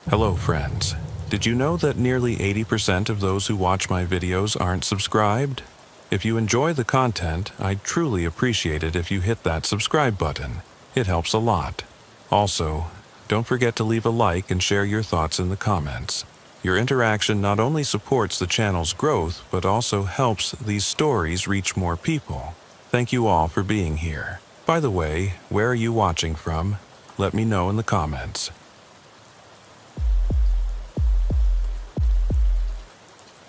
Hello friends. Did you know that nearly 80% of those who watch my videos aren't subscribed? If you enjoy the content, I'd truly appreciate it if you hit that subscribe button. It helps a lot. Also, don't forget to leave a like and share your thoughts in the comments. Your interaction not only supports the channel's growth, but also helps these stories reach more people. Thank you all for being here. By the way, where are you watching from? Let me know in the comments.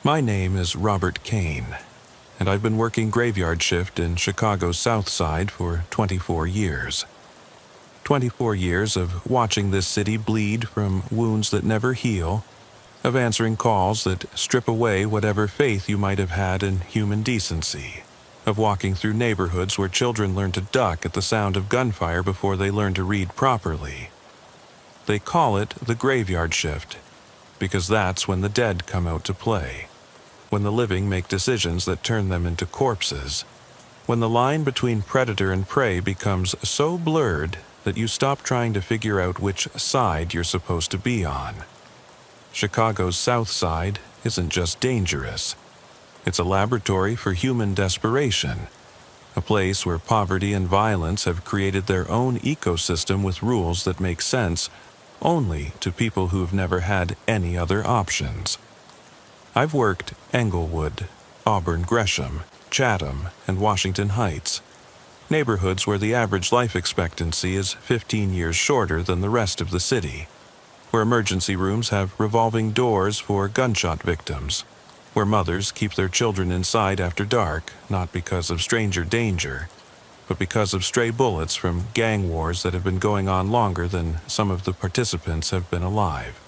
My name is Robert Kane, and I've been working graveyard shift in Chicago's South Side for 24 years. 24 years of watching this city bleed from wounds that never heal, of answering calls that strip away whatever faith you might have had in human decency, of walking through neighborhoods where children learn to duck at the sound of gunfire before they learn to read properly. They call it the graveyard shift, because that's when the dead come out to play. When the living make decisions that turn them into corpses. When the line between predator and prey becomes so blurred that you stop trying to figure out which side you're supposed to be on. Chicago's South Side isn't just dangerous. It's a laboratory for human desperation. A place where poverty and violence have created their own ecosystem with rules that make sense only to people who've never had any other options. I've worked Englewood, Auburn Gresham, Chatham, and Washington Heights, neighborhoods where the average life expectancy is 15 years shorter than the rest of the city, where emergency rooms have revolving doors for gunshot victims, where mothers keep their children inside after dark, not because of stranger danger, but because of stray bullets from gang wars that have been going on longer than some of the participants have been alive.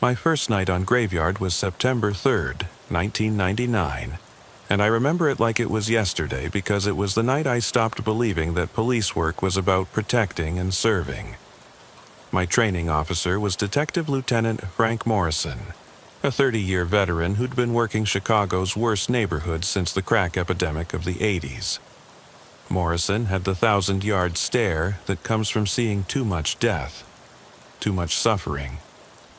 My first night on Graveyard was September 3rd, 1999, and I remember it like it was yesterday because it was the night I stopped believing that police work was about protecting and serving. My training officer was Detective Lieutenant Frank Morrison, a 30-year veteran who'd been working Chicago's worst neighborhoods since the crack epidemic of the 80s. Morrison had the 1,000-yard stare that comes from seeing too much death, too much suffering,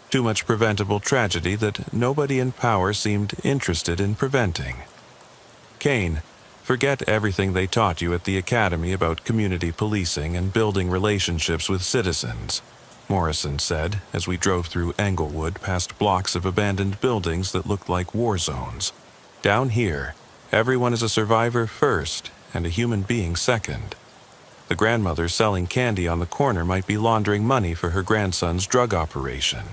too much preventable tragedy that nobody in power seemed interested in preventing. Kane, forget everything they taught you at the academy about community policing and building relationships with citizens, Morrison said as we drove through Englewood past blocks of abandoned buildings that looked like war zones. Down here, everyone is a survivor first and a human being second. The grandmother selling candy on the corner might be laundering money for her grandson's drug operation.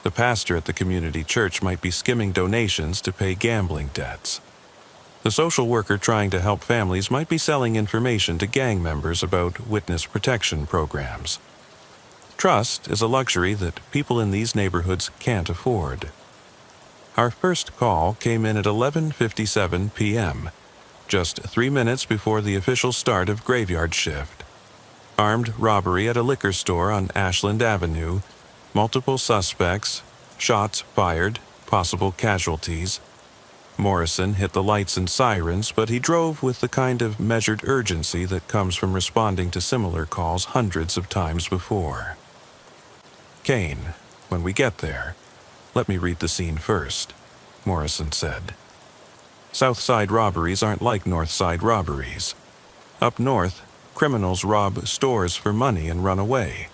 The pastor at the community church might be skimming donations to pay gambling debts. The social worker trying to help families might be selling information to gang members about witness protection programs. Trust is a luxury that people in these neighborhoods can't afford. Our first call came in at 11:57 p.m., just 3 minutes before the official start of graveyard shift. Armed robbery at a liquor store on Ashland Avenue, multiple suspects, shots fired, possible casualties. Morrison hit the lights and sirens, but he drove with the kind of measured urgency that comes from responding to similar calls hundreds of times before. Kane, when we get there, let me read the scene first, Morrison said. South Side robberies aren't like North Side robberies. Up north, criminals rob stores for money and run away.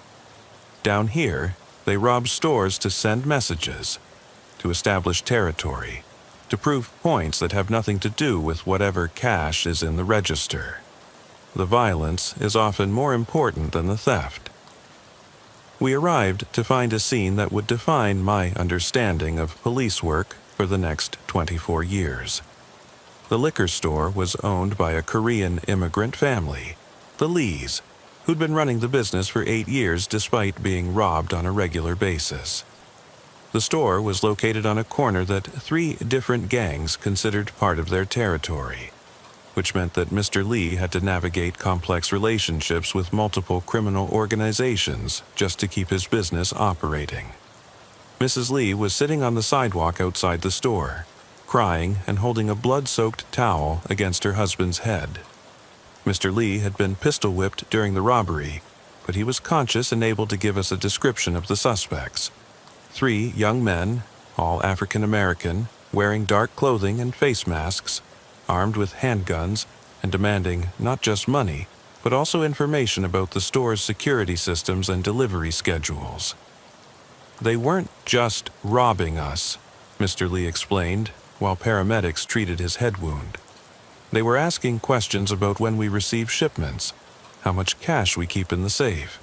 Down here, they rob stores to send messages, to establish territory, to prove points that have nothing to do with whatever cash is in the register. The violence is often more important than the theft. We arrived to find a scene that would define my understanding of police work for the next 24 years. The liquor store was owned by a Korean immigrant family, the Lees, who'd been running the business for 8 years despite being robbed on a regular basis. The store was located on a corner that 3 different gangs considered part of their territory, which meant that Mr. Lee had to navigate complex relationships with multiple criminal organizations just to keep his business operating. Mrs. Lee was sitting on the sidewalk outside the store, crying and holding a blood-soaked towel against her husband's head. Mr. Lee had been pistol-whipped during the robbery, but he was conscious and able to give us a description of the suspects. 3 young men, all African American, wearing dark clothing and face masks, armed with handguns, and demanding not just money, but also information about the store's security systems and delivery schedules. They weren't just robbing us, Mr. Lee explained, while paramedics treated his head wound. They were asking questions about when we receive shipments, how much cash we keep in the safe,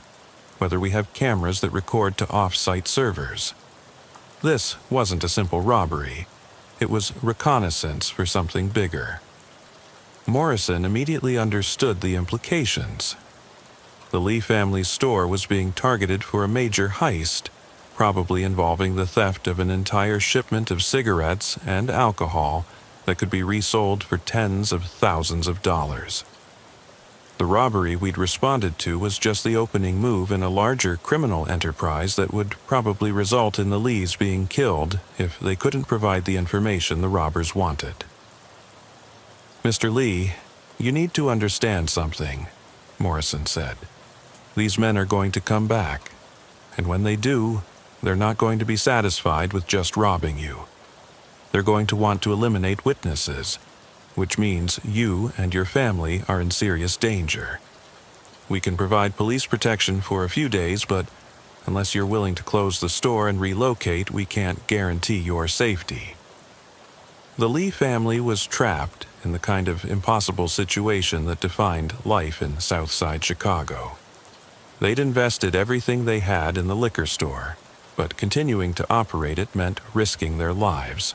whether we have cameras that record to off-site servers. This wasn't a simple robbery. It was reconnaissance for something bigger. Morrison immediately understood the implications. The Lee family's store was being targeted for a major heist, probably involving the theft of an entire shipment of cigarettes and alcohol that could be resold for tens of thousands of dollars. The robbery we'd responded to was just the opening move in a larger criminal enterprise that would probably result in the Lees being killed if they couldn't provide the information the robbers wanted. Mr. Lee, you need to understand something, Morrison said. These men are going to come back, and when they do, they're not going to be satisfied with just robbing you. They're going to want to eliminate witnesses, which means you and your family are in serious danger. We can provide police protection for a few days, but unless you're willing to close the store and relocate, we can't guarantee your safety. The Lee family was trapped in the kind of impossible situation that defined life in Southside Chicago. They'd invested everything they had in the liquor store, but continuing to operate it meant risking their lives.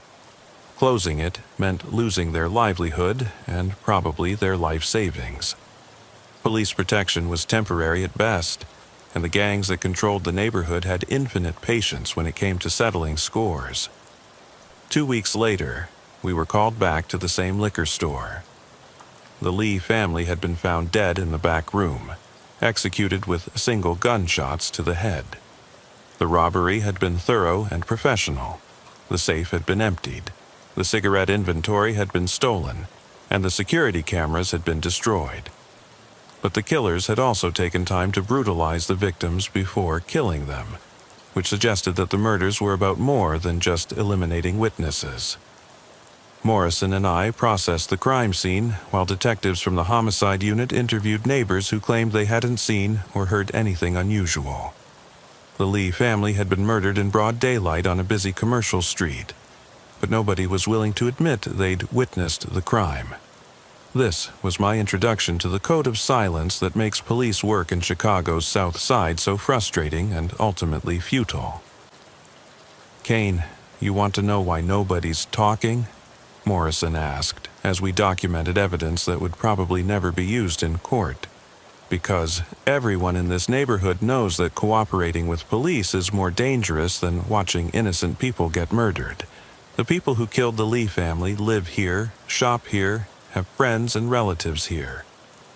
Closing it meant losing their livelihood and probably their life savings. Police protection was temporary at best, and the gangs that controlled the neighborhood had infinite patience when it came to settling scores. 2 weeks later, we were called back to the same liquor store. The Lee family had been found dead in the back room, executed with single gunshots to the head. The robbery had been thorough and professional. The safe had been emptied. The cigarette inventory had been stolen, and the security cameras had been destroyed. But the killers had also taken time to brutalize the victims before killing them, which suggested that the murders were about more than just eliminating witnesses. Morrison and I processed the crime scene, while detectives from the homicide unit interviewed neighbors who claimed they hadn't seen or heard anything unusual. The Lee family had been murdered in broad daylight on a busy commercial street, but nobody was willing to admit they'd witnessed the crime. This was my introduction to the code of silence that makes police work in Chicago's South Side so frustrating and ultimately futile. "Kane, you want to know why nobody's talking?" Morrison asked, as we documented evidence that would probably never be used in court. "Because everyone in this neighborhood knows that cooperating with police is more dangerous than watching innocent people get murdered. The people who killed the Lee family live here, shop here, have friends and relatives here.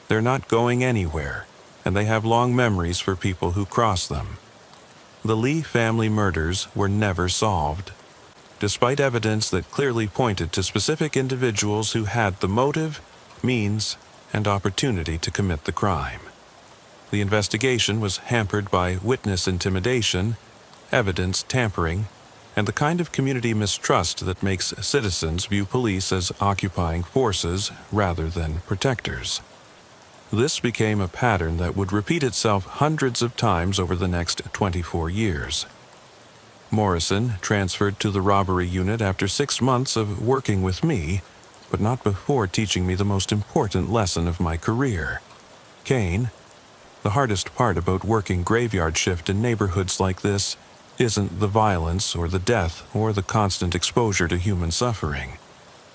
They're not going anywhere, and they have long memories for people who cross them. The Lee family murders were never solved, despite evidence that clearly pointed to specific individuals who had the motive, means, and opportunity to commit the crime. The investigation was hampered by witness intimidation, evidence tampering, and the kind of community mistrust that makes citizens view police as occupying forces rather than protectors. This became a pattern that would repeat itself hundreds of times over the next 24 years. Morrison transferred to the robbery unit after 6 months of working with me, but not before teaching me the most important lesson of my career. "Kane, the hardest part about working graveyard shift in neighborhoods like this isn't the violence or the death or the constant exposure to human suffering,"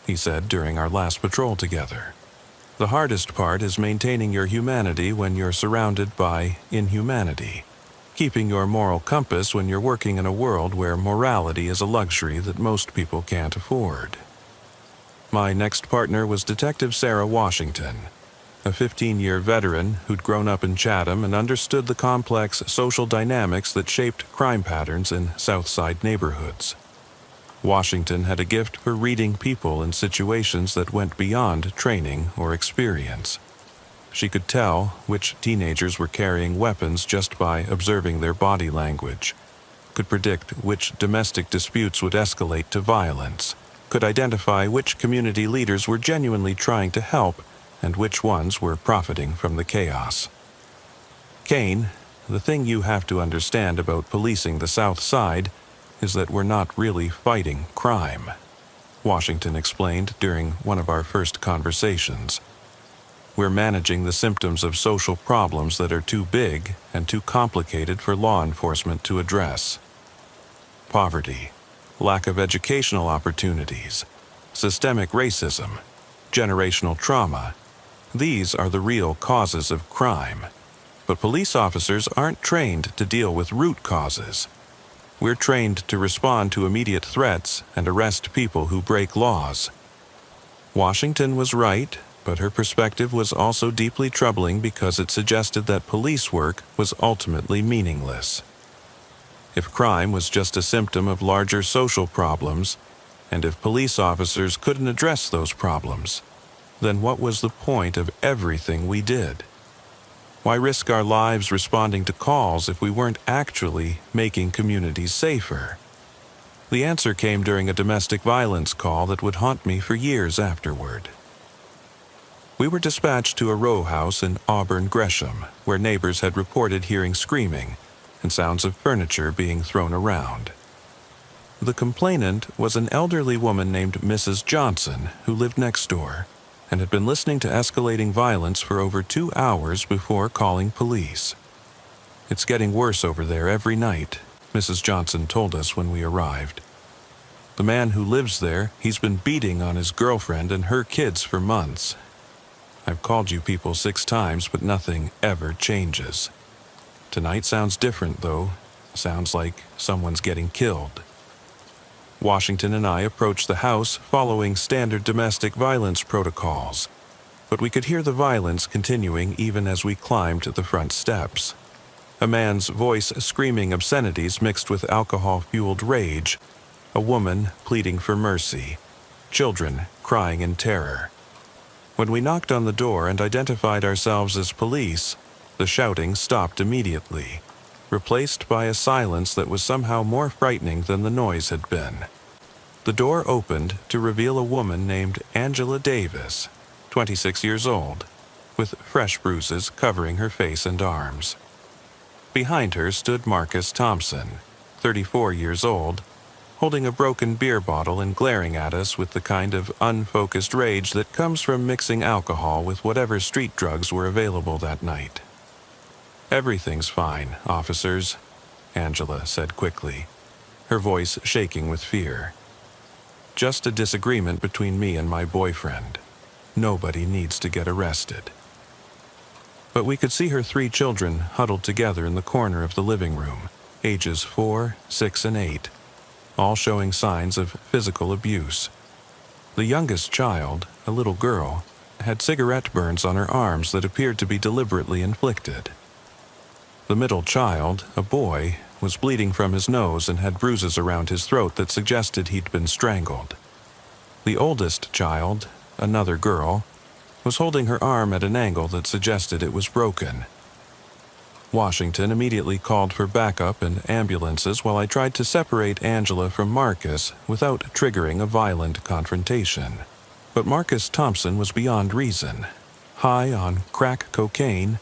he said during our last patrol together. "The hardest part is maintaining your humanity when you're surrounded by inhumanity, keeping your moral compass when you're working in a world where morality is a luxury that most people can't afford." My next partner was Detective Sarah Washington, a 15-year veteran who'd grown up in Chatham and understood the complex social dynamics that shaped crime patterns in Southside neighborhoods. Washington had a gift for reading people in situations that went beyond training or experience. She could tell which teenagers were carrying weapons just by observing their body language, could predict which domestic disputes would escalate to violence, could identify which community leaders were genuinely trying to help and which ones were profiting from the chaos. Kane, the thing you have to understand about policing the South Side is that we're not really fighting crime, Washington explained during one of our first conversations. We're managing the symptoms of social problems that are too big and too complicated for law enforcement to address. Poverty, lack of educational opportunities, systemic racism, generational trauma. These are the real causes of crime. But police officers aren't trained to deal with root causes. We're trained to respond to immediate threats and arrest people who break laws. Washington was right, but her perspective was also deeply troubling because it suggested that police work was ultimately meaningless. If crime was just a symptom of larger social problems, and if police officers couldn't address those problems, then what was the point of everything we did? Why risk our lives responding to calls if we weren't actually making communities safer? The answer came during a domestic violence call that would haunt me for years afterward. We were dispatched to a row house in Auburn, Gresham, where neighbors had reported hearing screaming and sounds of furniture being thrown around. The complainant was an elderly woman named Mrs. Johnson, who lived next door and had been listening to escalating violence for over 2 hours before calling police. "It's getting worse over there every night," Mrs. Johnson told us when we arrived. "The man who lives there, he's been beating on his girlfriend and her kids for months. I've called you people 6 times, but nothing ever changes. Tonight sounds different, though. Sounds like someone's getting killed." Washington and I approached the house following standard domestic violence protocols, but we could hear the violence continuing even as we climbed the front steps. A man's voice screaming obscenities mixed with alcohol-fueled rage, a woman pleading for mercy, children crying in terror. When we knocked on the door and identified ourselves as police, the shouting stopped immediately, replaced by a silence that was somehow more frightening than the noise had been. The door opened to reveal a woman named Angela Davis, 26 years old, with fresh bruises covering her face and arms. Behind her stood Marcus Thompson, 34 years old, holding a broken beer bottle and glaring at us with the kind of unfocused rage that comes from mixing alcohol with whatever street drugs were available that night. "Everything's fine, officers," Angela said quickly, her voice shaking with fear. "Just a disagreement between me and my boyfriend. Nobody needs to get arrested." But we could see her 3 children huddled together in the corner of the living room, ages 4, 6, and 8, all showing signs of physical abuse. The youngest child, a little girl, had cigarette burns on her arms that appeared to be deliberately inflicted. The middle child, a boy, was bleeding from his nose and had bruises around his throat that suggested he'd been strangled. The oldest child, another girl, was holding her arm at an angle that suggested it was broken. Washington immediately called for backup and ambulances while I tried to separate Angela from Marcus without triggering a violent confrontation. But Marcus Thompson was beyond reason, high on crack cocaine,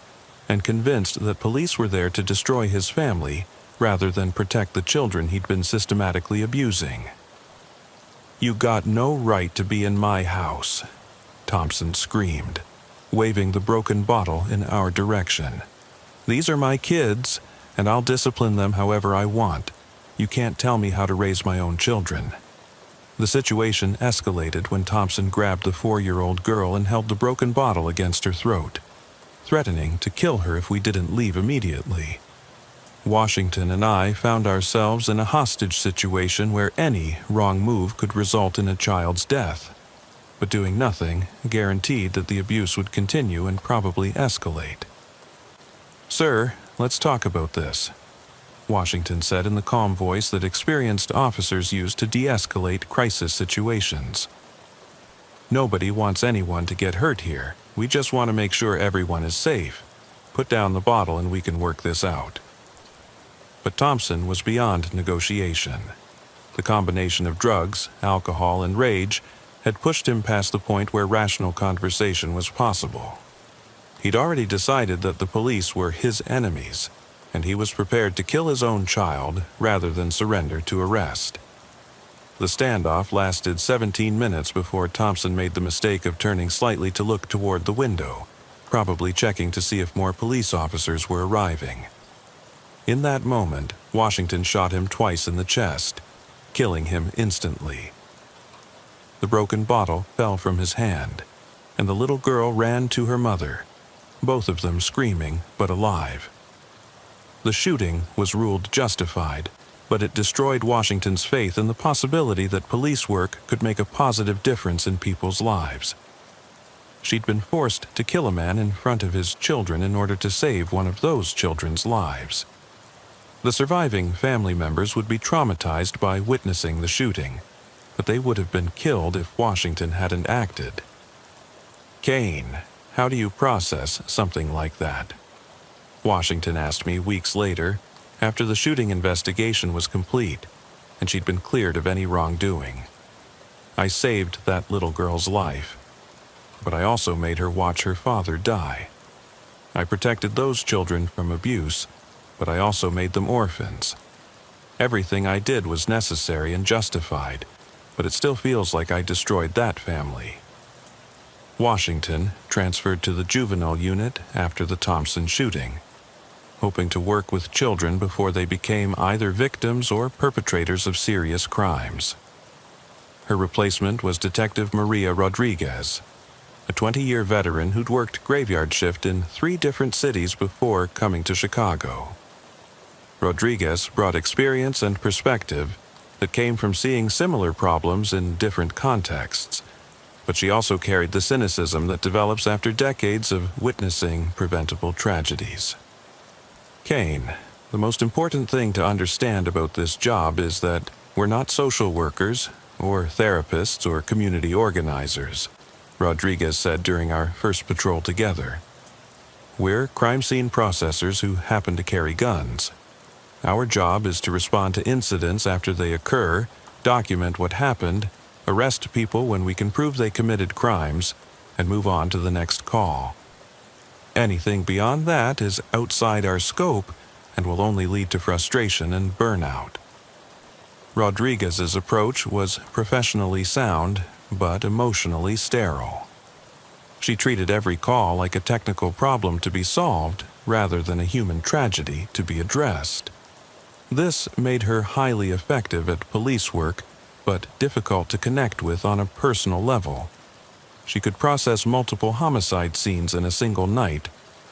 and convinced that police were there to destroy his family rather than protect the children he'd been systematically abusing. "You got no right to be in my house," Thompson screamed, waving the broken bottle in our direction. "These are my kids, and I'll discipline them however I want. You can't tell me how to raise my own children." The situation escalated when Thompson grabbed the 4-year-old girl and held the broken bottle against her throat, threatening to kill her if we didn't leave immediately. Washington and I found ourselves in a hostage situation where any wrong move could result in a child's death, but doing nothing guaranteed that the abuse would continue and probably escalate. "Sir, let's talk about this," Washington said in the calm voice that experienced officers use to de-escalate crisis situations. Nobody wants anyone to get hurt here. We just want to make sure everyone is safe. Put down the bottle and we can work this out." But Thompson was beyond negotiation. The combination of drugs, alcohol, and rage had pushed him past the point where rational conversation was possible. He'd already decided that the police were his enemies, and he was prepared to kill his own child rather than surrender to arrest. The standoff lasted 17 minutes before Thompson made the mistake of turning slightly to look toward the window, probably checking to see if more police officers were arriving. In that moment, Washington shot him twice in the chest, killing him instantly. The broken bottle fell from his hand, and the little girl ran to her mother, both of them screaming but alive. The shooting was ruled justified, but it destroyed Washington's faith in the possibility that police work could make a positive difference in people's lives. She'd been forced to kill a man in front of his children in order to save one of those children's lives. The surviving family members would be traumatized by witnessing the shooting, but they would have been killed if Washington hadn't acted. "Kane, how do you process something like that?" Washington asked me weeks later, after the shooting investigation was complete, and she'd been cleared of any wrongdoing. "I saved that little girl's life, but I also made her watch her father die. I protected those children from abuse, but I also made them orphans. Everything I did was necessary and justified, but it still feels like I destroyed that family." Washington transferred to the juvenile unit after the Thompson shooting, hoping to work with children before they became either victims or perpetrators of serious crimes. Her replacement was Detective Maria Rodriguez, a 20-year veteran who'd worked graveyard shift in 3 different cities before coming to Chicago. Rodriguez brought experience and perspective that came from seeing similar problems in different contexts, but she also carried the cynicism that develops after decades of witnessing preventable tragedies. "Kane, the most important thing to understand about this job is that we're not social workers or therapists or community organizers," Rodriguez said during our first patrol together. "We're crime scene processors who happen to carry guns. Our job is to respond to incidents after they occur, document what happened, arrest people when we can prove they committed crimes, and move on to the next call. Anything beyond that is outside our scope and will only lead to frustration and burnout." Rodriguez's approach was professionally sound, but emotionally sterile. She treated every call like a technical problem to be solved, rather than a human tragedy to be addressed. This made her highly effective at police work, but difficult to connect with on a personal level. She could process multiple homicide scenes in a single night,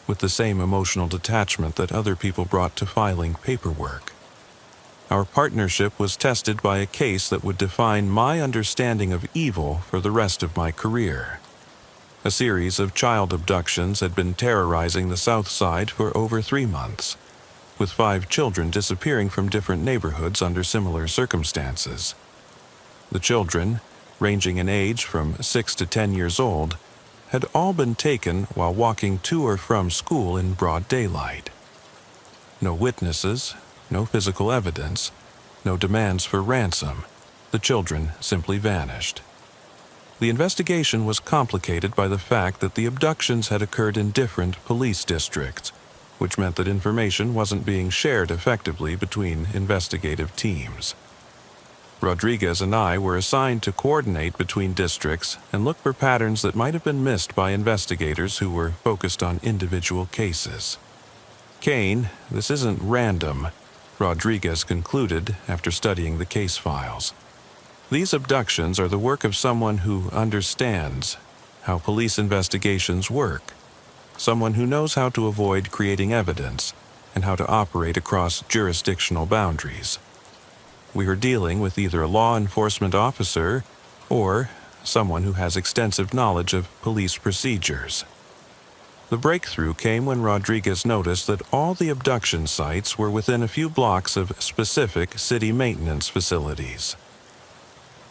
with the same emotional detachment that other people brought to filing paperwork. Our partnership was tested by a case that would define my understanding of evil for the rest of my career. A series of child abductions had been terrorizing the South Side for over 3 months, with 5 children disappearing from different neighborhoods under similar circumstances. The children, ranging in age from 6 to 10 years old, had all been taken while walking to or from school in broad daylight. No witnesses, no physical evidence, no demands for ransom. The children simply vanished. The investigation was complicated by the fact that the abductions had occurred in different police districts, which meant that information wasn't being shared effectively between investigative teams. Rodriguez and I were assigned to coordinate between districts and look for patterns that might have been missed by investigators who were focused on individual cases. "Kane, this isn't random," Rodriguez concluded after studying the case files. "These abductions are the work of someone who understands how police investigations work, someone who knows how to avoid creating evidence and how to operate across jurisdictional boundaries. We are dealing with either a law enforcement officer or someone who has extensive knowledge of police procedures." The breakthrough came when Rodriguez noticed that all the abduction sites were within a few blocks of specific city maintenance facilities.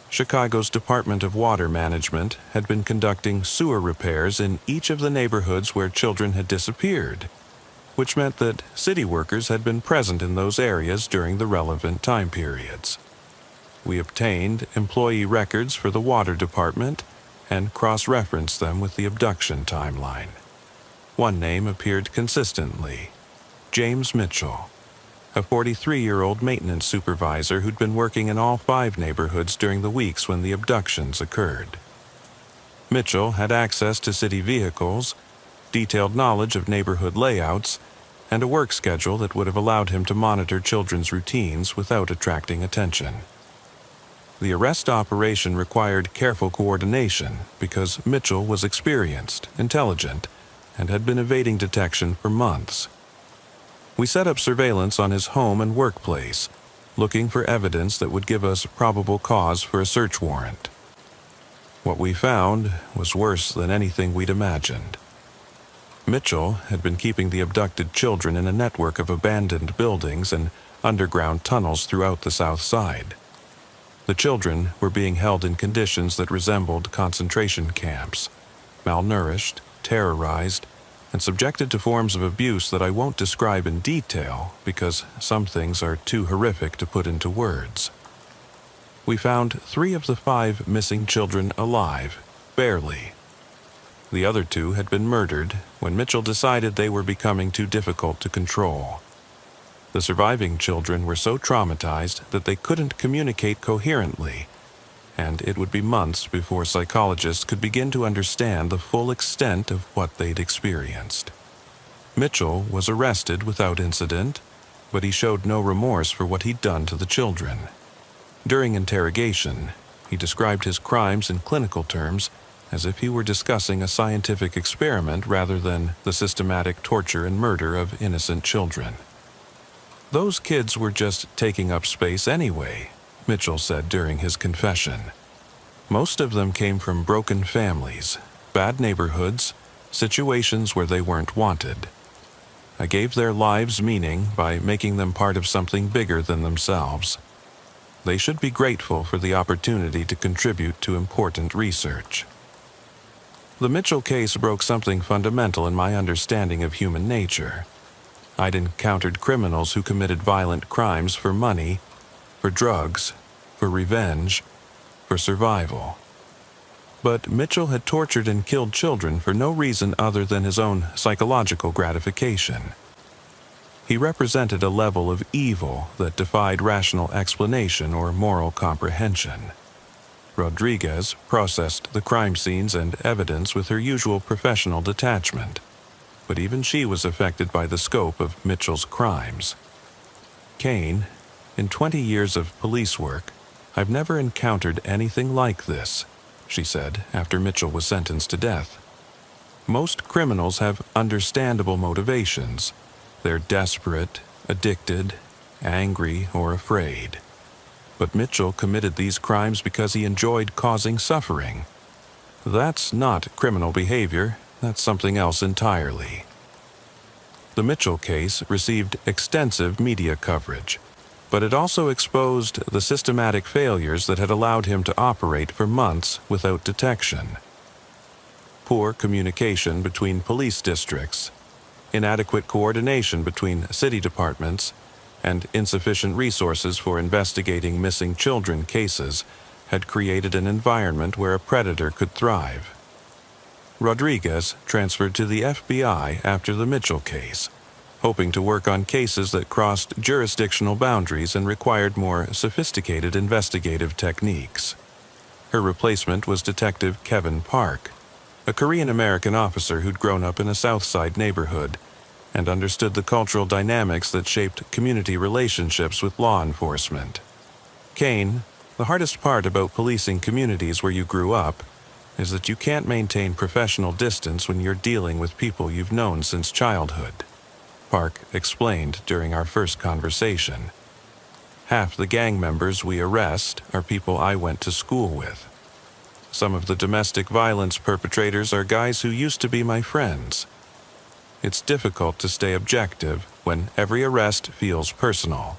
Chicago's Department of Water Management had been conducting sewer repairs in each of the neighborhoods where children had disappeared, which meant that city workers had been present in those areas during the relevant time periods. We obtained employee records for the water department and cross-referenced them with the abduction timeline. One name appeared consistently: James Mitchell, a 43-year-old maintenance supervisor who'd been working in all 5 neighborhoods during the weeks when the abductions occurred. Mitchell had access to city vehicles, detailed knowledge of neighborhood layouts, and a work schedule that would have allowed him to monitor children's routines without attracting attention. The arrest operation required careful coordination because Mitchell was experienced, intelligent, and had been evading detection for months. We set up surveillance on his home and workplace, looking for evidence that would give us probable cause for a search warrant. What we found was worse than anything we'd imagined. Mitchell had been keeping the abducted children in a network of abandoned buildings and underground tunnels throughout the South Side. The children were being held in conditions that resembled concentration camps, malnourished, terrorized, and subjected to forms of abuse that I won't describe in detail because some things are too horrific to put into words. We found 3 of the 5 missing children alive, barely. The other 2 had been murdered when Mitchell decided they were becoming too difficult to control. The surviving children were so traumatized that they couldn't communicate coherently, and it would be months before psychologists could begin to understand the full extent of what they'd experienced. Mitchell was arrested without incident, but he showed no remorse for what he'd done to the children. During interrogation, he described his crimes in clinical terms as if he were discussing a scientific experiment rather than the systematic torture and murder of innocent children. "Those kids were just taking up space anyway," Mitchell said during his confession. "Most of them came from broken families, bad neighborhoods, situations where they weren't wanted. I gave their lives meaning by making them part of something bigger than themselves. They should be grateful for the opportunity to contribute to important research." The Mitchell case broke something fundamental in my understanding of human nature. I'd encountered criminals who committed violent crimes for money, for drugs, for revenge, for survival. But Mitchell had tortured and killed children for no reason other than his own psychological gratification. He represented a level of evil that defied rational explanation or moral comprehension. Rodriguez processed the crime scenes and evidence with her usual professional detachment, but even she was affected by the scope of Mitchell's crimes. "Kane, in 20 years of police work, I've never encountered anything like this," she said after Mitchell was sentenced to death. "Most criminals have understandable motivations. They're desperate, addicted, angry, or afraid. But Mitchell committed these crimes because he enjoyed causing suffering. That's not criminal behavior. That's something else entirely." The Mitchell case received extensive media coverage, but it also exposed the systematic failures that had allowed him to operate for months without detection. Poor communication between police districts, inadequate coordination between city departments, and insufficient resources for investigating missing children cases had created an environment where a predator could thrive. Rodriguez transferred to the FBI after the Mitchell case, hoping to work on cases that crossed jurisdictional boundaries and required more sophisticated investigative techniques. Her replacement was Detective Kevin Park, a Korean-American officer who'd grown up in a South Side neighborhood and understood the cultural dynamics that shaped community relationships with law enforcement. "Kane, the hardest part about policing communities where you grew up is that you can't maintain professional distance when you're dealing with people you've known since childhood," Park explained during our first conversation. "Half the gang members we arrest are people I went to school with. Some of the domestic violence perpetrators are guys who used to be my friends. It's difficult to stay objective when every arrest feels personal."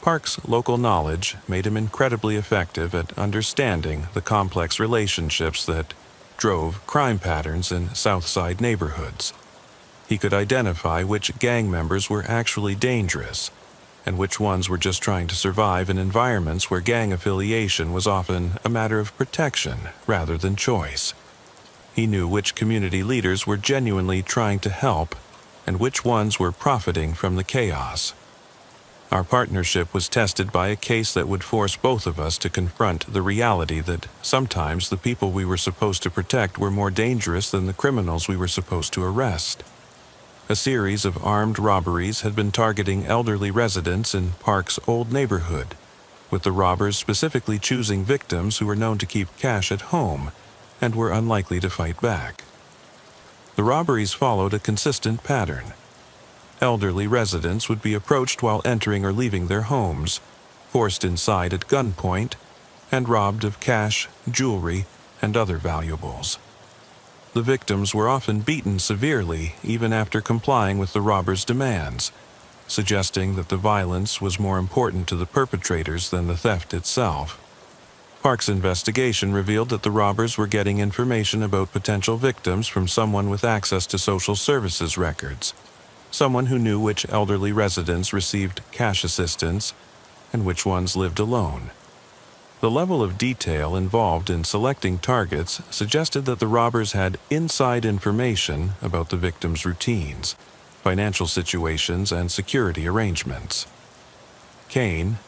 Park's local knowledge made him incredibly effective at understanding the complex relationships that drove crime patterns in Southside neighborhoods. He could identify which gang members were actually dangerous and which ones were just trying to survive in environments where gang affiliation was often a matter of protection rather than choice. He knew which community leaders were genuinely trying to help and which ones were profiting from the chaos. Our partnership was tested by a case that would force both of us to confront the reality that sometimes the people we were supposed to protect were more dangerous than the criminals we were supposed to arrest. A series of armed robberies had been targeting elderly residents in Park's old neighborhood, with the robbers specifically choosing victims who were known to keep cash at home and were unlikely to fight back. The robberies followed a consistent pattern. Elderly residents would be approached while entering or leaving their homes, forced inside at gunpoint, and robbed of cash, jewelry, and other valuables. The victims were often beaten severely even after complying with the robbers' demands, suggesting that the violence was more important to the perpetrators than the theft itself. Park's investigation revealed that the robbers were getting information about potential victims from someone with access to social services records, someone who knew which elderly residents received cash assistance and which ones lived alone. The level of detail involved in selecting targets suggested that the robbers had inside information about the victims' routines, financial situations, and security arrangements. Kane,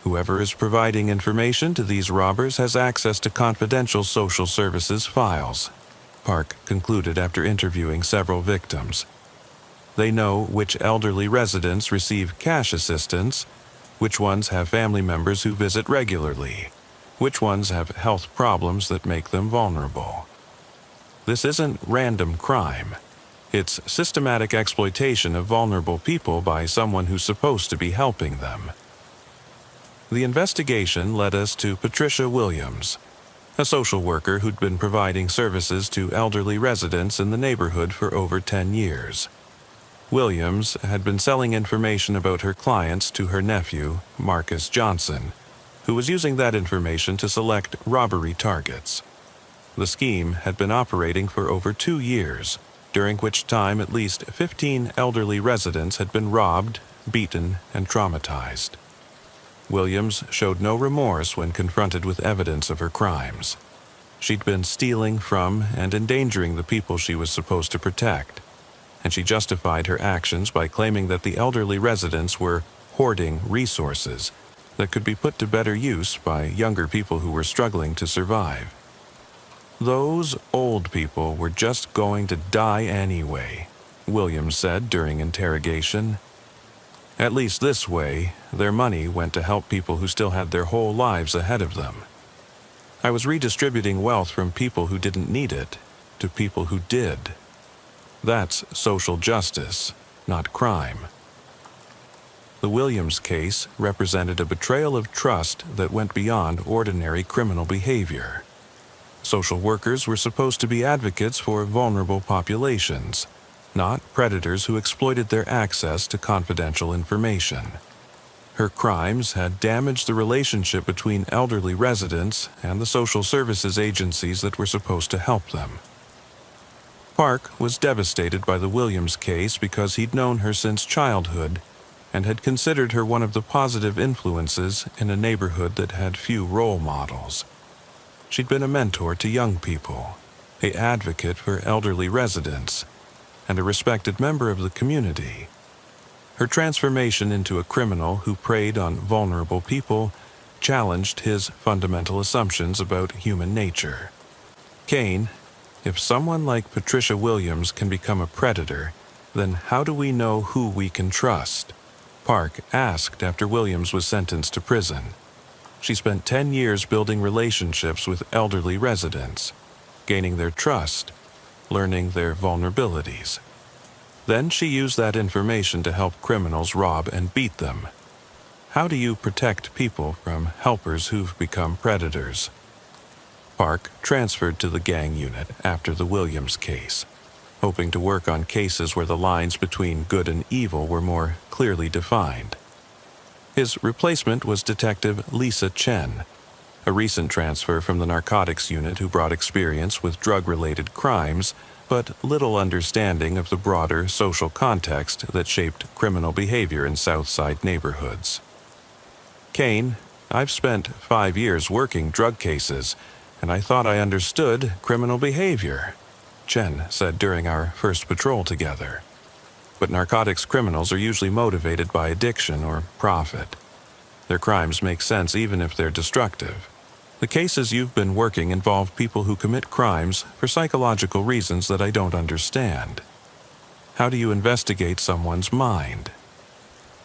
whoever is providing information to these robbers, has access to confidential social services files, Park concluded after interviewing several victims. They know which elderly residents receive cash assistance, which ones have family members who visit regularly, which ones have health problems that make them vulnerable. This isn't random crime. It's systematic exploitation of vulnerable people by someone who's supposed to be helping them. The investigation led us to Patricia Williams, a social worker who'd been providing services to elderly residents in the neighborhood for over 10 years. Williams had been selling information about her clients to her nephew, Marcus Johnson, who was using that information to select robbery targets. The scheme had been operating for over 2 years, during which time at least 15 elderly residents had been robbed, beaten, and traumatized. Williams showed no remorse when confronted with evidence of her crimes. She'd been stealing from and endangering the people she was supposed to protect, and she justified her actions by claiming that the elderly residents were hoarding resources that could be put to better use by younger people who were struggling to survive. Those old people were just going to die anyway, Williams said during interrogation. At least this way, their money went to help people who still had their whole lives ahead of them. I was redistributing wealth from people who didn't need it to people who did. That's social justice, not crime. The Williams case represented a betrayal of trust that went beyond ordinary criminal behavior. Social workers were supposed to be advocates for vulnerable populations, not predators who exploited their access to confidential information. Her crimes had damaged the relationship between elderly residents and the social services agencies that were supposed to help them. Park was devastated by the Williams case because he'd known her since childhood and had considered her one of the positive influences in a neighborhood that had few role models. She'd been a mentor to young people, an advocate for elderly residents, and a respected member of the community. Her transformation into a criminal who preyed on vulnerable people challenged his fundamental assumptions about human nature. Kane, if someone like Patricia Williams can become a predator, then how do we know who we can trust? Park asked after Williams was sentenced to prison. She spent 10 years building relationships with elderly residents, gaining their trust, learning their vulnerabilities. Then she used that information to help criminals rob and beat them. How do you protect people from helpers who've become predators? Park transferred to the gang unit after the Williams case, hoping to work on cases where the lines between good and evil were more clearly defined. His replacement was Detective Lisa Chen, a recent transfer from the narcotics unit who brought experience with drug-related crimes, but little understanding of the broader social context that shaped criminal behavior in Southside neighborhoods. Kane, I've spent 5 years working drug cases, and I thought I understood criminal behavior, Chen said during our first patrol together. But narcotics criminals are usually motivated by addiction or profit. Their crimes make sense even if they're destructive. The cases you've been working involve people who commit crimes for psychological reasons that I don't understand. How do you investigate someone's mind?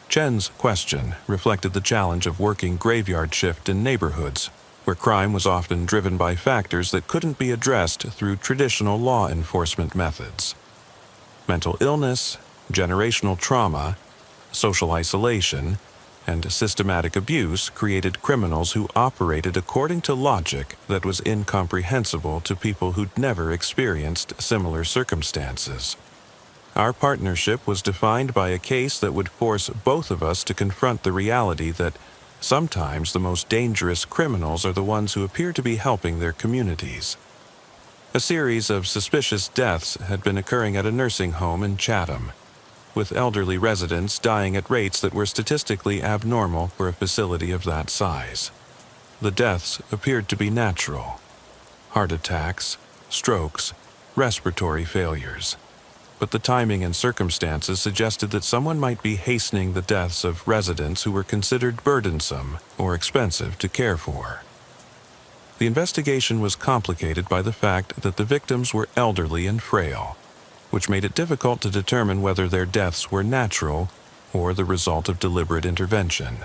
Chen's question reflected the challenge of working graveyard shift in neighborhoods, where crime was often driven by factors that couldn't be addressed through traditional law enforcement methods. Mental illness, generational trauma, social isolation, and systematic abuse created criminals who operated according to logic that was incomprehensible to people who'd never experienced similar circumstances. Our partnership was defined by a case that would force both of us to confront the reality that sometimes the most dangerous criminals are the ones who appear to be helping their communities. A series of suspicious deaths had been occurring at a nursing home in Chatham, with elderly residents dying at rates that were statistically abnormal for a facility of that size. The deaths appeared to be natural: heart attacks, strokes, respiratory failures. But the timing and circumstances suggested that someone might be hastening the deaths of residents who were considered burdensome or expensive to care for. The investigation was complicated by the fact that the victims were elderly and frail, which made it difficult to determine whether their deaths were natural or the result of deliberate intervention.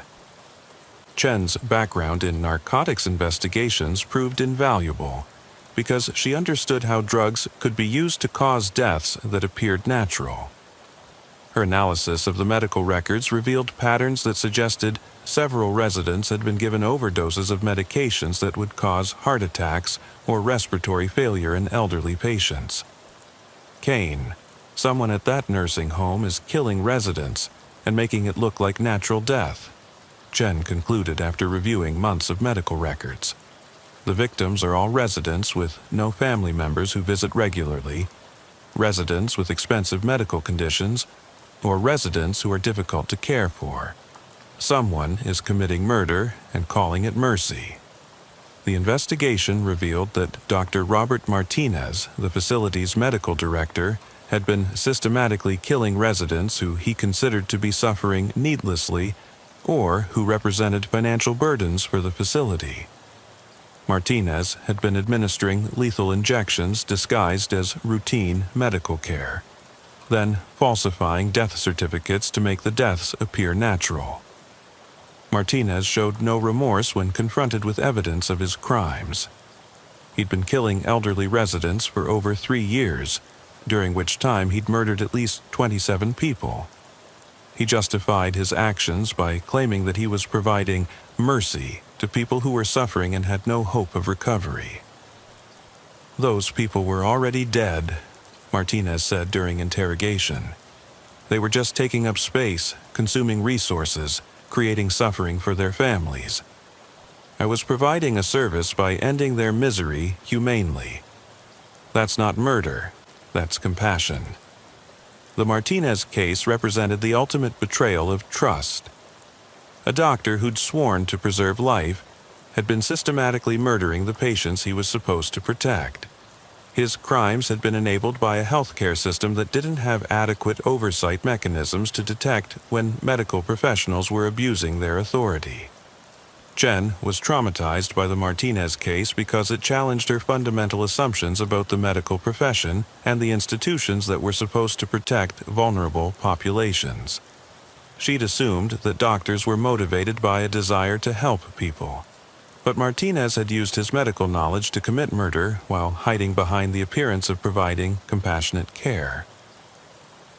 Chen's background in narcotics investigations proved invaluable because she understood how drugs could be used to cause deaths that appeared natural. Her analysis of the medical records revealed patterns that suggested several residents had been given overdoses of medications that would cause heart attacks or respiratory failure in elderly patients. Kane, someone at that nursing home, is killing residents and making it look like natural death, Chen concluded after reviewing months of medical records. The victims are all residents with no family members who visit regularly, residents with expensive medical conditions, or residents who are difficult to care for. Someone is committing murder and calling it mercy. The investigation revealed that Dr. Robert Martinez, the facility's medical director, had been systematically killing residents who he considered to be suffering needlessly or who represented financial burdens for the facility. Martinez had been administering lethal injections disguised as routine medical care, then falsifying death certificates to make the deaths appear natural. Martinez showed no remorse when confronted with evidence of his crimes. He'd been killing elderly residents for over 3 years, during which time he'd murdered at least 27 people. He justified his actions by claiming that he was providing mercy to people who were suffering and had no hope of recovery. Those people were already dead, Martinez said during interrogation. They were just taking up space, consuming resources, creating suffering for their families. I was providing a service by ending their misery humanely. That's not murder, that's compassion. The Martinez case represented the ultimate betrayal of trust. A doctor who'd sworn to preserve life had been systematically murdering the patients he was supposed to protect. His crimes had been enabled by a healthcare system that didn't have adequate oversight mechanisms to detect when medical professionals were abusing their authority. Chen was traumatized by the Martinez case because it challenged her fundamental assumptions about the medical profession and the institutions that were supposed to protect vulnerable populations. She'd assumed that doctors were motivated by a desire to help people. But Martinez had used his medical knowledge to commit murder while hiding behind the appearance of providing compassionate care.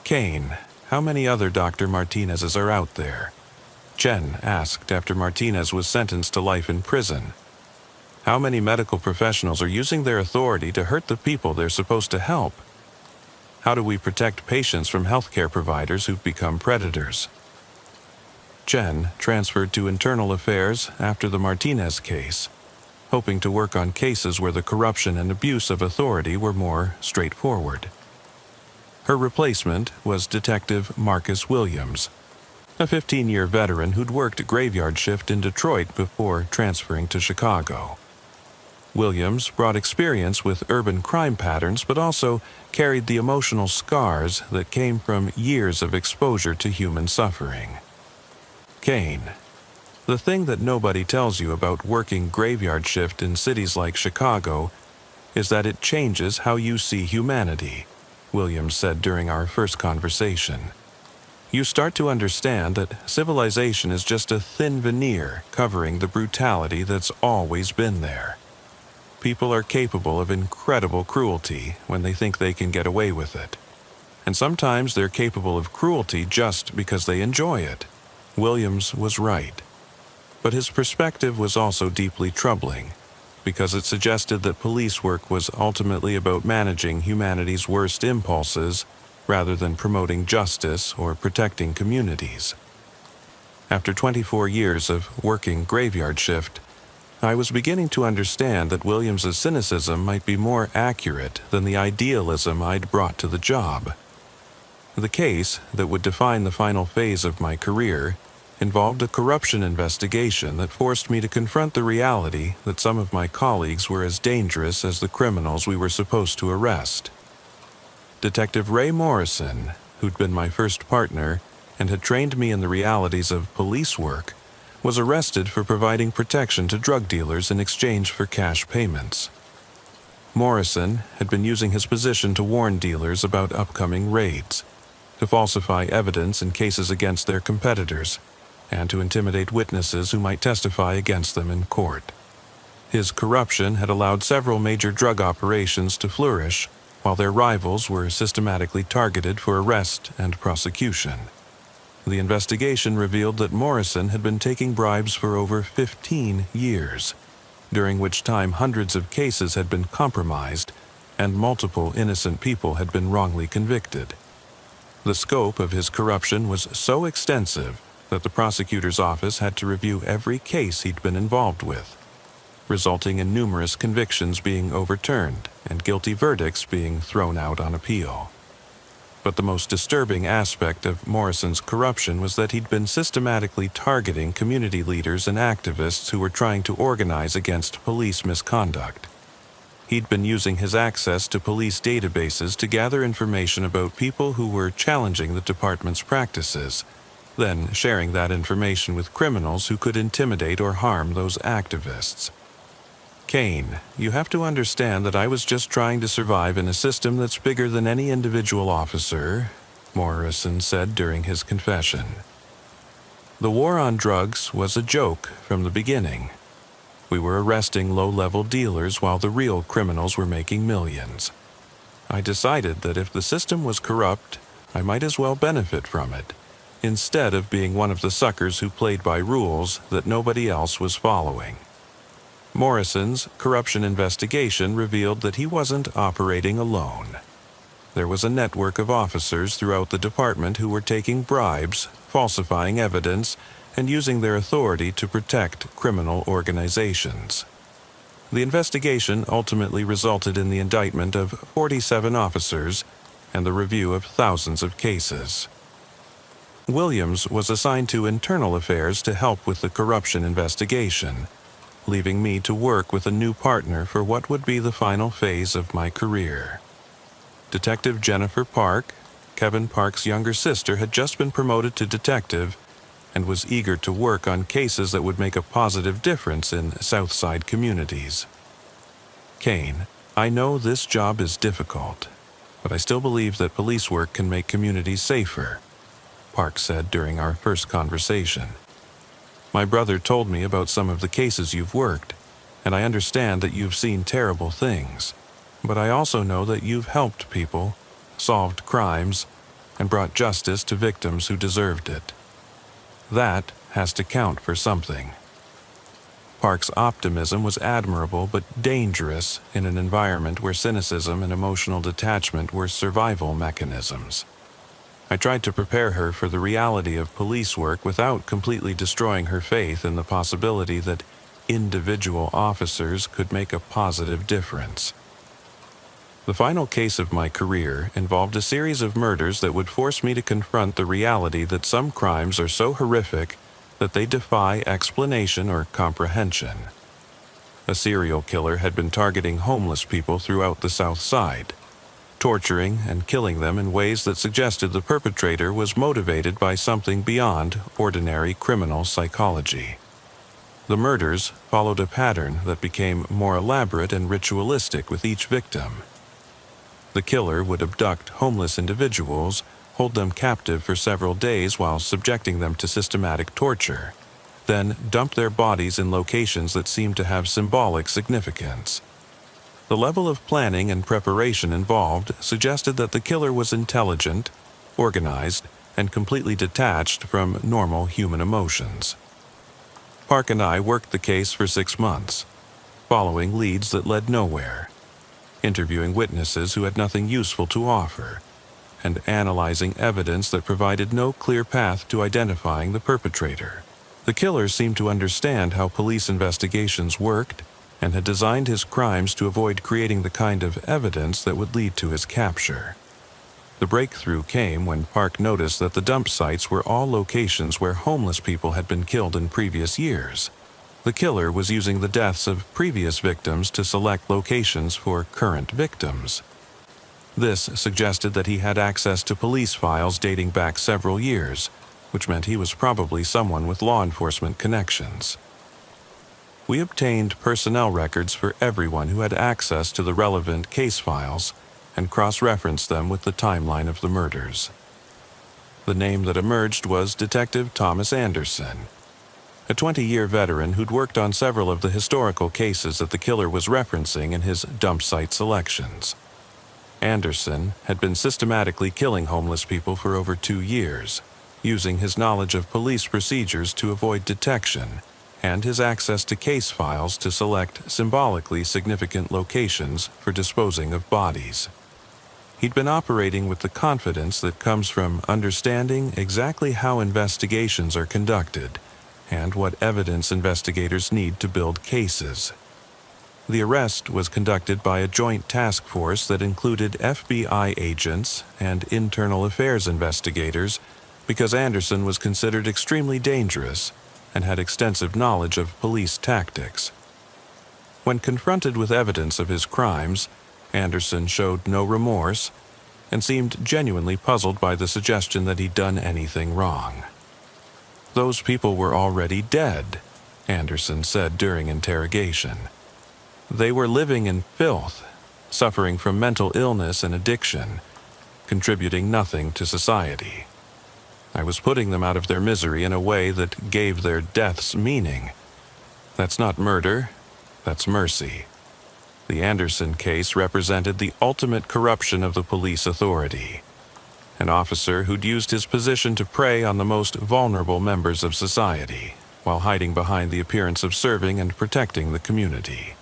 Kane, how many other Dr. Martinezes are out there? Chen asked after Martinez was sentenced to life in prison. How many medical professionals are using their authority to hurt the people they're supposed to help? How do we protect patients from healthcare providers who've become predators? Jen transferred to internal affairs after the Martinez case, hoping to work on cases where the corruption and abuse of authority were more straightforward. Her replacement was Detective Marcus Williams, a 15-year veteran who'd worked graveyard shift in Detroit before transferring to Chicago. Williams brought experience with urban crime patterns, but also carried the emotional scars that came from years of exposure to human suffering. Kane. The thing that nobody tells you about working graveyard shift in cities like Chicago is that it changes how you see humanity, Williams said during our first conversation. You start to understand that civilization is just a thin veneer covering the brutality that's always been there. People are capable of incredible cruelty when they think they can get away with it. And sometimes they're capable of cruelty just because they enjoy it. Williams was right. But his perspective was also deeply troubling, because it suggested that police work was ultimately about managing humanity's worst impulses rather than promoting justice or protecting communities. After 24 years of working graveyard shift, I was beginning to understand that Williams's cynicism might be more accurate than the idealism I'd brought to the job. The case that would define the final phase of my career involved a corruption investigation that forced me to confront the reality that some of my colleagues were as dangerous as the criminals we were supposed to arrest. Detective Ray Morrison, who'd been my first partner and had trained me in the realities of police work, was arrested for providing protection to drug dealers in exchange for cash payments. Morrison had been using his position to warn dealers about upcoming raids, to falsify evidence in cases against their competitors, and to intimidate witnesses who might testify against them in court. His corruption had allowed several major drug operations to flourish, while their rivals were systematically targeted for arrest and prosecution. The investigation revealed that Morrison had been taking bribes for over 15 years, during which time hundreds of cases had been compromised and multiple innocent people had been wrongly convicted. The scope of his corruption was so extensive that the prosecutor's office had to review every case he'd been involved with, resulting in numerous convictions being overturned and guilty verdicts being thrown out on appeal. But the most disturbing aspect of Morrison's corruption was that he'd been systematically targeting community leaders and activists who were trying to organize against police misconduct. He'd been using his access to police databases to gather information about people who were challenging the department's practices, then sharing that information with criminals who could intimidate or harm those activists. Kane, you have to understand that I was just trying to survive in a system that's bigger than any individual officer, Morrison said during his confession. The war on drugs was a joke from the beginning. We were arresting low-level dealers while the real criminals were making millions. I decided that if the system was corrupt, I might as well benefit from it, instead of being one of the suckers who played by rules that nobody else was following. Morrison's corruption investigation revealed that he wasn't operating alone. There was a network of officers throughout the department who were taking bribes, falsifying evidence, and using their authority to protect criminal organizations. The investigation ultimately resulted in the indictment of 47 officers and the review of thousands of cases. Williams was assigned to internal affairs to help with the corruption investigation, leaving me to work with a new partner for what would be the final phase of my career. Detective Jennifer Park, Kevin Park's younger sister, had just been promoted to detective and was eager to work on cases that would make a positive difference in Southside communities. Kane, I know this job is difficult, but I still believe that police work can make communities safer, Park said during our first conversation. My brother told me about some of the cases you've worked, and I understand that you've seen terrible things, but I also know that you've helped people, solved crimes, and brought justice to victims who deserved it. That has to count for something. Park's optimism was admirable but dangerous in an environment where cynicism and emotional detachment were survival mechanisms. I tried to prepare her for the reality of police work without completely destroying her faith in the possibility that individual officers could make a positive difference. The final case of my career involved a series of murders that would force me to confront the reality that some crimes are so horrific that they defy explanation or comprehension. A serial killer had been targeting homeless people throughout the South Side, torturing and killing them in ways that suggested the perpetrator was motivated by something beyond ordinary criminal psychology. The murders followed a pattern that became more elaborate and ritualistic with each victim. The killer would abduct homeless individuals, hold them captive for several days while subjecting them to systematic torture, then dump their bodies in locations that seemed to have symbolic significance. The level of planning and preparation involved suggested that the killer was intelligent, organized, and completely detached from normal human emotions. Park and I worked the case for 6 months, following leads that led nowhere, interviewing witnesses who had nothing useful to offer, and analyzing evidence that provided no clear path to identifying the perpetrator. The killer seemed to understand how police investigations worked and had designed his crimes to avoid creating the kind of evidence that would lead to his capture. The breakthrough came when Park noticed that the dump sites were all locations where homeless people had been killed in previous years. The killer was using the deaths of previous victims to select locations for current victims. This suggested that he had access to police files dating back several years, which meant he was probably someone with law enforcement connections. We obtained personnel records for everyone who had access to the relevant case files and cross-referenced them with the timeline of the murders. The name that emerged was Detective Thomas Anderson, a 20-year veteran who'd worked on several of the historical cases that the killer was referencing in his dump site selections. Anderson had been systematically killing homeless people for over 2 years, using his knowledge of police procedures to avoid detection and his access to case files to select symbolically significant locations for disposing of bodies. He'd been operating with the confidence that comes from understanding exactly how investigations are conducted and what evidence investigators need to build cases. The arrest was conducted by a joint task force that included FBI agents and internal affairs investigators because Anderson was considered extremely dangerous and had extensive knowledge of police tactics. When confronted with evidence of his crimes, Anderson showed no remorse and seemed genuinely puzzled by the suggestion that he'd done anything wrong. "Those people were already dead," Anderson said during interrogation. "They were living in filth, suffering from mental illness and addiction, contributing nothing to society. I was putting them out of their misery in a way that gave their deaths meaning. That's not murder, that's mercy." The Anderson case represented the ultimate corruption of the police authority. An officer who'd used his position to prey on the most vulnerable members of society, while hiding behind the appearance of serving and protecting the community.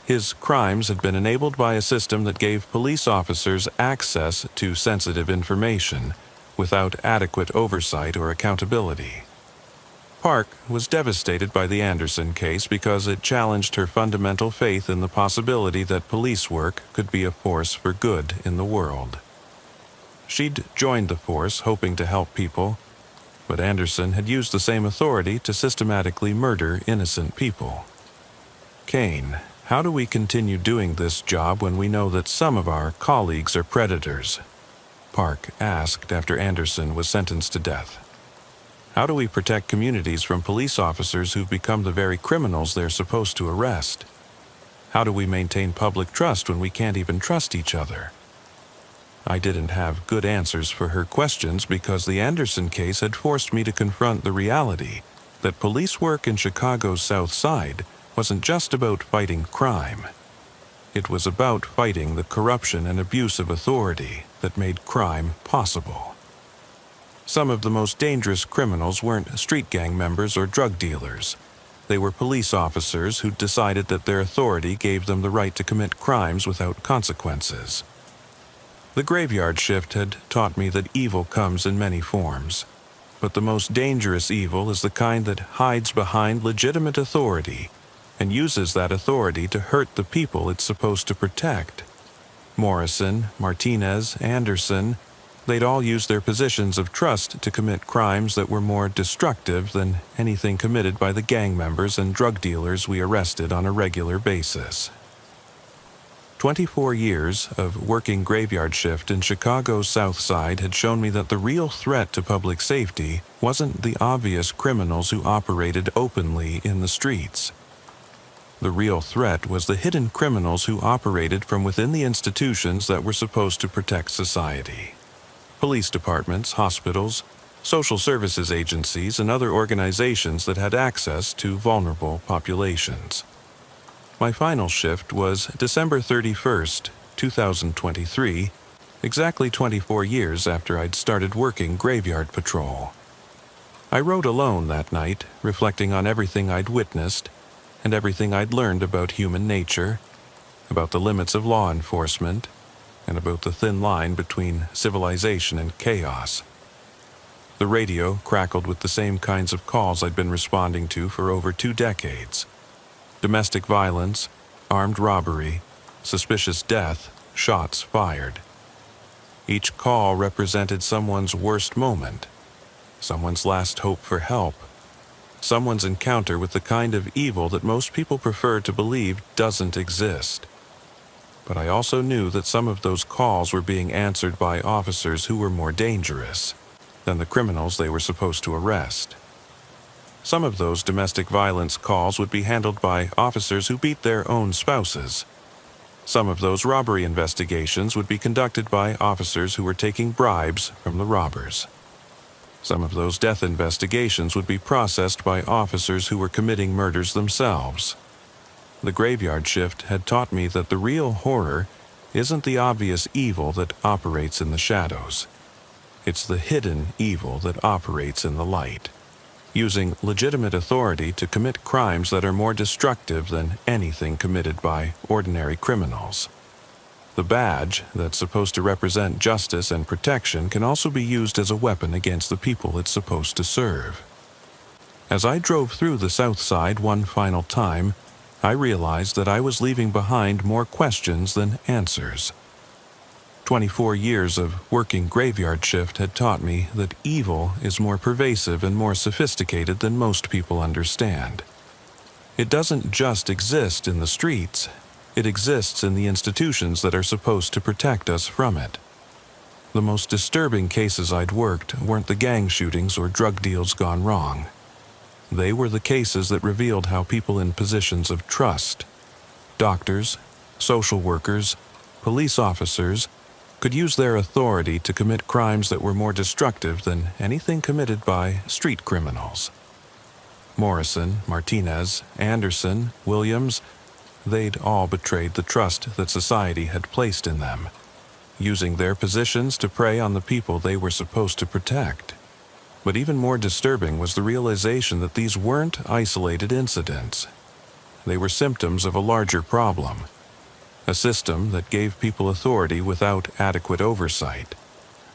His crimes had been enabled by a system that gave police officers access to sensitive information without adequate oversight or accountability. Park was devastated by the Anderson case because it challenged her fundamental faith in the possibility that police work could be a force for good in the world. She'd joined the force hoping to help people, but Anderson had used the same authority to systematically murder innocent people. "Kane, how do we continue doing this job when we know that some of our colleagues are predators?" Park asked after Anderson was sentenced to death. "How do we protect communities from police officers who've become the very criminals they're supposed to arrest? How do we maintain public trust when we can't even trust each other?" I didn't have good answers for her questions because the Anderson case had forced me to confront the reality that police work in Chicago's South Side wasn't just about fighting crime. It was about fighting the corruption and abuse of authority that made crime possible. Some of the most dangerous criminals weren't street gang members or drug dealers. They were police officers who decided that their authority gave them the right to commit crimes without consequences. The graveyard shift had taught me that evil comes in many forms, but the most dangerous evil is the kind that hides behind legitimate authority and uses that authority to hurt the people it's supposed to protect. Morrison, Martinez, Anderson, they'd all used their positions of trust to commit crimes that were more destructive than anything committed by the gang members and drug dealers we arrested on a regular basis. 24 years of working graveyard shift in Chicago's South Side had shown me that the real threat to public safety wasn't the obvious criminals who operated openly in the streets. The real threat was the hidden criminals who operated from within the institutions that were supposed to protect society. Police departments, hospitals, social services agencies, and other organizations that had access to vulnerable populations. My final shift was December 31st, 2023, exactly 24 years after I'd started working graveyard patrol. I rode alone that night, reflecting on everything I'd witnessed and everything I'd learned about human nature, about the limits of law enforcement, and about the thin line between civilization and chaos. The radio crackled with the same kinds of calls I'd been responding to for over 2 decades. Domestic violence, armed robbery, suspicious death, shots fired. Each call represented someone's worst moment, someone's last hope for help, someone's encounter with the kind of evil that most people prefer to believe doesn't exist. But I also knew that some of those calls were being answered by officers who were more dangerous than the criminals they were supposed to arrest. Some of those domestic violence calls would be handled by officers who beat their own spouses. Some of those robbery investigations would be conducted by officers who were taking bribes from the robbers. Some of those death investigations would be processed by officers who were committing murders themselves. The graveyard shift had taught me that the real horror isn't the obvious evil that operates in the shadows. It's the hidden evil that operates in the light, using legitimate authority to commit crimes that are more destructive than anything committed by ordinary criminals. The badge that's supposed to represent justice and protection can also be used as a weapon against the people it's supposed to serve. As I drove through the South Side one final time, I realized that I was leaving behind more questions than answers. 24 years of working graveyard shift had taught me that evil is more pervasive and more sophisticated than most people understand. It doesn't just exist in the streets, it exists in the institutions that are supposed to protect us from it. The most disturbing cases I'd worked weren't the gang shootings or drug deals gone wrong. They were the cases that revealed how people in positions of trust, doctors, social workers, police officers, could use their authority to commit crimes that were more destructive than anything committed by street criminals. Morrison, Martinez, Anderson, Williams, they'd all betrayed the trust that society had placed in them, using their positions to prey on the people they were supposed to protect. But even more disturbing was the realization that these weren't isolated incidents. They were symptoms of a larger problem. A system that gave people authority without adequate oversight,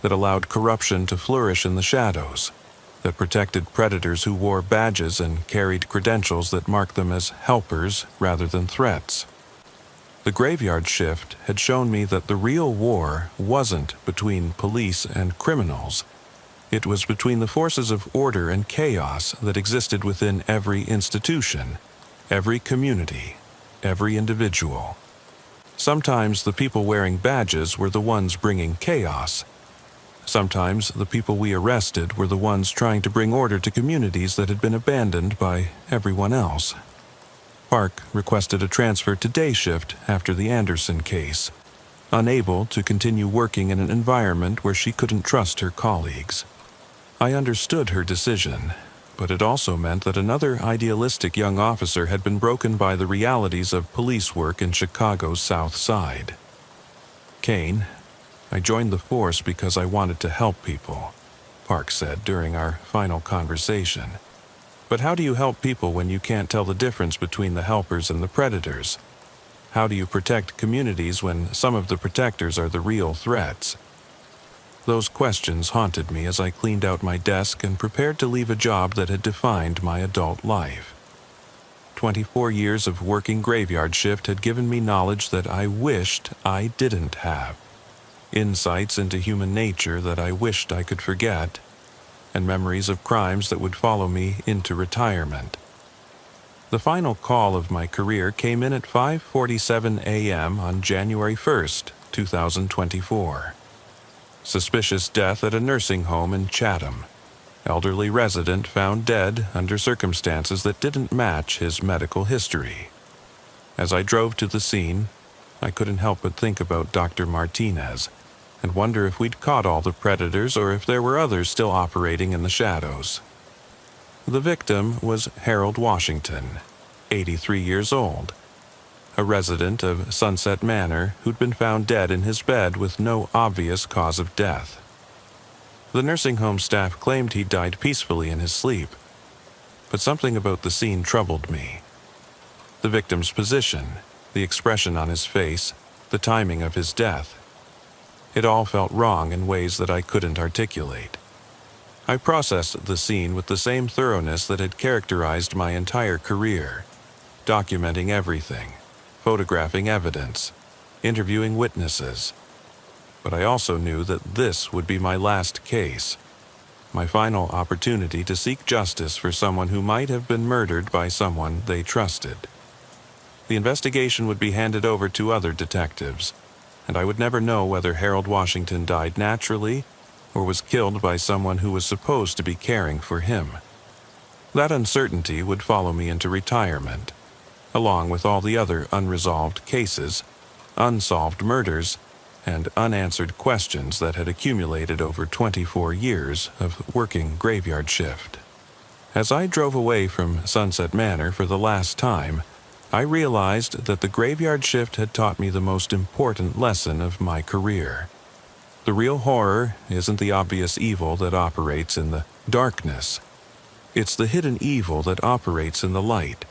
that allowed corruption to flourish in the shadows, that protected predators who wore badges and carried credentials that marked them as helpers rather than threats. The graveyard shift had shown me that the real war wasn't between police and criminals. It was between the forces of order and chaos that existed within every institution, every community, every individual. Sometimes the people wearing badges were the ones bringing chaos. Sometimes the people we arrested were the ones trying to bring order to communities that had been abandoned by everyone else. Park requested a transfer to day shift after the Anderson case, unable to continue working in an environment where she couldn't trust her colleagues. I understood her decision, but it also meant that another idealistic young officer had been broken by the realities of police work in Chicago's South Side. Kane, I joined the force because I wanted to help people, Park said during our final conversation. But how do you help people when you can't tell the difference between the helpers and the predators? How do you protect communities when some of the protectors are the real threats? Those questions haunted me as I cleaned out my desk and prepared to leave a job that had defined my adult life. 24 years of working graveyard shift had given me knowledge that I wished I didn't have, insights into human nature that I wished I could forget, and memories of crimes that would follow me into retirement. The final call of my career came in at 5:47 a.m. on January 1st, 2024. Suspicious death at a nursing home in Chatham. Elderly resident found dead under circumstances that didn't match his medical history. As I drove to the scene, I couldn't help but think about Dr. Martinez and wonder if we'd caught all the predators or if there were others still operating in the shadows. The victim was Harold Washington, 83 years old, a resident of Sunset Manor who'd been found dead in his bed with no obvious cause of death. The nursing home staff claimed he died peacefully in his sleep, but something about the scene troubled me. The victim's position, the expression on his face, the timing of his death. It all felt wrong in ways that I couldn't articulate. I processed the scene with the same thoroughness that had characterized my entire career, documenting everything, photographing evidence, interviewing witnesses. But I also knew that this would be my last case, my final opportunity to seek justice for someone who might have been murdered by someone they trusted. The investigation would be handed over to other detectives, and I would never know whether Harold Washington died naturally or was killed by someone who was supposed to be caring for him. That uncertainty would follow me into retirement, along with all the other unresolved cases, unsolved murders, and unanswered questions that had accumulated over 24 years of working graveyard shift. As I drove away from Sunset Manor for the last time, I realized that the graveyard shift had taught me the most important lesson of my career. The real horror isn't the obvious evil that operates in the darkness. It's the hidden evil that operates in the light,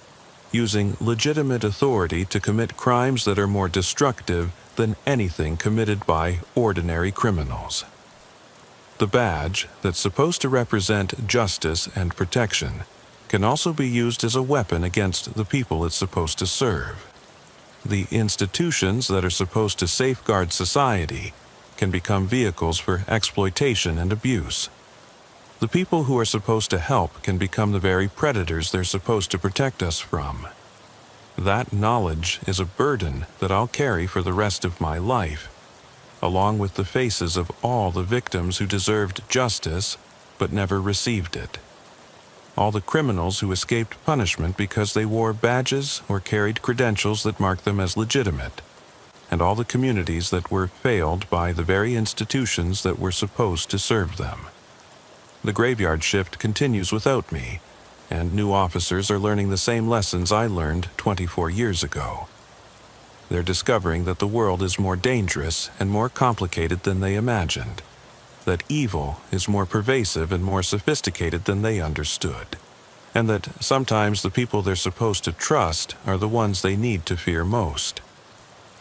using legitimate authority to commit crimes that are more destructive than anything committed by ordinary criminals. The badge that's supposed to represent justice and protection can also be used as a weapon against the people it's supposed to serve. The institutions that are supposed to safeguard society can become vehicles for exploitation and abuse. The people who are supposed to help can become the very predators they're supposed to protect us from. That knowledge is a burden that I'll carry for the rest of my life, along with the faces of all the victims who deserved justice but never received it. All the criminals who escaped punishment because they wore badges or carried credentials that marked them as legitimate, and all the communities that were failed by the very institutions that were supposed to serve them. The graveyard shift continues without me, and new officers are learning the same lessons I learned 24 years ago. They're discovering that the world is more dangerous and more complicated than they imagined, that evil is more pervasive and more sophisticated than they understood, and that sometimes the people they're supposed to trust are the ones they need to fear most.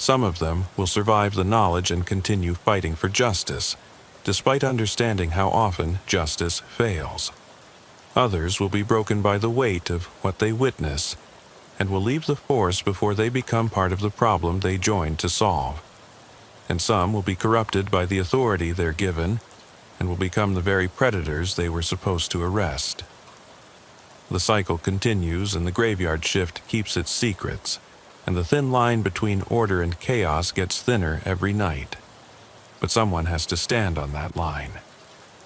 Some of them will survive the knowledge and continue fighting for justice, despite understanding how often justice fails. Others will be broken by the weight of what they witness, and will leave the force before they become part of the problem they joined to solve. And some will be corrupted by the authority they're given, and will become the very predators they were supposed to arrest. The cycle continues, and the graveyard shift keeps its secrets, and the thin line between order and chaos gets thinner every night. But someone has to stand on that line.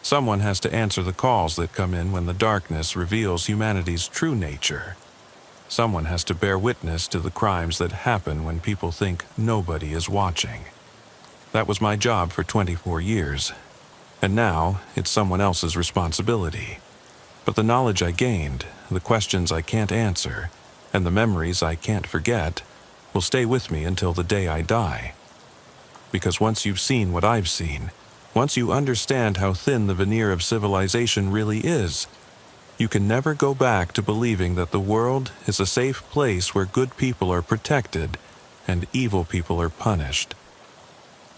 Someone has to answer the calls that come in when the darkness reveals humanity's true nature. Someone has to bear witness to the crimes that happen when people think nobody is watching. That was my job for 24 years, and now it's someone else's responsibility. But the knowledge I gained, the questions I can't answer, and the memories I can't forget will stay with me until the day I die. Because once you've seen what I've seen, once you understand how thin the veneer of civilization really is, you can never go back to believing that the world is a safe place where good people are protected and evil people are punished.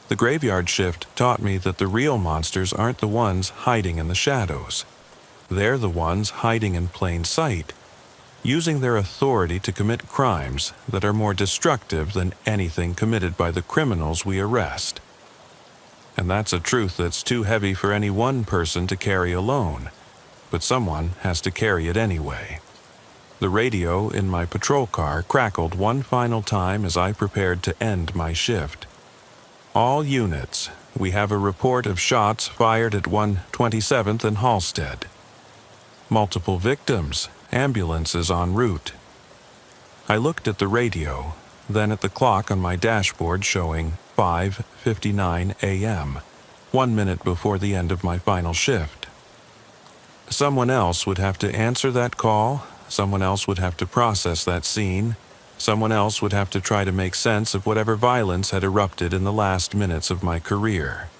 The graveyard shift taught me that the real monsters aren't the ones hiding in the shadows. They're the ones hiding in plain sight, using their authority to commit crimes that are more destructive than anything committed by the criminals we arrest. And that's a truth that's too heavy for any one person to carry alone, but someone has to carry it anyway. The radio in my patrol car crackled one final time as I prepared to end my shift. All units, we have a report of shots fired at 127th and Halstead. Multiple victims, ambulances en route. I looked at the radio, then at the clock on my dashboard showing 5:59 a.m., 1 minute before the end of my final shift. Someone else would have to answer that call, someone else would have to process that scene, someone else would have to try to make sense of whatever violence had erupted in the last minutes of my career.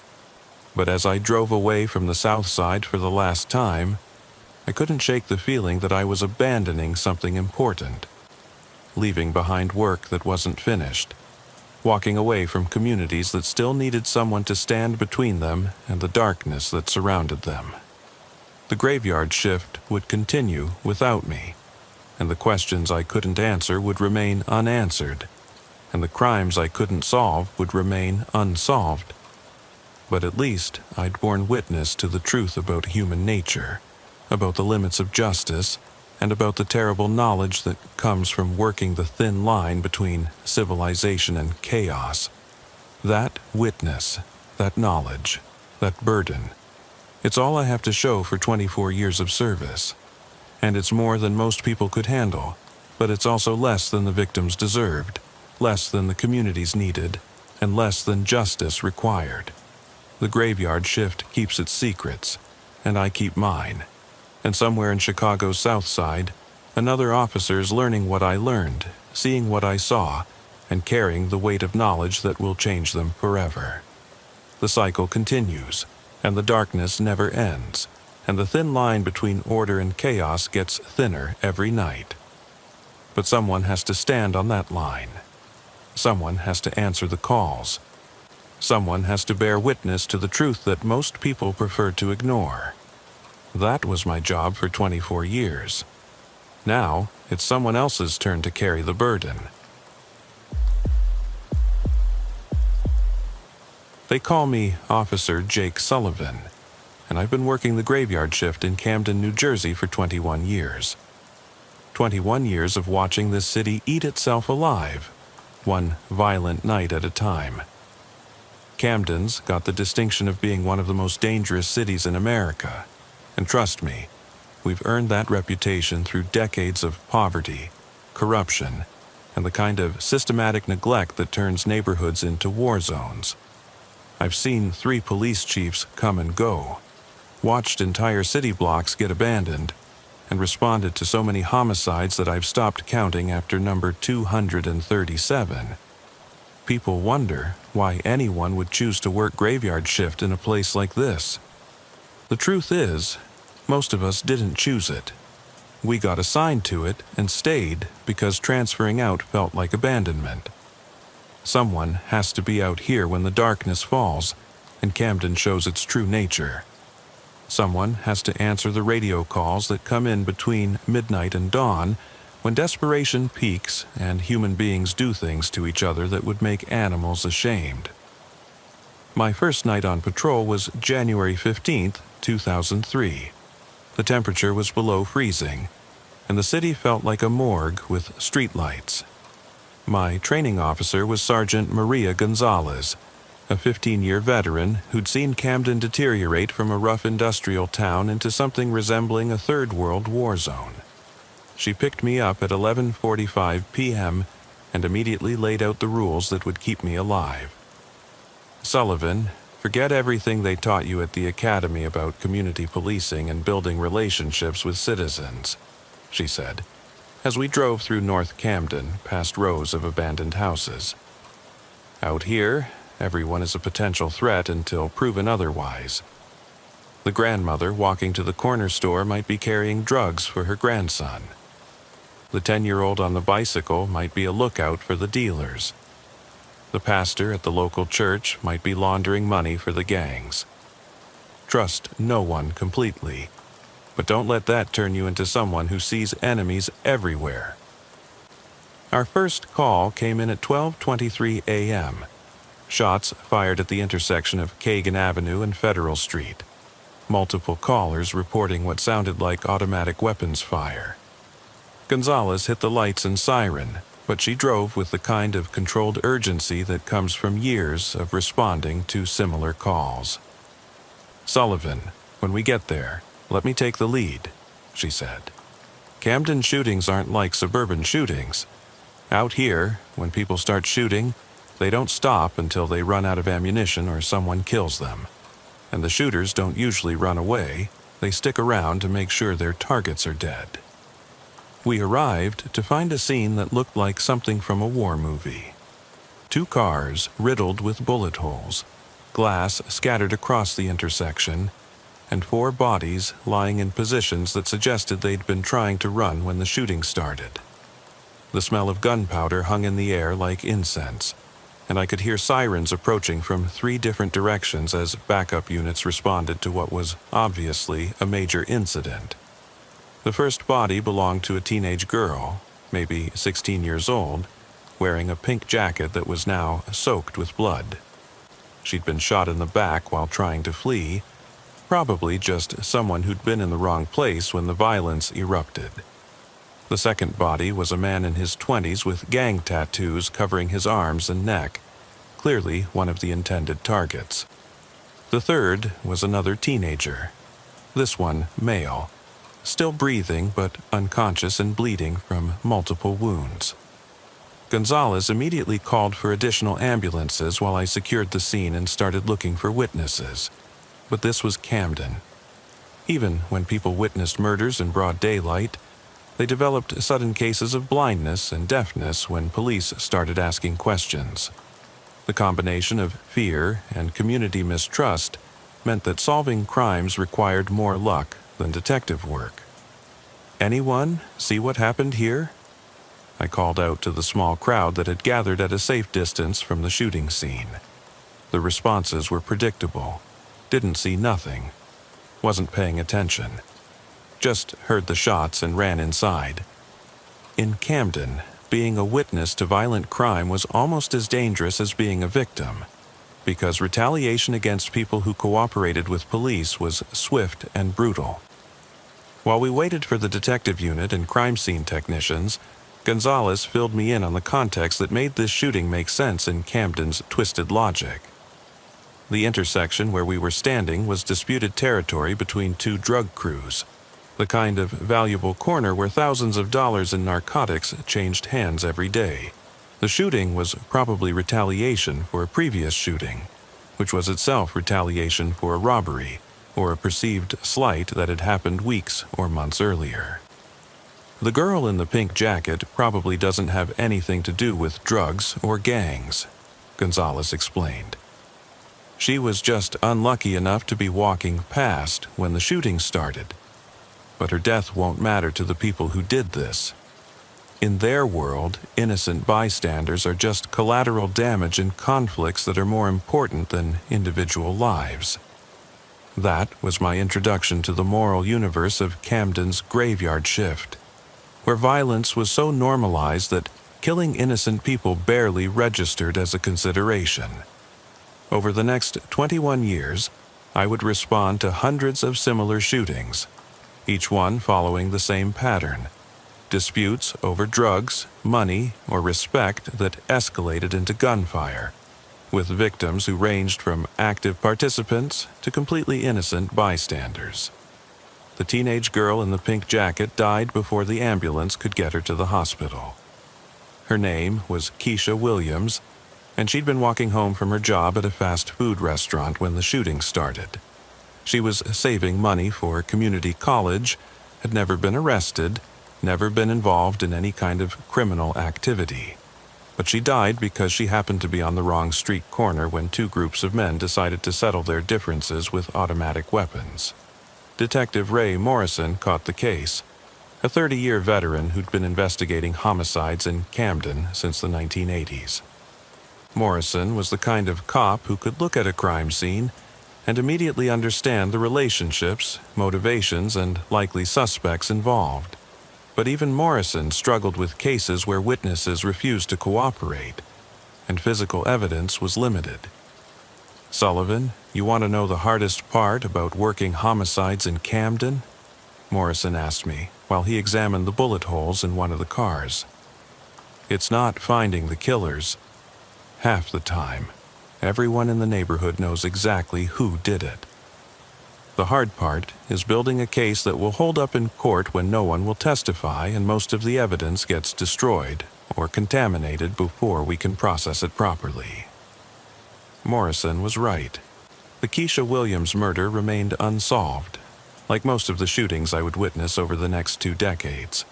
But as I drove away from the South Side for the last time, I couldn't shake the feeling that I was abandoning something important, leaving behind work that wasn't finished, walking away from communities that still needed someone to stand between them and the darkness that surrounded them. The graveyard shift would continue without me, and the questions I couldn't answer would remain unanswered, and the crimes I couldn't solve would remain unsolved. But at least I'd borne witness to the truth about human nature, about the limits of justice, and about the terrible knowledge that comes from working the thin line between civilization and chaos. That witness, that knowledge, that burden, it's all I have to show for 24 years of service. And it's more than most people could handle, but it's also less than the victims deserved, less than the communities needed, and less than justice required. The graveyard shift keeps its secrets, and I keep mine. And somewhere in Chicago's South Side, another officer's learning what I learned, seeing what I saw, and carrying the weight of knowledge that will change them forever. The cycle continues, and the darkness never ends, and the thin line between order and chaos gets thinner every night. But someone has to stand on that line. Someone has to answer the calls. Someone has to bear witness to the truth that most people prefer to ignore. That was my job for 24 years. Now, it's someone else's turn to carry the burden. They call me Officer Jake Sullivan, and I've been working the graveyard shift in Camden, New Jersey for 21 years. 21 years of watching this city eat itself alive, one violent night at a time. Camden's got the distinction of being one of the most dangerous cities in America, and trust me, we've earned that reputation through decades of poverty, corruption, and the kind of systematic neglect that turns neighborhoods into war zones. I've seen 3 police chiefs come and go, watched entire city blocks get abandoned, and responded to so many homicides that I've stopped counting after number 237. People wonder why anyone would choose to work graveyard shift in a place like this. The truth is, most of us didn't choose it. We got assigned to it and stayed because transferring out felt like abandonment. Someone has to be out here when the darkness falls and Camden shows its true nature. Someone has to answer the radio calls that come in between midnight and dawn when desperation peaks and human beings do things to each other that would make animals ashamed. My first night on patrol was January 15th, 2003. The temperature was below freezing, and the city felt like a morgue with streetlights. My training officer was Sergeant Maria Gonzalez, a 15-year veteran who'd seen Camden deteriorate from a rough industrial town into something resembling a third world war zone. She picked me up at 11:45 p.m. and immediately laid out the rules that would keep me alive. "Sullivan, forget everything they taught you at the academy about community policing and building relationships with citizens," she said, as we drove through North Camden past rows of abandoned houses. "Out here, everyone is a potential threat until proven otherwise. The grandmother walking to the corner store might be carrying drugs for her grandson. The 10-year-old on the bicycle might be a lookout for the dealers. The pastor at the local church might be laundering money for the gangs. Trust no one completely, but don't let that turn you into someone who sees enemies everywhere. Our first call came in at 12:23 a.m. Shots fired at the intersection of Kagan Avenue and Federal Street. Multiple callers reporting what sounded like automatic weapons fire. Gonzalez hit the lights and siren, but she drove with the kind of controlled urgency that comes from years of responding to similar calls. "Sullivan, when we get there, let me take the lead," she said. "Camden shootings aren't like suburban shootings. Out here, when people start shooting, they don't stop until they run out of ammunition or someone kills them. And the shooters don't usually run away, they stick around to make sure their targets are dead." We arrived to find a scene that looked like something from a war movie. 2 cars riddled with bullet holes, glass scattered across the intersection, and 4 bodies lying in positions that suggested they'd been trying to run when the shooting started. The smell of gunpowder hung in the air like incense, and I could hear sirens approaching from 3 different directions as backup units responded to what was obviously a major incident. The first body belonged to a teenage girl, maybe 16 years old, wearing a pink jacket that was now soaked with blood. She'd been shot in the back while trying to flee, probably just someone who'd been in the wrong place when the violence erupted. The second body was a man in his 20s with gang tattoos covering his arms and neck, clearly one of the intended targets. The third was another teenager, this one male, still breathing but unconscious and bleeding from multiple wounds. Gonzalez immediately called for additional ambulances while I secured the scene and started looking for witnesses. But this was Camden. Even when people witnessed murders in broad daylight, they developed sudden cases of blindness and deafness when police started asking questions. The combination of fear and community mistrust meant that solving crimes required more luck than detective work. "Anyone see what happened here?" I called out to the small crowd that had gathered at a safe distance from the shooting scene. The responses were predictable. Didn't see nothing. Wasn't paying attention. Just heard the shots and ran inside. In Camden, being a witness to violent crime was almost as dangerous as being a victim, because retaliation against people who cooperated with police was swift and brutal. While we waited for the detective unit and crime scene technicians, Gonzalez filled me in on the context that made this shooting make sense in Camden's twisted logic. The intersection where we were standing was disputed territory between 2 drug crews, the kind of valuable corner where thousands of dollars in narcotics changed hands every day. The shooting was probably retaliation for a previous shooting, which was itself retaliation for a robbery or a perceived slight that had happened weeks or months earlier. The girl in the pink jacket probably doesn't have anything to do with drugs or gangs, Gonzalez explained. She was just unlucky enough to be walking past when the shooting started. But her death won't matter to the people who did this. In their world, innocent bystanders are just collateral damage in conflicts that are more important than individual lives. That was my introduction to the moral universe of Camden's graveyard shift, where violence was so normalized that killing innocent people barely registered as a consideration. Over the next 21 years, I would respond to hundreds of similar shootings, each one following the same pattern: disputes over drugs, money, or respect that escalated into gunfire, with victims who ranged from active participants to completely innocent bystanders. The teenage girl in the pink jacket died before the ambulance could get her to the hospital. Her name was Keisha Williams, and she'd been walking home from her job at a fast food restaurant when the shooting started. She was saving money for community college, had never been arrested, never been involved in any kind of criminal activity. But she died because she happened to be on the wrong street corner when 2 groups of men decided to settle their differences with automatic weapons. Detective Ray Morrison caught the case, a 30-year veteran who'd been investigating homicides in Camden since the 1980s. Morrison was the kind of cop who could look at a crime scene and immediately understand the relationships, motivations, and likely suspects involved. But even Morrison struggled with cases where witnesses refused to cooperate, and physical evidence was limited. "Sullivan, you want to know the hardest part about working homicides in Camden?" Morrison asked me while he examined the bullet holes in one of the cars. "It's not finding the killers. Half the time, everyone in the neighborhood knows exactly who did it. The hard part is building a case that will hold up in court when no one will testify and most of the evidence gets destroyed or contaminated before we can process it properly." Morrison was right. The Keisha Williams murder remained unsolved, like most of the shootings I would witness over the next 2 decades.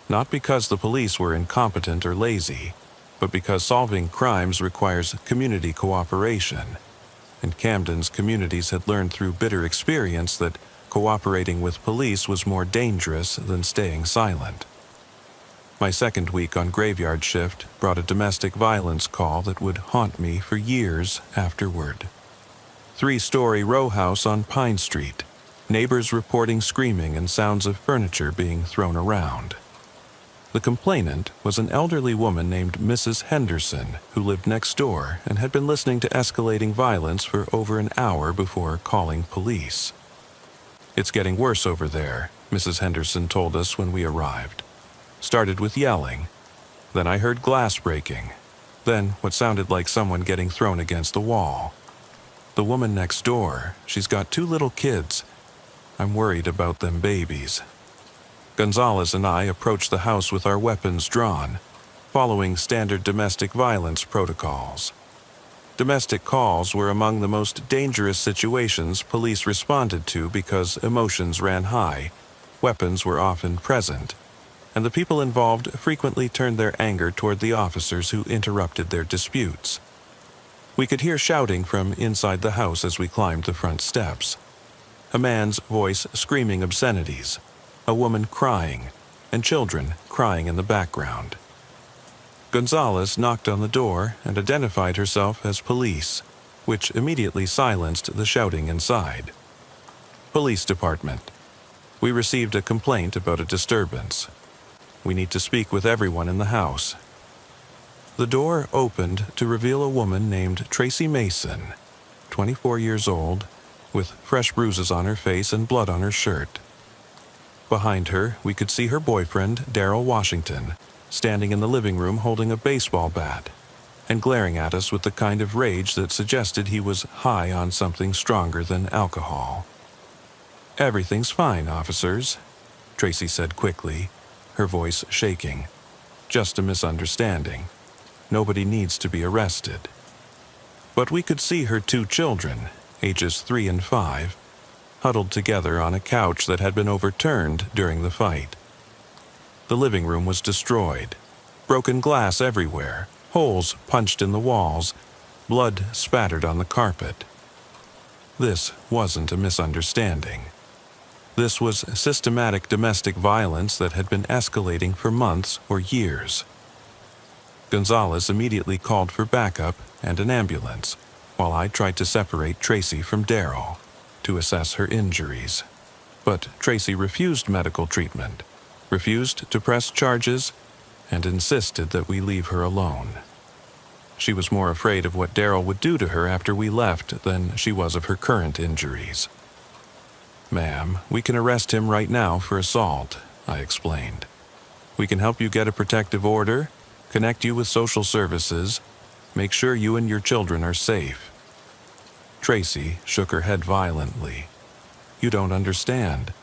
Not because the police were incompetent or lazy, but because solving crimes requires community cooperation, and Camden's communities had learned through bitter experience that cooperating with police was more dangerous than staying silent. My second week on graveyard shift brought a domestic violence call that would haunt me for years afterward. 3-story row house on Pine Street. Neighbors reporting screaming and sounds of furniture being thrown around. The complainant was an elderly woman named Mrs. Henderson, who lived next door and had been listening to escalating violence for over an hour before calling police. "It's getting worse over there," Mrs. Henderson told us when we arrived. "Started with yelling. Then I heard glass breaking. Then what sounded like someone getting thrown against the wall. The woman next door, she's got 2 little kids. I'm worried about them babies." Gonzalez and I approached the house with our weapons drawn, following standard domestic violence protocols. Domestic calls were among the most dangerous situations police responded to because emotions ran high, weapons were often present, and the people involved frequently turned their anger toward the officers who interrupted their disputes. We could hear shouting from inside the house as we climbed the front steps. A man's voice screaming obscenities, a woman crying, and children crying in the background. Gonzalez knocked on the door and identified herself as police, which immediately silenced the shouting inside. "Police department. We received a complaint about a disturbance. We need to speak with everyone in the house." The door opened to reveal a woman named Tracy Mason, 24 years old, with fresh bruises on her face and blood on her shirt. Behind her, we could see her boyfriend, Daryl Washington, standing in the living room holding a baseball bat and glaring at us with the kind of rage that suggested he was high on something stronger than alcohol. "Everything's fine, officers," Tracy said quickly, her voice shaking. "Just a misunderstanding. Nobody needs to be arrested." But we could see her 2 children, ages 3 and 5, huddled together on a couch that had been overturned during the fight. The living room was destroyed, broken glass everywhere, holes punched in the walls, blood spattered on the carpet. This wasn't a misunderstanding. This was systematic domestic violence that had been escalating for months or years. Gonzalez immediately called for backup and an ambulance, while I tried to separate Tracy from Daryl to assess her injuries. But Tracy refused medical treatment, refused to press charges, and insisted that we leave her alone. She was more afraid of what Daryl would do to her after we left than she was of her current injuries. "Ma'am, we can arrest him right now for assault," I explained. "We can help you get a protective order, connect you with social services, make sure you and your children are safe." Tracy shook her head violently. "You don't understand.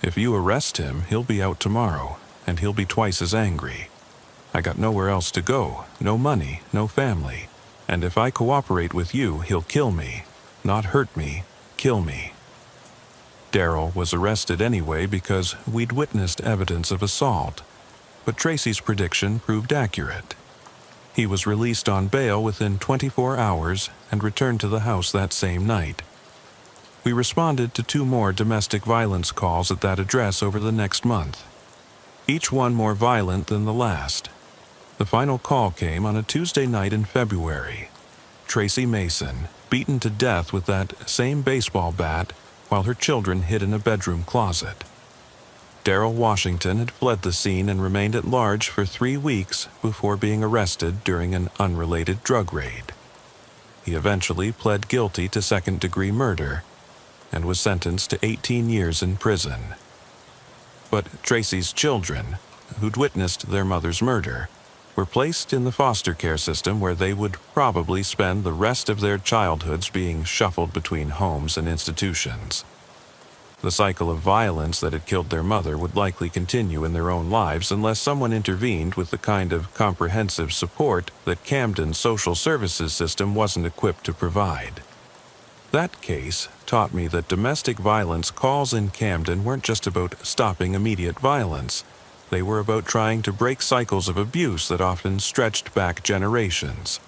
If you arrest him, he'll be out tomorrow, and he'll be twice as angry. I got nowhere else to go, no money, no family, and if I cooperate with you, he'll kill me. Not hurt me, kill me." Daryl was arrested anyway because we'd witnessed evidence of assault, but Tracy's prediction proved accurate. He was released on bail within 24 hours and returned to the house that same night. We responded to 2 more domestic violence calls at that address over the next month, each one more violent than the last. The final call came on a Tuesday night in February. Tracy Mason, beaten to death with that same baseball bat while her children hid in a bedroom closet. Darrell Washington had fled the scene and remained at large for 3 weeks before being arrested during an unrelated drug raid. He eventually pled guilty to second-degree murder and was sentenced to 18 years in prison. But Tracy's children, who'd witnessed their mother's murder, were placed in the foster care system where they would probably spend the rest of their childhoods being shuffled between homes and institutions. The cycle of violence that had killed their mother would likely continue in their own lives unless someone intervened with the kind of comprehensive support that Camden's social services system wasn't equipped to provide. That case taught me that domestic violence calls in Camden weren't just about stopping immediate violence. They were about trying to break cycles of abuse that often stretched back generations.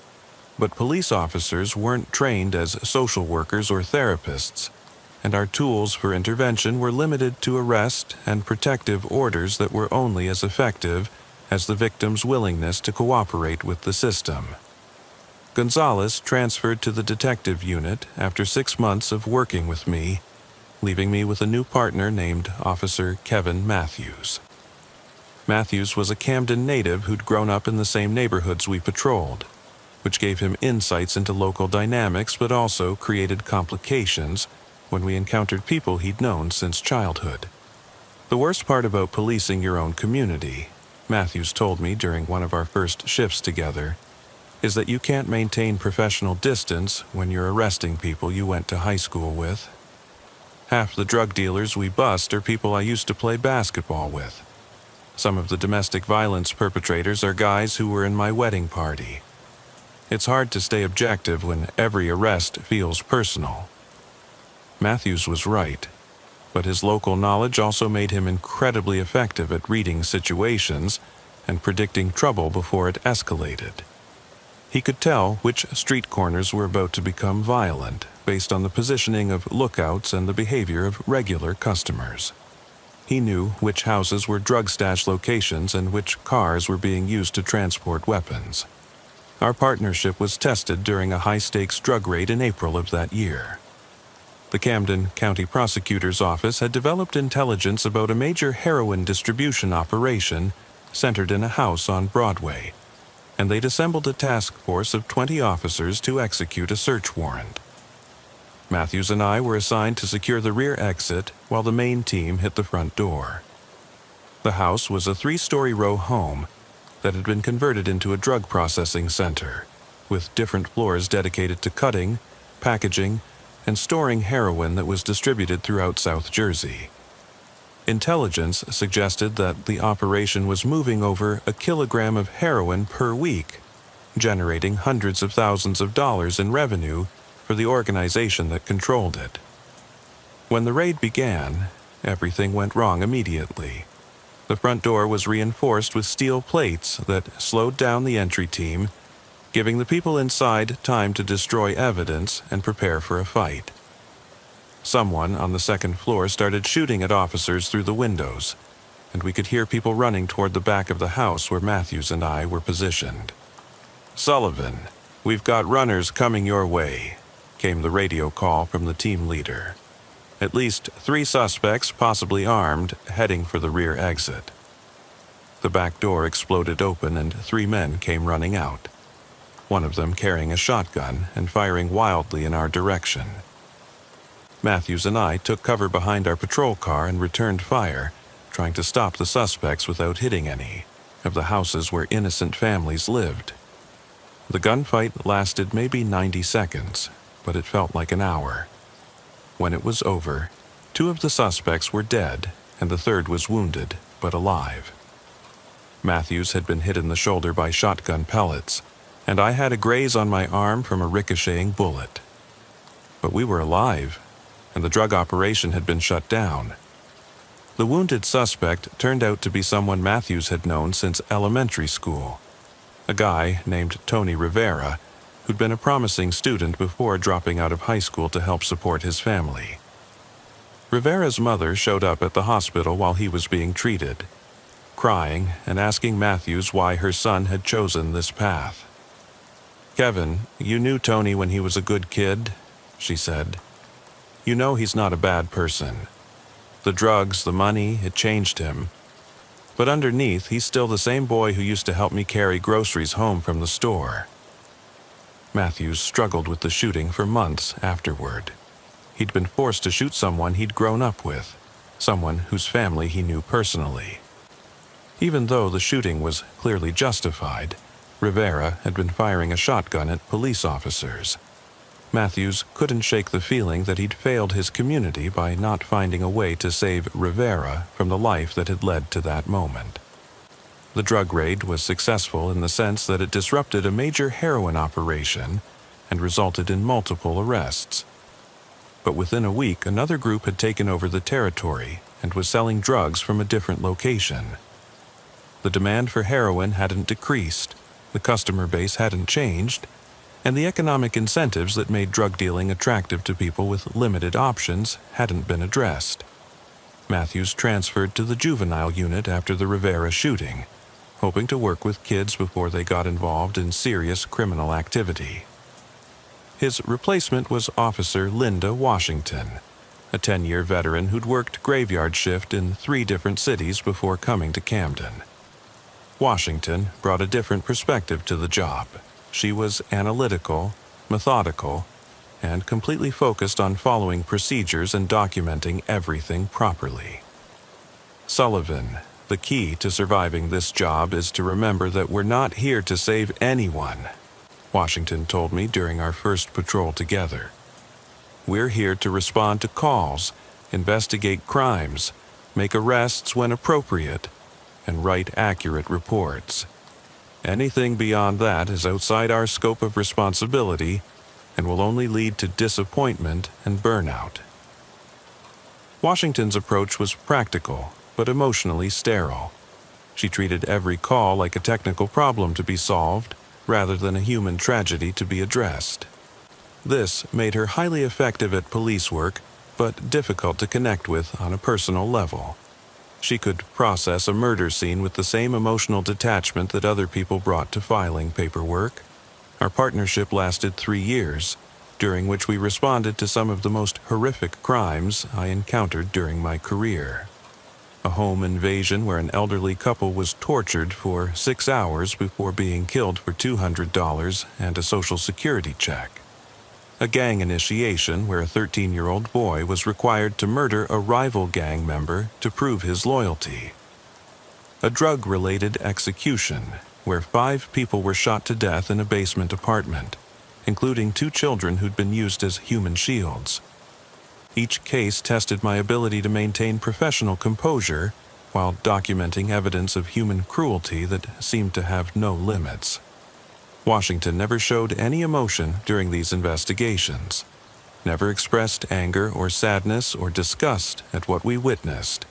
But police officers weren't trained as social workers or therapists, and our tools for intervention were limited to arrest and protective orders that were only as effective as the victim's willingness to cooperate with the system. Gonzalez transferred to the detective unit after 6 months of working with me, leaving me with a new partner named Officer Kevin Matthews. Matthews was a Camden native who'd grown up in the same neighborhoods we patrolled, which gave him insights into local dynamics but also created complications when we encountered people he'd known since childhood. The worst part about policing your own community, Matthews told me during one of our first shifts together, is that you can't maintain professional distance when you're arresting people you went to high school with. Half the drug dealers we bust are people I used to play basketball with. Some of the domestic violence perpetrators are guys who were in my wedding party. It's hard to stay objective when every arrest feels personal. Matthews was right, but his local knowledge also made him incredibly effective at reading situations and predicting trouble before it escalated. He could tell which street corners were about to become violent based on the positioning of lookouts and the behavior of regular customers. He knew which houses were drug stash locations and which cars were being used to transport weapons. Our partnership was tested during a high-stakes drug raid in April of that year. The Camden County Prosecutor's Office had developed intelligence about a major heroin distribution operation centered in a house on Broadway, and they'd assembled a task force of 20 officers to execute a search warrant. Matthews and I were assigned to secure the rear exit while the main team hit the front door. The house was a 3-story row home that had been converted into a drug processing center, with different floors dedicated to cutting, packaging, and storing heroin that was distributed throughout South Jersey. Intelligence suggested that the operation was moving over 1 kilogram of heroin per week, generating hundreds of thousands of dollars in revenue for the organization that controlled it. When the raid began, everything went wrong immediately. The front door was reinforced with steel plates that slowed down the entry team, giving the people inside time to destroy evidence and prepare for a fight. Someone on the second floor started shooting at officers through the windows, and we could hear people running toward the back of the house where Matthews and I were positioned. "Sullivan, we've got runners coming your way," came the radio call from the team leader. At least 3 suspects, possibly armed, heading for the rear exit. The back door exploded open and 3 men came running out, one of them carrying a shotgun and firing wildly in our direction. Matthews and I took cover behind our patrol car and returned fire, trying to stop the suspects without hitting any of the houses where innocent families lived. The gunfight lasted maybe 90 seconds, but it felt like an hour. When it was over, 2 of the suspects were dead and the third was wounded, but alive. Matthews had been hit in the shoulder by shotgun pellets, and I had a graze on my arm from a ricocheting bullet. But we were alive, and the drug operation had been shut down. The wounded suspect turned out to be someone Matthews had known since elementary school, a guy named Tony Rivera, who'd been a promising student before dropping out of high school to help support his family. Rivera's mother showed up at the hospital while he was being treated. crying and asking Matthews why her son had chosen this path. "Kevin, you knew Tony when he was a good kid," she said. "You know he's not a bad person. The drugs, the money, it changed him. But underneath, he's still the same boy who used to help me carry groceries home from the store." Matthews struggled with the shooting for months afterward. He'd been forced to shoot someone he'd grown up with, someone whose family he knew personally. Even though the shooting was clearly justified, Rivera had been firing a shotgun at police officers. Matthews couldn't shake the feeling that he'd failed his community by not finding a way to save Rivera from the life that had led to that moment. The drug raid was successful in the sense that it disrupted a major heroin operation and resulted in multiple arrests. But within a week, another group had taken over the territory and was selling drugs from a different location. The demand for heroin hadn't decreased, the customer base hadn't changed, and the economic incentives that made drug dealing attractive to people with limited options hadn't been addressed. Matthews transferred to the juvenile unit after the Rivera shooting, hoping to work with kids before they got involved in serious criminal activity. His replacement was Officer Linda Washington, a 10-year veteran who'd worked graveyard shift in 3 different cities before coming to Camden. Washington brought a different perspective to the job. She was analytical, methodical, and completely focused on following procedures and documenting everything properly. "Sullivan, the key to surviving this job is to remember that we're not here to save anyone," Washington told me during our first patrol together. "We're here to respond to calls, investigate crimes, make arrests when appropriate, and write accurate reports. Anything beyond that is outside our scope of responsibility and will only lead to disappointment and burnout." Washington's approach was practical, but emotionally sterile. She treated every call like a technical problem to be solved, rather than a human tragedy to be addressed. This made her highly effective at police work, but difficult to connect with on a personal level. She could process a murder scene with the same emotional detachment that other people brought to filing paperwork. Our partnership lasted 3 years, during which we responded to some of the most horrific crimes I encountered during my career. A home invasion where an elderly couple was tortured for 6 hours before being killed for $200 and a Social Security check. A gang initiation where a 13-year-old boy was required to murder a rival gang member to prove his loyalty. A drug-related execution where 5 people were shot to death in a basement apartment, including 2 children who'd been used as human shields. Each case tested my ability to maintain professional composure while documenting evidence of human cruelty that seemed to have no limits. Washington never showed any emotion during these investigations, never expressed anger or sadness or disgust at what we witnessed.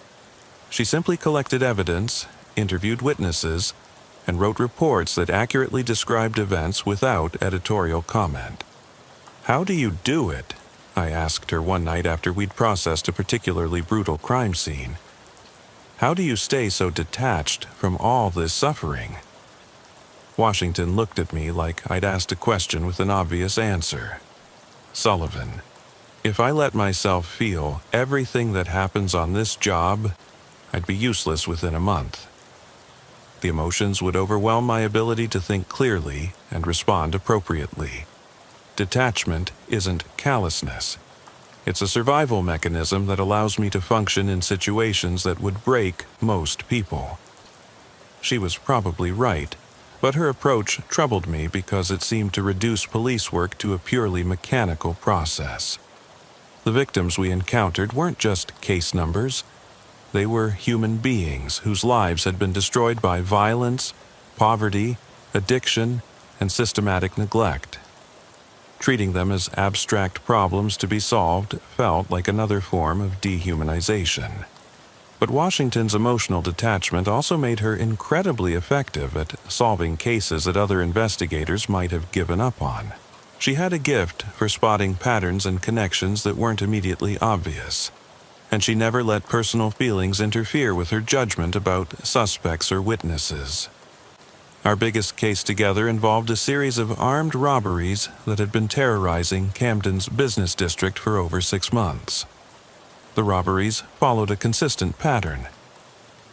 She simply collected evidence, interviewed witnesses, and wrote reports that accurately described events without editorial comment. "How do you do it?" I asked her one night after we'd processed a particularly brutal crime scene. "How do you stay so detached from all this suffering?" Washington looked at me like I'd asked a question with an obvious answer. "Sullivan, if I let myself feel everything that happens on this job, I'd be useless within a month. The emotions would overwhelm my ability to think clearly and respond appropriately. Detachment isn't callousness. It's a survival mechanism that allows me to function in situations that would break most people." She was probably right, but her approach troubled me because it seemed to reduce police work to a purely mechanical process. The victims we encountered weren't just case numbers. They were human beings whose lives had been destroyed by violence, poverty, addiction, and systematic neglect. Treating them as abstract problems to be solved felt like another form of dehumanization. But Washington's emotional detachment also made her incredibly effective at solving cases that other investigators might have given up on. She had a gift for spotting patterns and connections that weren't immediately obvious. and she never let personal feelings interfere with her judgment about suspects or witnesses. Our biggest case together involved a series of armed robberies that had been terrorizing Camden's business district for over 6 months. The robberies followed a consistent pattern.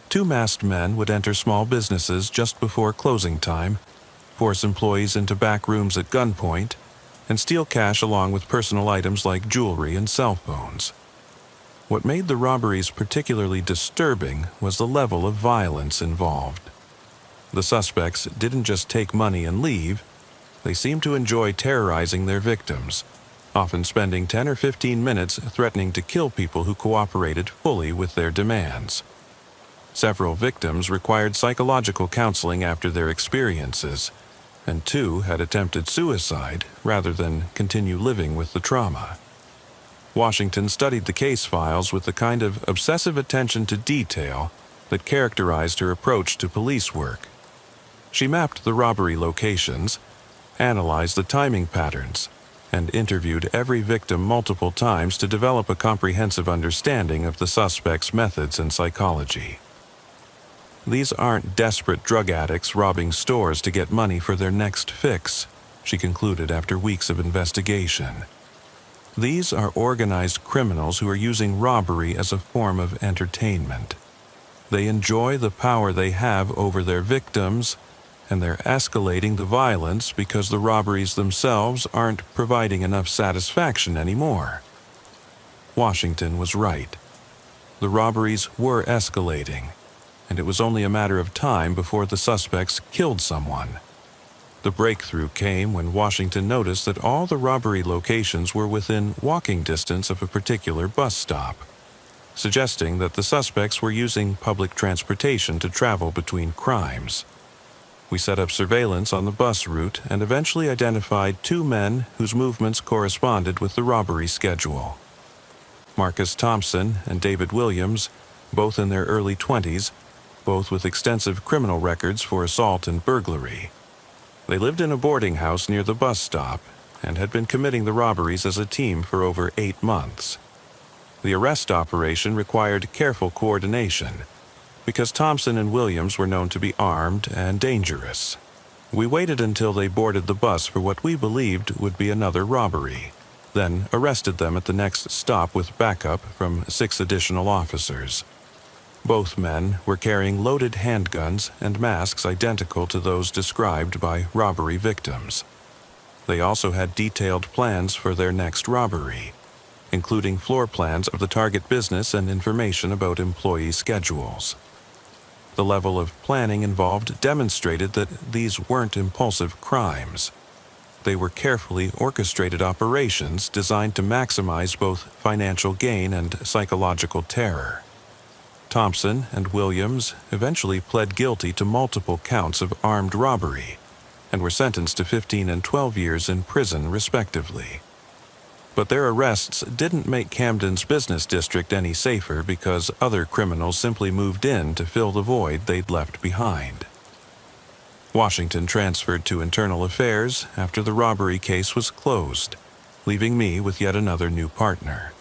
2 masked men would enter small businesses just before closing time, force employees into back rooms at gunpoint, and steal cash along with personal items like jewelry and cell phones. What made the robberies particularly disturbing was the level of violence involved. The suspects didn't just take money and leave, they seemed to enjoy terrorizing their victims, often spending 10 or 15 minutes threatening to kill people who cooperated fully with their demands. Several victims required psychological counseling after their experiences, and 2 had attempted suicide rather than continue living with the trauma. Washington studied the case files with the kind of obsessive attention to detail that characterized her approach to police work. She mapped the robbery locations, analyzed the timing patterns, and interviewed every victim multiple times to develop a comprehensive understanding of the suspect's methods and psychology. These aren't desperate drug addicts robbing stores to get money for their next fix, she concluded after weeks of investigation. These are organized criminals who are using robbery as a form of entertainment. They enjoy the power they have over their victims, and they're escalating the violence because the robberies themselves aren't providing enough satisfaction anymore. Washington was right. The robberies were escalating, and it was only a matter of time before the suspects killed someone. The breakthrough came when Washington noticed that all the robbery locations were within walking distance of a particular bus stop, suggesting that the suspects were using public transportation to travel between crimes. We set up surveillance on the bus route and eventually identified 2 men whose movements corresponded with the robbery schedule. Marcus Thompson and David Williams, both in their early 20s, both with extensive criminal records for assault and burglary. They lived in a boarding house near the bus stop and had been committing the robberies as a team for over 8 months. The arrest operation required careful coordination because Thompson and Williams were known to be armed and dangerous. We waited until they boarded the bus for what we believed would be another robbery, then arrested them at the next stop with backup from 6 additional officers. Both men were carrying loaded handguns and masks identical to those described by robbery victims. They also had detailed plans for their next robbery, including floor plans of the target business and information about employee schedules. The level of planning involved demonstrated that these weren't impulsive crimes. They were carefully orchestrated operations designed to maximize both financial gain and psychological terror. Thompson and Williams eventually pled guilty to multiple counts of armed robbery and were sentenced to 15 and 12 years in prison, respectively. But their arrests didn't make Camden's business district any safer because other criminals simply moved in to fill the void they'd left behind. Washington transferred to Internal Affairs after the robbery case was closed, leaving me with yet another new partner.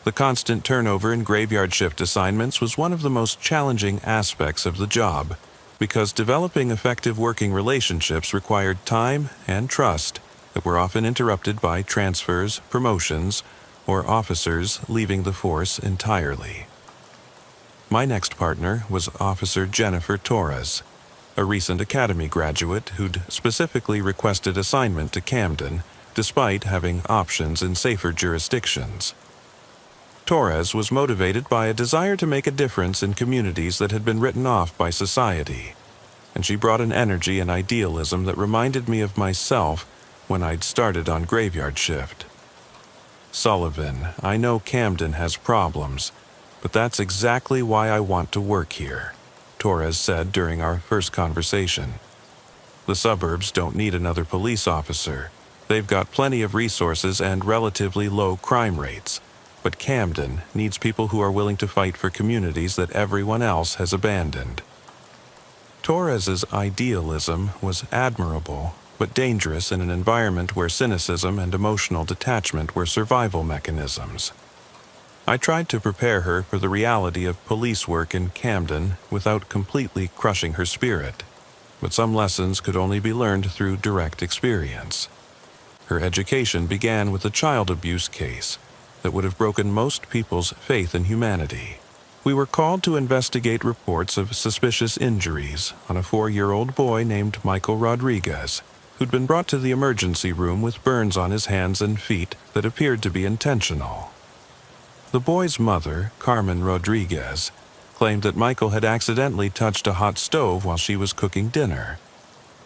The constant turnover in graveyard shift assignments was one of the most challenging aspects of the job because developing effective working relationships required time and trust that were often interrupted by transfers, promotions, or officers leaving the force entirely. My next partner was Officer Jennifer Torres, a recent academy graduate who'd specifically requested assignment to Camden despite having options in safer jurisdictions. Torres was motivated by a desire to make a difference in communities that had been written off by society, and she brought an energy and idealism that reminded me of myself when I'd started on graveyard shift. "Sullivan, I know Camden has problems, but that's exactly why I want to work here," Torres said during our first conversation. "The suburbs don't need another police officer. They've got plenty of resources and relatively low crime rates. But Camden needs people who are willing to fight for communities that everyone else has abandoned." Torres's idealism was admirable, but dangerous in an environment where cynicism and emotional detachment were survival mechanisms. I tried to prepare her for the reality of police work in Camden without completely crushing her spirit, but some lessons could only be learned through direct experience. Her education began with a child abuse case that would have broken most people's faith in humanity. We were called to investigate reports of suspicious injuries on a 4-year-old boy named Michael Rodriguez, who'd been brought to the emergency room with burns on his hands and feet that appeared to be intentional. The boy's mother, Carmen Rodriguez, claimed that Michael had accidentally touched a hot stove while she was cooking dinner.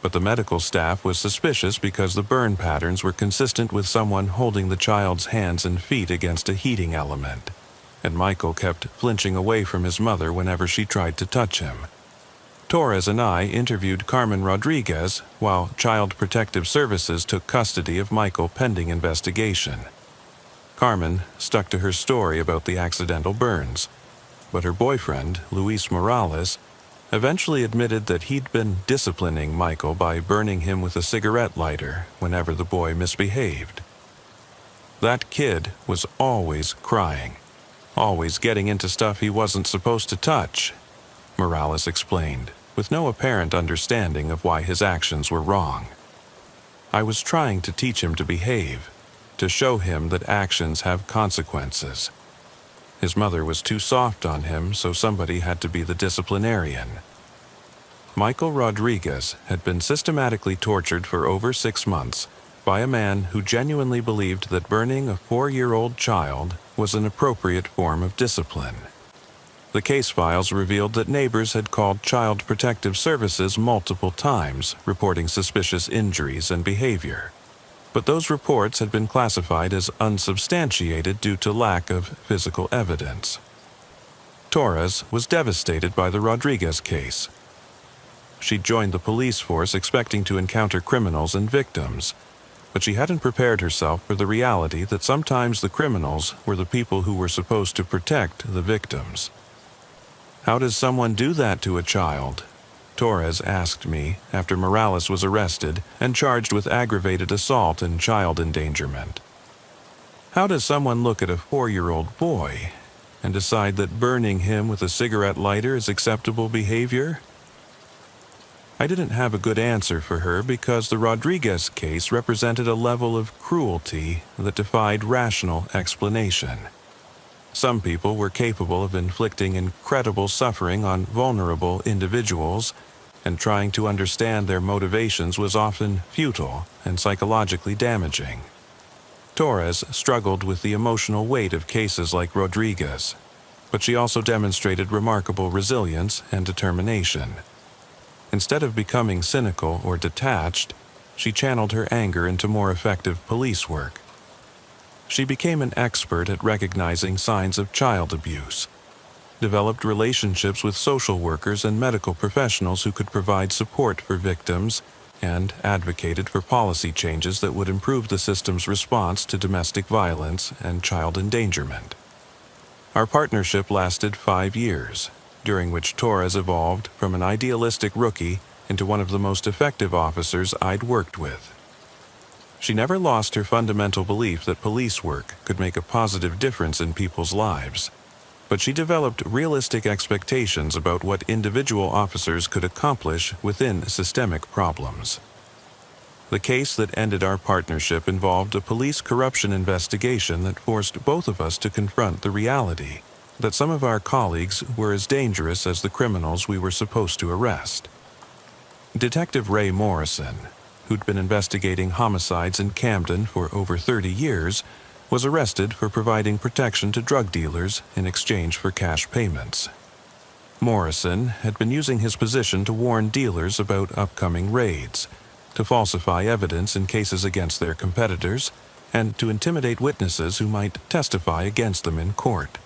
But the medical staff was suspicious because the burn patterns were consistent with someone holding the child's hands and feet against a heating element, and Michael kept flinching away from his mother whenever she tried to touch him. Torres and I interviewed Carmen Rodriguez while Child Protective Services took custody of Michael pending investigation. Carmen stuck to her story about the accidental burns, but her boyfriend, Luis Morales, eventually admitted that he'd been disciplining Michael by burning him with a cigarette lighter whenever the boy misbehaved. That kid was always crying, always getting into stuff he wasn't supposed to touch, Morales explained, with no apparent understanding of why his actions were wrong. I was trying to teach him to behave, to show him that actions have consequences. His mother was too soft on him, so somebody had to be the disciplinarian. Michael Rodriguez had been systematically tortured for over 6 months by a man who genuinely believed that burning a 4-year-old child was an appropriate form of discipline. The case files revealed that neighbors had called Child Protective Services multiple times, reporting suspicious injuries and behavior. But those reports had been classified as unsubstantiated due to lack of physical evidence. Torres was devastated by the Rodriguez case. She joined the police force expecting to encounter criminals and victims, but she hadn't prepared herself for the reality that sometimes the criminals were the people who were supposed to protect the victims. "How does someone do that to a child?" Torres asked me after Morales was arrested and charged with aggravated assault and child endangerment. How does someone look at a 4-year-old boy and decide that burning him with a cigarette lighter is acceptable behavior? I didn't have a good answer for her because the Rodriguez case represented a level of cruelty that defied rational explanation. Some people were capable of inflicting incredible suffering on vulnerable individuals, and trying to understand their motivations was often futile and psychologically damaging. Torres struggled with the emotional weight of cases like Rodriguez, but she also demonstrated remarkable resilience and determination. Instead of becoming cynical or detached, she channeled her anger into more effective police work. She became an expert at recognizing signs of child abuse, developed relationships with social workers and medical professionals who could provide support for victims, and advocated for policy changes that would improve the system's response to domestic violence and child endangerment. Our partnership lasted 5 years, during which Torres evolved from an idealistic rookie into one of the most effective officers I'd worked with. She never lost her fundamental belief that police work could make a positive difference in people's lives, but she developed realistic expectations about what individual officers could accomplish within systemic problems. The case that ended our partnership involved a police corruption investigation that forced both of us to confront the reality that some of our colleagues were as dangerous as the criminals we were supposed to arrest. Detective Ray Morrison, who'd been investigating homicides in Camden for over 30 years, was arrested for providing protection to drug dealers in exchange for cash payments. Morrison had been using his position to warn dealers about upcoming raids, to falsify evidence in cases against their competitors, and to intimidate witnesses who might testify against them in court.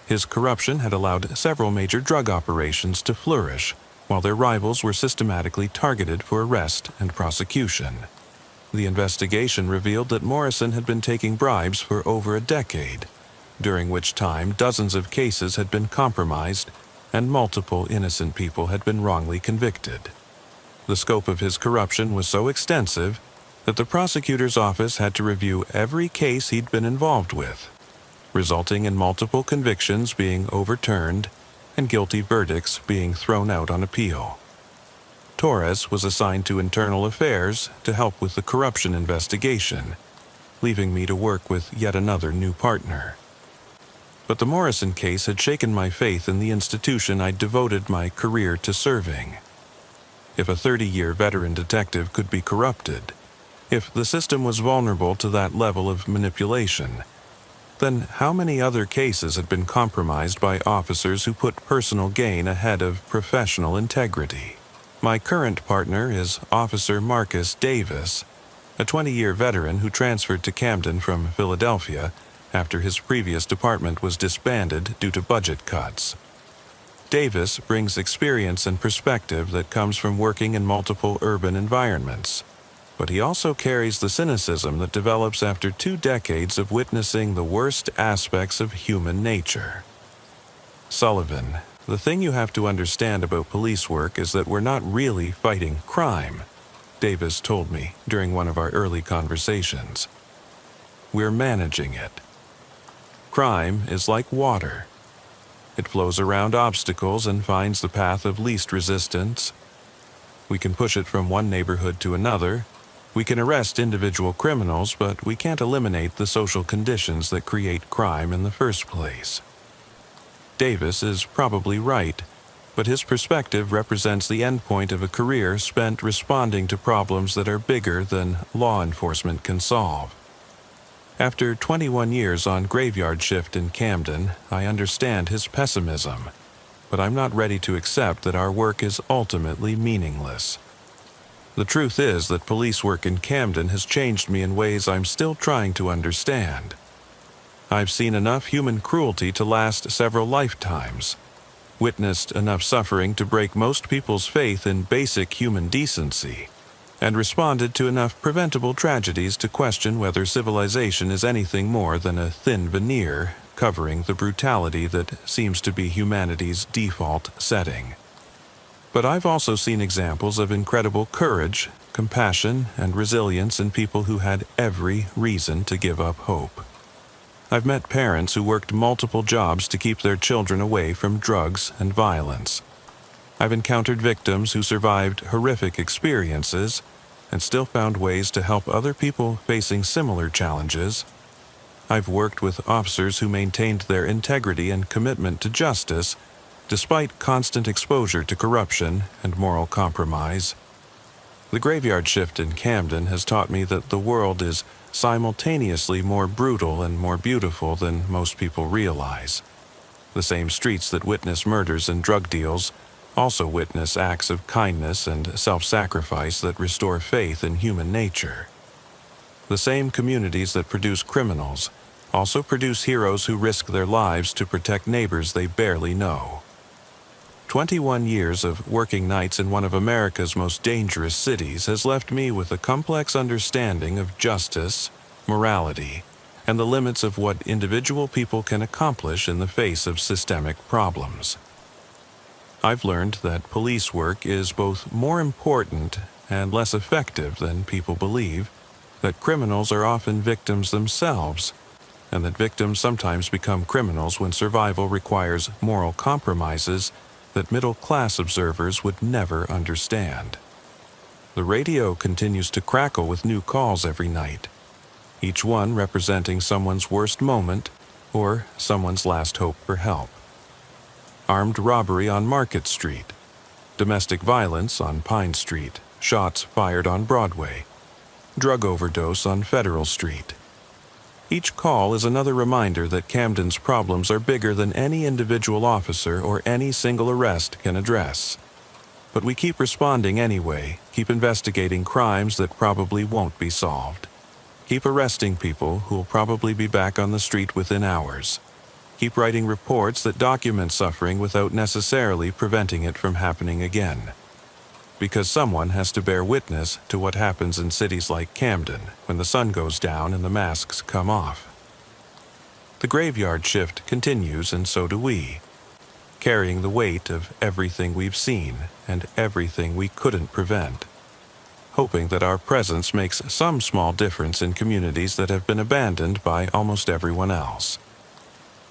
His corruption had allowed several major drug operations to flourish, while their rivals were systematically targeted for arrest and prosecution. The investigation revealed that Morrison had been taking bribes for over a decade, during which time dozens of cases had been compromised and multiple innocent people had been wrongly convicted. The scope of his corruption was so extensive that the prosecutor's office had to review every case he'd been involved with. resulting in multiple convictions being overturned and guilty verdicts being thrown out on appeal. Torres was assigned to internal affairs to help with the corruption investigation, leaving me to work with yet another new partner. But the Morrison case had shaken my faith in the institution I'd devoted my career to serving. If a 30-year veteran detective could be corrupted, if the system was vulnerable to that level of manipulation, then how many other cases had been compromised by officers who put personal gain ahead of professional integrity? My current partner is Officer Marcus Davis, a 20-year veteran who transferred to Camden from Philadelphia after his previous department was disbanded due to budget cuts. Davis brings experience and perspective that comes from working in multiple urban environments, but he also carries the cynicism that develops after 2 decades of witnessing the worst aspects of human nature. Sullivan, the thing you have to understand about police work is that we're not really fighting crime, Davis told me during one of our early conversations. We're managing it. Crime is like water. It flows around obstacles and finds the path of least resistance. We can push it from one neighborhood to another. We can arrest individual criminals, but we can't eliminate the social conditions that create crime in the first place. Davis is probably right, but his perspective represents the endpoint of a career spent responding to problems that are bigger than law enforcement can solve. After 21 years on graveyard shift in Camden, I understand his pessimism, but I'm not ready to accept that our work is ultimately meaningless. The truth is that police work in Camden has changed me in ways I'm still trying to understand. I've seen enough human cruelty to last several lifetimes, witnessed enough suffering to break most people's faith in basic human decency, and responded to enough preventable tragedies to question whether civilization is anything more than a thin veneer covering the brutality that seems to be humanity's default setting. But I've also seen examples of incredible courage, compassion, and resilience in people who had every reason to give up hope. I've met parents who worked multiple jobs to keep their children away from drugs and violence. I've encountered victims who survived horrific experiences and still found ways to help other people facing similar challenges. I've worked with officers who maintained their integrity and commitment to justice despite constant exposure to corruption and moral compromise. The graveyard shift in Camden has taught me that the world is simultaneously more brutal and more beautiful than most people realize. The same streets that witness murders and drug deals also witness acts of kindness and self-sacrifice that restore faith in human nature. The same communities that produce criminals also produce heroes who risk their lives to protect neighbors they barely know. 21 years of working nights in one of America's most dangerous cities has left me with a complex understanding of justice, morality, and the limits of what individual people can accomplish in the face of systemic problems. I've learned that police work is both more important and less effective than people believe, that criminals are often victims themselves, and that victims sometimes become criminals when survival requires moral compromises that middle-class observers would never understand. The radio continues to crackle with new calls every night, each one representing someone's worst moment or someone's last hope for help. Armed robbery on Market Street, domestic violence on Pine Street, shots fired on Broadway, drug overdose on Federal Street. Each call is another reminder that Camden's problems are bigger than any individual officer or any single arrest can address. But we keep responding anyway, keep investigating crimes that probably won't be solved. Keep arresting people who'll probably be back on the street within hours. Keep writing reports that document suffering without necessarily preventing it from happening again. Because someone has to bear witness to what happens in cities like Camden when the sun goes down and the masks come off. The graveyard shift continues, and so do we, carrying the weight of everything we've seen and everything we couldn't prevent, hoping that our presence makes some small difference in communities that have been abandoned by almost everyone else.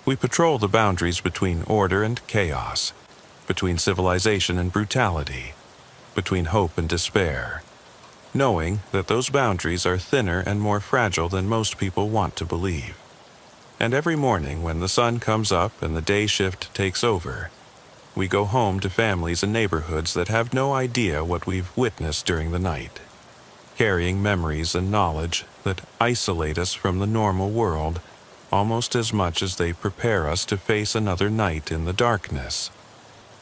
We patrol the boundaries between order and chaos, between civilization and brutality, between hope and despair, knowing that those boundaries are thinner and more fragile than most people want to believe. And every morning when the sun comes up and the day shift takes over, we go home to families and neighborhoods that have no idea what we've witnessed during the night, carrying memories and knowledge that isolate us from the normal world almost as much as they prepare us to face another night in the darkness.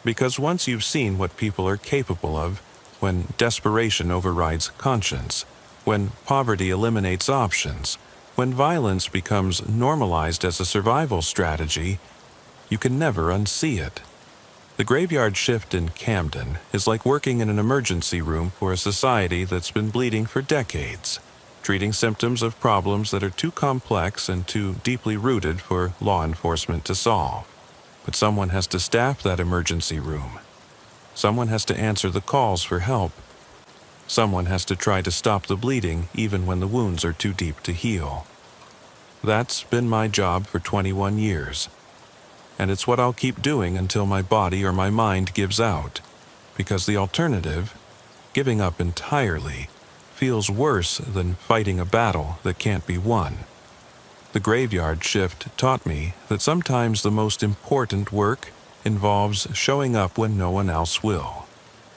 Because once you've seen what people are capable of, when desperation overrides conscience, when poverty eliminates options, when violence becomes normalized as a survival strategy, you can never unsee it. The graveyard shift in Camden is like working in an emergency room for a society that's been bleeding for decades, treating symptoms of problems that are too complex and too deeply rooted for law enforcement to solve. But someone has to staff that emergency room. Someone has to answer the calls for help. Someone has to try to stop the bleeding even when the wounds are too deep to heal. That's been my job for 21 years. And it's what I'll keep doing until my body or my mind gives out, because the alternative, giving up entirely, feels worse than fighting a battle that can't be won. The graveyard shift taught me that sometimes the most important work involves showing up when no one else will,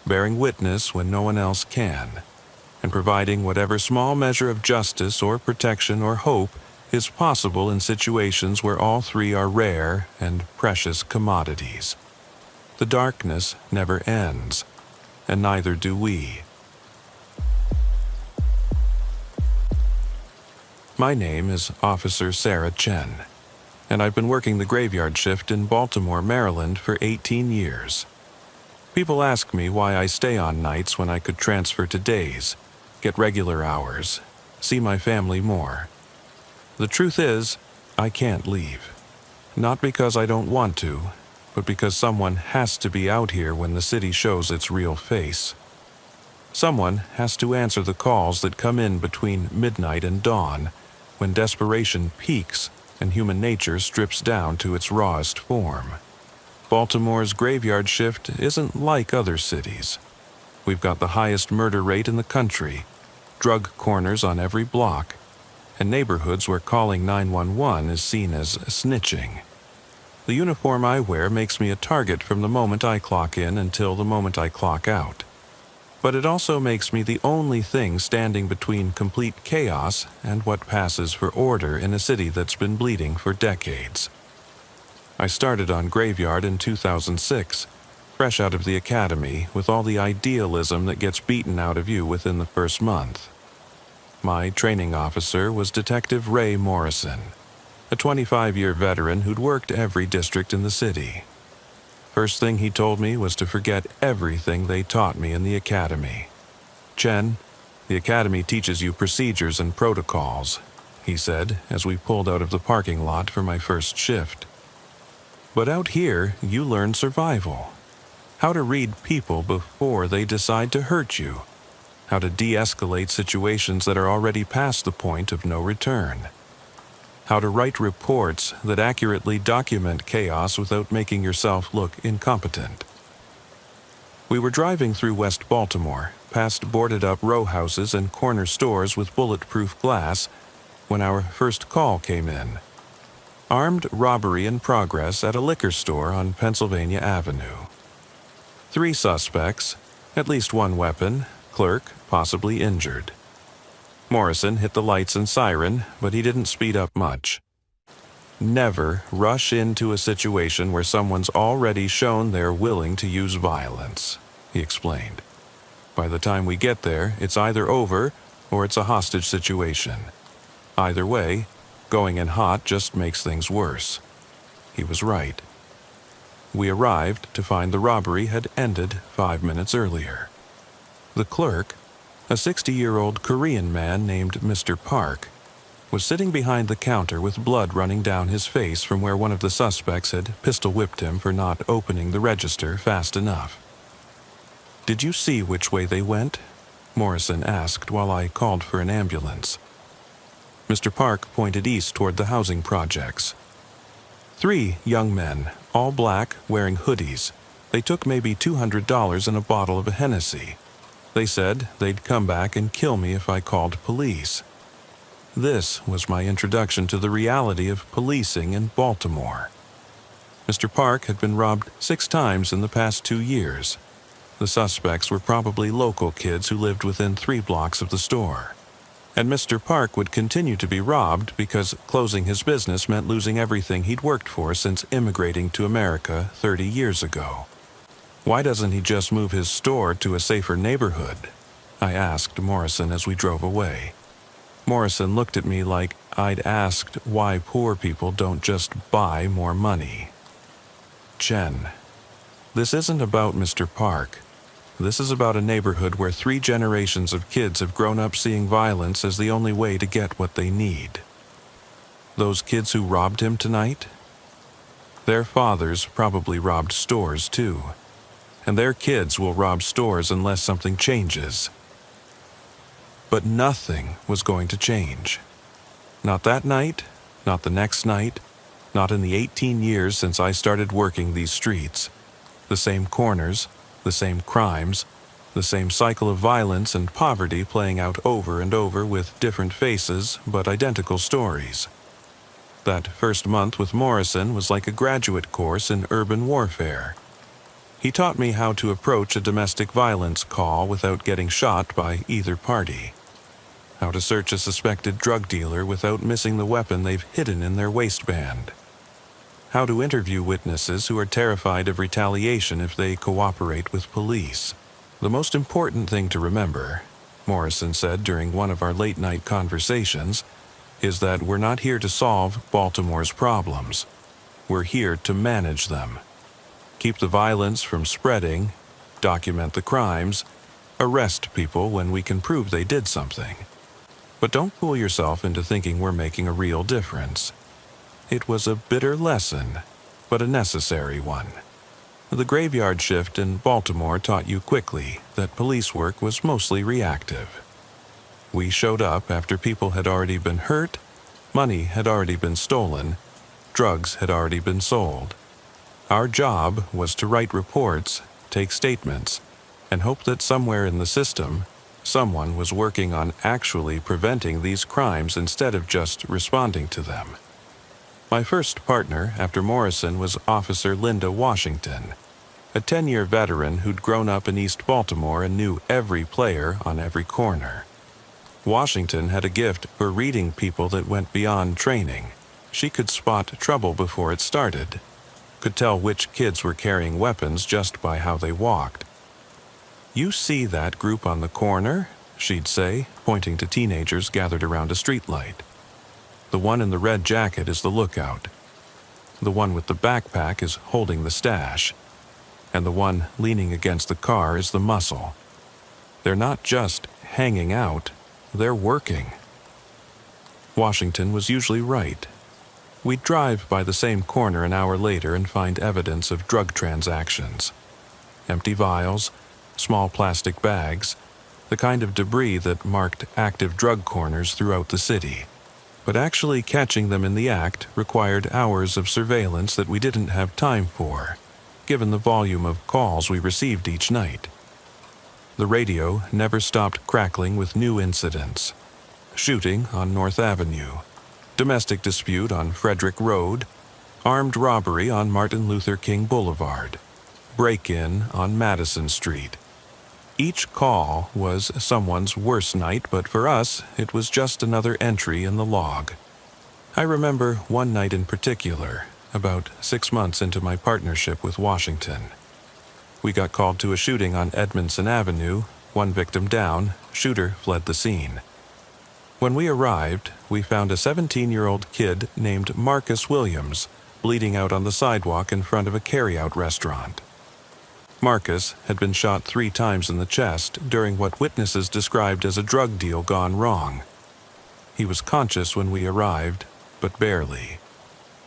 bearing witness when no one else can, and providing whatever small measure of justice or protection or hope is possible in situations where all three are rare and precious commodities. The darkness never ends, and neither do we. My name is Officer Sarah Chen, and I've been working the graveyard shift in Baltimore, Maryland for 18 years. People ask me why I stay on nights when I could transfer to days, get regular hours, see my family more. The truth is, I can't leave. Not because I don't want to, but because someone has to be out here when the city shows its real face. Someone has to answer the calls that come in between midnight and dawn, when desperation peaks and human nature strips down to its rawest form. Baltimore's graveyard shift isn't like other cities. We've got the highest murder rate in the country, drug corners on every block, and neighborhoods where calling 911 is seen as snitching. The uniform I wear makes me a target from the moment I clock in until the moment I clock out. But it also makes me the only thing standing between complete chaos and what passes for order in a city that's been bleeding for decades. I started on Graveyard in 2006, fresh out of the academy with all the idealism that gets beaten out of you within the first month. My training officer was Detective Ray Morrison, a 25-year veteran who'd worked every district in the city. First thing he told me was to forget everything they taught me in the academy. "Chen, the academy teaches you procedures and protocols," he said as we pulled out of the parking lot for my first shift. "But out here, you learn survival. How to read people before they decide to hurt you. How to de-escalate situations that are already past the point of no return. How to write reports that accurately document chaos without making yourself look incompetent." We were driving through West Baltimore, past boarded-up row houses and corner stores with bulletproof glass, when our first call came in. Armed robbery in progress at a liquor store on Pennsylvania Avenue. 3 suspects, at least one weapon, clerk possibly injured. Morrison hit the lights and siren, but he didn't speed up much. Never rush into a situation where someone's already shown they're willing to use violence, he explained. By the time we get there, it's either over or it's a hostage situation. Either way, going in hot just makes things worse. He was right. We arrived to find the robbery had ended 5 minutes earlier. The clerk, a 60-year-old Korean man named Mr. Park, was sitting behind the counter with blood running down his face from where one of the suspects had pistol-whipped him for not opening the register fast enough. "Did you see which way they went?" Morrison asked while I called for an ambulance. Mr. Park pointed east toward the housing projects. 3 young men, all black, wearing hoodies. They took maybe $200 and a bottle of Hennessy. They said they'd come back and kill me if I called police. This was my introduction to the reality of policing in Baltimore. Mr. Park had been robbed 6 times in the past 2 years. The suspects were probably local kids who lived within 3 blocks of the store. And Mr. Park would continue to be robbed because closing his business meant losing everything he'd worked for since immigrating to America 30 years ago. Why doesn't he just move his store to a safer neighborhood? I asked Morrison as we drove away. Morrison looked at me like I'd asked why poor people don't just buy more money. Jen, this isn't about Mr. Park. This is about a neighborhood where 3 generations of kids have grown up seeing violence as the only way to get what they need. Those kids who robbed him tonight? Their fathers probably robbed stores too. And their kids will rob stores unless something changes. But nothing was going to change. Not that night, not the next night, not in the 18 years since I started working these streets. The same corners, the same crimes, the same cycle of violence and poverty playing out over and over with different faces but identical stories. That first month with Morrison was like a graduate course in urban warfare. He taught me how to approach a domestic violence call without getting shot by either party. How to search a suspected drug dealer without missing the weapon they've hidden in their waistband. How to interview witnesses who are terrified of retaliation if they cooperate with police. The most important thing to remember, Morrison said during one of our late-night conversations, is that we're not here to solve Baltimore's problems. We're here to manage them. Keep the violence from spreading, document the crimes, arrest people when we can prove they did something. But don't fool yourself into thinking we're making a real difference. It was a bitter lesson, but a necessary one. The graveyard shift in Baltimore taught you quickly that police work was mostly reactive. We showed up after people had already been hurt, money had already been stolen, drugs had already been sold. Our job was to write reports, take statements, and hope that somewhere in the system, someone was working on actually preventing these crimes instead of just responding to them. My first partner after Morrison was Officer Linda Washington, a 10-year veteran who'd grown up in East Baltimore and knew every player on every corner. Washington had a gift for reading people that went beyond training. She could spot trouble before it started, could tell which kids were carrying weapons just by how they walked. "You see that group on the corner?" she'd say, pointing to teenagers gathered around a streetlight. "The one in the red jacket is the lookout. The one with the backpack is holding the stash. And the one leaning against the car is the muscle. They're not just hanging out, they're working." Washington was usually right. We'd drive by the same corner an hour later and find evidence of drug transactions. Empty vials, small plastic bags, the kind of debris that marked active drug corners throughout the city. But actually catching them in the act required hours of surveillance that we didn't have time for, given the volume of calls we received each night. The radio never stopped crackling with new incidents. Shooting on North Avenue, domestic dispute on Frederick Road, armed robbery on Martin Luther King Boulevard, break-in on Madison Street. Each call was someone's worst night, but for us, it was just another entry in the log. I remember one night in particular, about 6 months into my partnership with Washington. We got called to a shooting on Edmondson Avenue, 1 victim down, shooter fled the scene. When we arrived, we found a 17-year-old kid named Marcus Williams bleeding out on the sidewalk in front of a carry-out restaurant. Marcus had been shot 3 times in the chest during what witnesses described as a drug deal gone wrong. He was conscious when we arrived, but barely.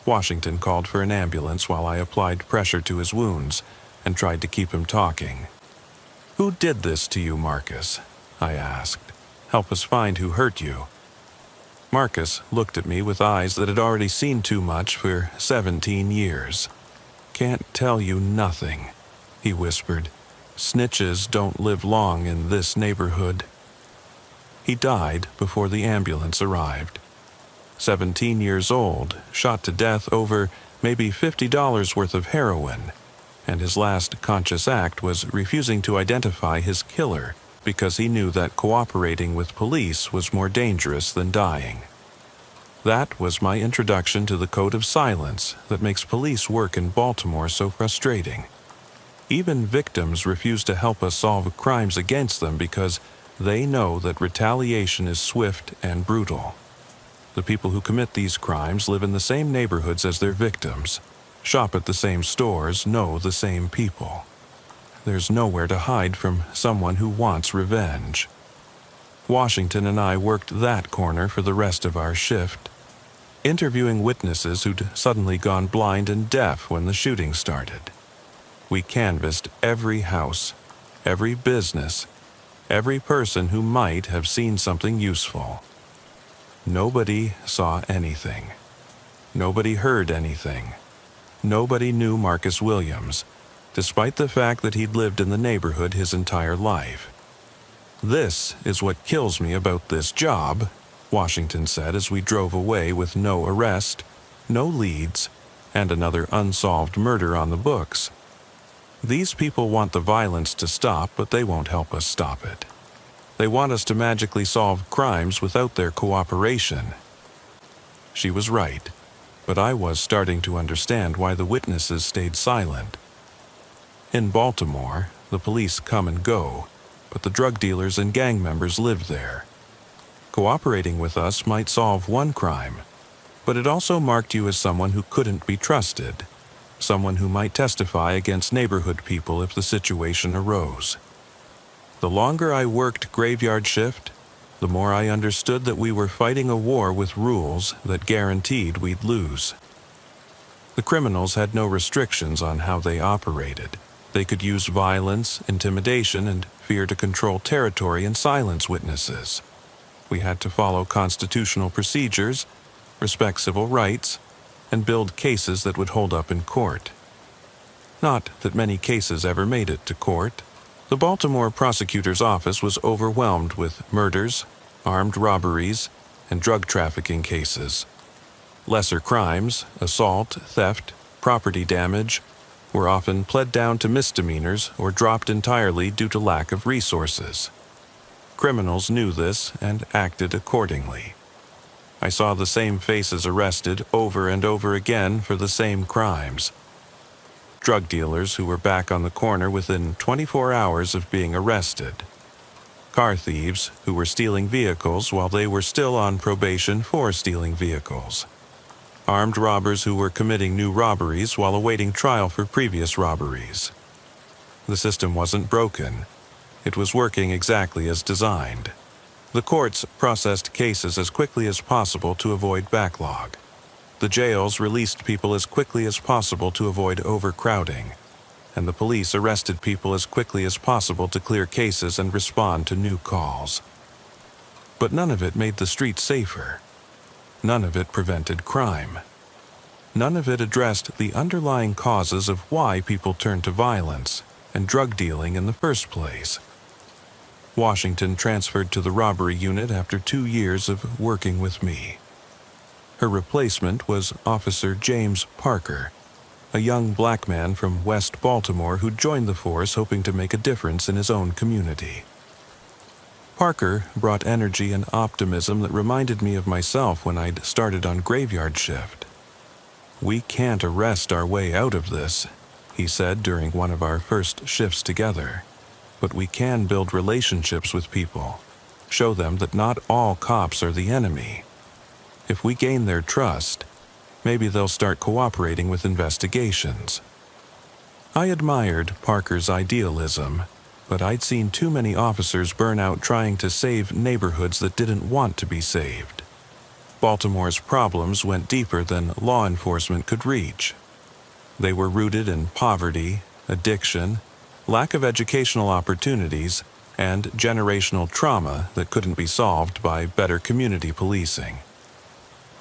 Washington called for an ambulance while I applied pressure to his wounds and tried to keep him talking. "Who did this to you, Marcus?" I asked. "Help us find who hurt you." Marcus looked at me with eyes that had already seen too much for 17 years. "Can't tell you nothing," he whispered. "Snitches don't live long in this neighborhood." He died before the ambulance arrived. 17 years old, shot to death over maybe $50 worth of heroin, and his last conscious act was refusing to identify his killer because he knew that cooperating with police was more dangerous than dying. That was my introduction to the code of silence that makes police work in Baltimore so frustrating. Even victims refuse to help us solve crimes against them because they know that retaliation is swift and brutal. The people who commit these crimes live in the same neighborhoods as their victims, shop at the same stores, know the same people. There's nowhere to hide from someone who wants revenge. Washington and I worked that corner for the rest of our shift, interviewing witnesses who'd suddenly gone blind and deaf when the shooting started. We canvassed every house, every business, every person who might have seen something useful. Nobody saw anything. Nobody heard anything. Nobody knew Marcus Williams, despite the fact that he'd lived in the neighborhood his entire life. "This is what kills me about this job," Washington said as we drove away with no arrest, no leads, and another unsolved murder on the books. "These people want the violence to stop, but they won't help us stop it. They want us to magically solve crimes without their cooperation." She was right, but I was starting to understand why the witnesses stayed silent. In Baltimore, the police come and go, but the drug dealers and gang members live there. Cooperating with us might solve one crime, but it also marked you as someone who couldn't be trusted, someone who might testify against neighborhood people if the situation arose. The longer I worked graveyard shift, the more I understood that we were fighting a war with rules that guaranteed we'd lose. The criminals had no restrictions on how they operated. They could use violence, intimidation, and fear to control territory and silence witnesses. We had to follow constitutional procedures, respect civil rights, and build cases that would hold up in court. Not that many cases ever made it to court. The Baltimore prosecutor's office was overwhelmed with murders, armed robberies, and drug trafficking cases. Lesser crimes, assault, theft, property damage, were often pled down to misdemeanors or dropped entirely due to lack of resources. Criminals knew this and acted accordingly. I saw the same faces arrested over and over again for the same crimes. Drug dealers who were back on the corner within 24 hours of being arrested. Car thieves who were stealing vehicles while they were still on probation for stealing vehicles. Armed robbers who were committing new robberies while awaiting trial for previous robberies. The system wasn't broken. It was working exactly as designed. The courts processed cases as quickly as possible to avoid backlog. The jails released people as quickly as possible to avoid overcrowding, and the police arrested people as quickly as possible to clear cases and respond to new calls. But none of it made the streets safer. None of it prevented crime. None of it addressed the underlying causes of why people turned to violence and drug dealing in the first place. Washington transferred to the robbery unit after 2 years of working with me. Her replacement was Officer James Parker, a young black man from West Baltimore who joined the force hoping to make a difference in his own community. Parker brought energy and optimism that reminded me of myself when I'd started on graveyard shift. "We can't arrest our way out of this," he said during one of our first shifts together. "But we can build relationships with people, show them that not all cops are the enemy. If we gain their trust, maybe they'll start cooperating with investigations." I admired Parker's idealism, but I'd seen too many officers burn out trying to save neighborhoods that didn't want to be saved. Baltimore's problems went deeper than law enforcement could reach. They were rooted in poverty, addiction, lack of educational opportunities, and generational trauma that couldn't be solved by better community policing.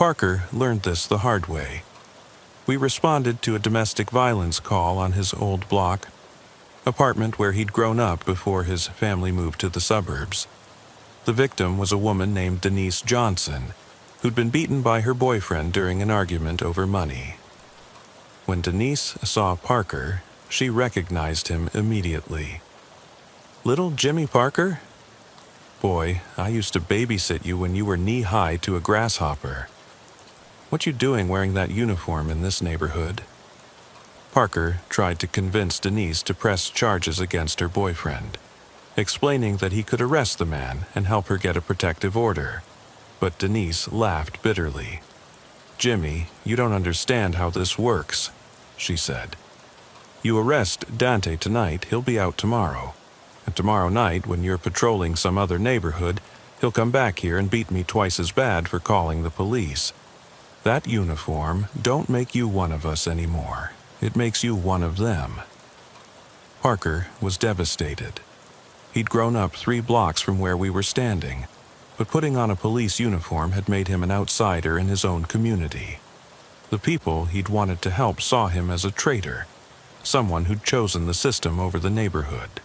Parker learned this the hard way. We responded to a domestic violence call on his old block, apartment where he'd grown up before his family moved to the suburbs. The victim was a woman named Denise Johnson, who'd been beaten by her boyfriend during an argument over money. When Denise saw Parker, she recognized him immediately. "Little Jimmy Parker? Boy, I used to babysit you when you were knee-high to a grasshopper. What you doing wearing that uniform in this neighborhood?" Parker tried to convince Denise to press charges against her boyfriend, explaining that he could arrest the man and help her get a protective order. But Denise laughed bitterly. "Jimmy, you don't understand how this works," she said. "You arrest Dante tonight, he'll be out tomorrow. And tomorrow night, when you're patrolling some other neighborhood, he'll come back here and beat me twice as bad for calling the police. That uniform don't make you one of us anymore. It makes you one of them." Parker was devastated. He'd grown up 3 blocks from where we were standing, but putting on a police uniform had made him an outsider in his own community. The people he'd wanted to help saw him as a traitor, someone who'd chosen the system over the neighborhood.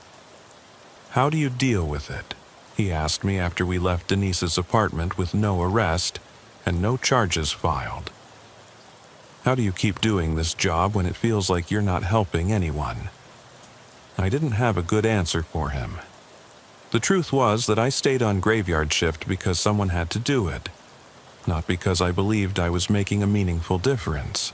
"How do you deal with it?" he asked me after we left Denise's apartment with no arrest and no charges filed. "How do you keep doing this job when it feels like you're not helping anyone?" I didn't have a good answer for him. The truth was that I stayed on graveyard shift because someone had to do it, not because I believed I was making a meaningful difference.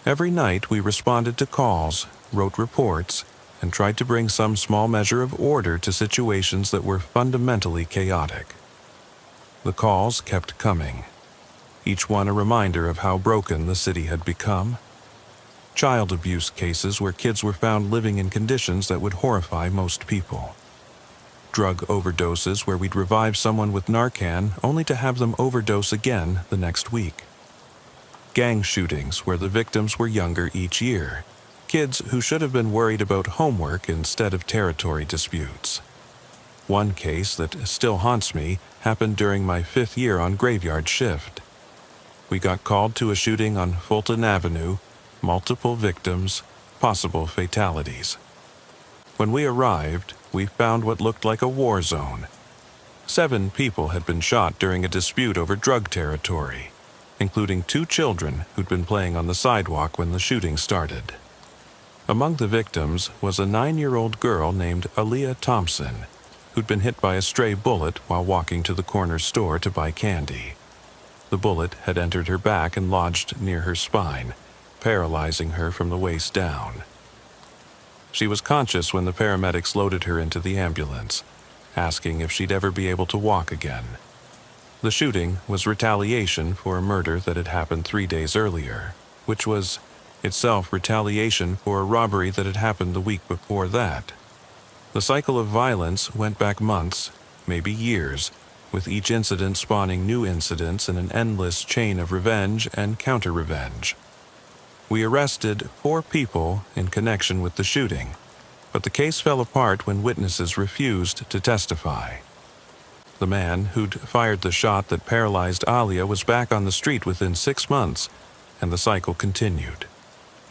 Every night we responded to calls, wrote reports, and tried to bring some small measure of order to situations that were fundamentally chaotic. The calls kept coming, each one a reminder of how broken the city had become. Child abuse cases where kids were found living in conditions that would horrify most people. Drug overdoses where we'd revive someone with Narcan only to have them overdose again the next week. Gang shootings where the victims were younger each year. Kids who should have been worried about homework instead of territory disputes. One case that still haunts me happened during my 5th year on graveyard shift. We got called to a shooting on Fulton Avenue, multiple victims, possible fatalities. When we arrived, we found what looked like a war zone. 7 people had been shot during a dispute over drug territory, including 2 children who'd been playing on the sidewalk when the shooting started. Among the victims was a 9-year-old girl named Aaliyah Thompson, who'd been hit by a stray bullet while walking to the corner store to buy candy. The bullet had entered her back and lodged near her spine, paralyzing her from the waist down. She was conscious when the paramedics loaded her into the ambulance, asking if she'd ever be able to walk again. The shooting was retaliation for a murder that had happened 3 days earlier, which was itself retaliation for a robbery that had happened the week before that. The cycle of violence went back months, maybe years, with each incident spawning new incidents in an endless chain of revenge and counter-revenge. We arrested 4 people in connection with the shooting, but the case fell apart when witnesses refused to testify. The man who'd fired the shot that paralyzed Aaliyah was back on the street within 6 months, and the cycle continued.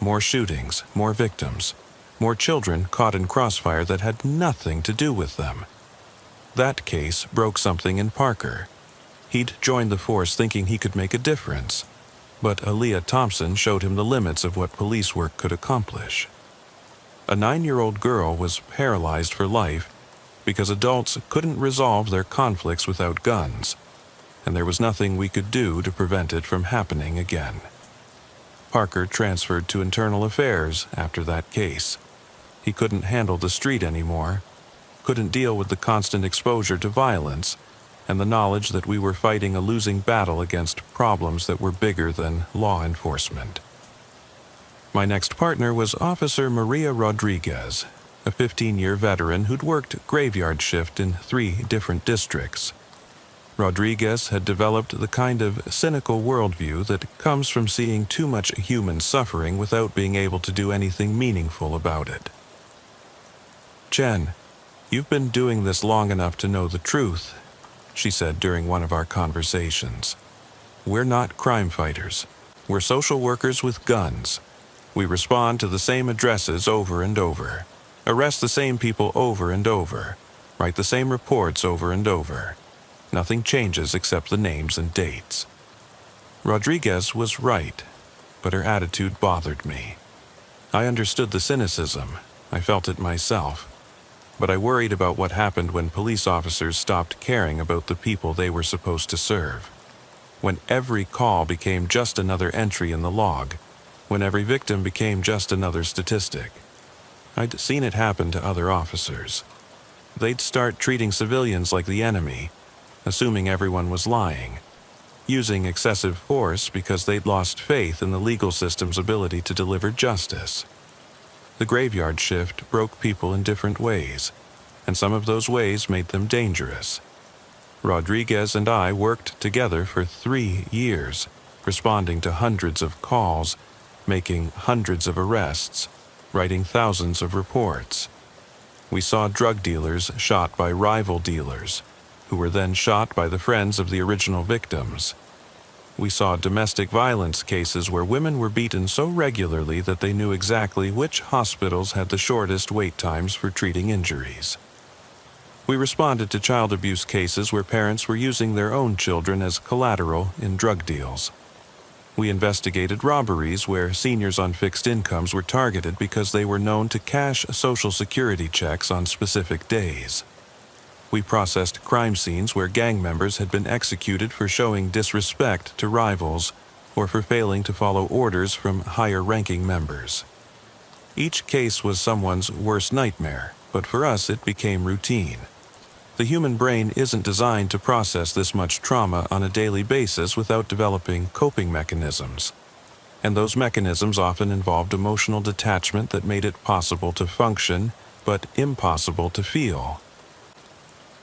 More shootings, more victims, more children caught in crossfire that had nothing to do with them. That case broke something in Parker. He'd joined the force thinking he could make a difference, but Aaliyah Thompson showed him the limits of what police work could accomplish. A 9-year-old girl was paralyzed for life because adults couldn't resolve their conflicts without guns, and there was nothing we could do to prevent it from happening again. Parker transferred to internal affairs after that case. He couldn't handle the street anymore, couldn't deal with the constant exposure to violence, and the knowledge that we were fighting a losing battle against problems that were bigger than law enforcement. My next partner was Officer Maria Rodriguez, a 15-year veteran who'd worked graveyard shift in 3 different districts. Rodriguez had developed the kind of cynical worldview that comes from seeing too much human suffering without being able to do anything meaningful about it. "Jen, you've been doing this long enough to know the truth," she said during one of our conversations. we're not crime fighters. We're social workers with guns. We respond to the same addresses over and over, arrest the same people over and over, write the same reports over and over. Nothing changes except the names and dates. Rodriguez was right, but her attitude bothered me. I understood the cynicism. I felt it myself. But I worried about what happened when police officers stopped caring about the people they were supposed to serve. When every call became just another entry in the log. When every victim became just another statistic. I'd seen it happen to other officers. They'd start treating civilians like the enemy, assuming everyone was lying, using excessive force because they'd lost faith in the legal system's ability to deliver justice. The graveyard shift broke people in different ways, and some of those ways made them dangerous. Rodriguez and I worked together for 3 years, responding to hundreds of calls, making hundreds of arrests, writing thousands of reports. We saw drug dealers shot by rival dealers, who were then shot by the friends of the original victims. We saw domestic violence cases where women were beaten so regularly that they knew exactly which hospitals had the shortest wait times for treating injuries. We responded to child abuse cases where parents were using their own children as collateral in drug deals. We investigated robberies where seniors on fixed incomes were targeted because they were known to cash Social Security checks on specific days. We processed crime scenes where gang members had been executed for showing disrespect to rivals or for failing to follow orders from higher-ranking members. Each case was someone's worst nightmare, but for us it became routine. The human brain isn't designed to process this much trauma on a daily basis without developing coping mechanisms. And those mechanisms often involved emotional detachment that made it possible to function, but impossible to feel.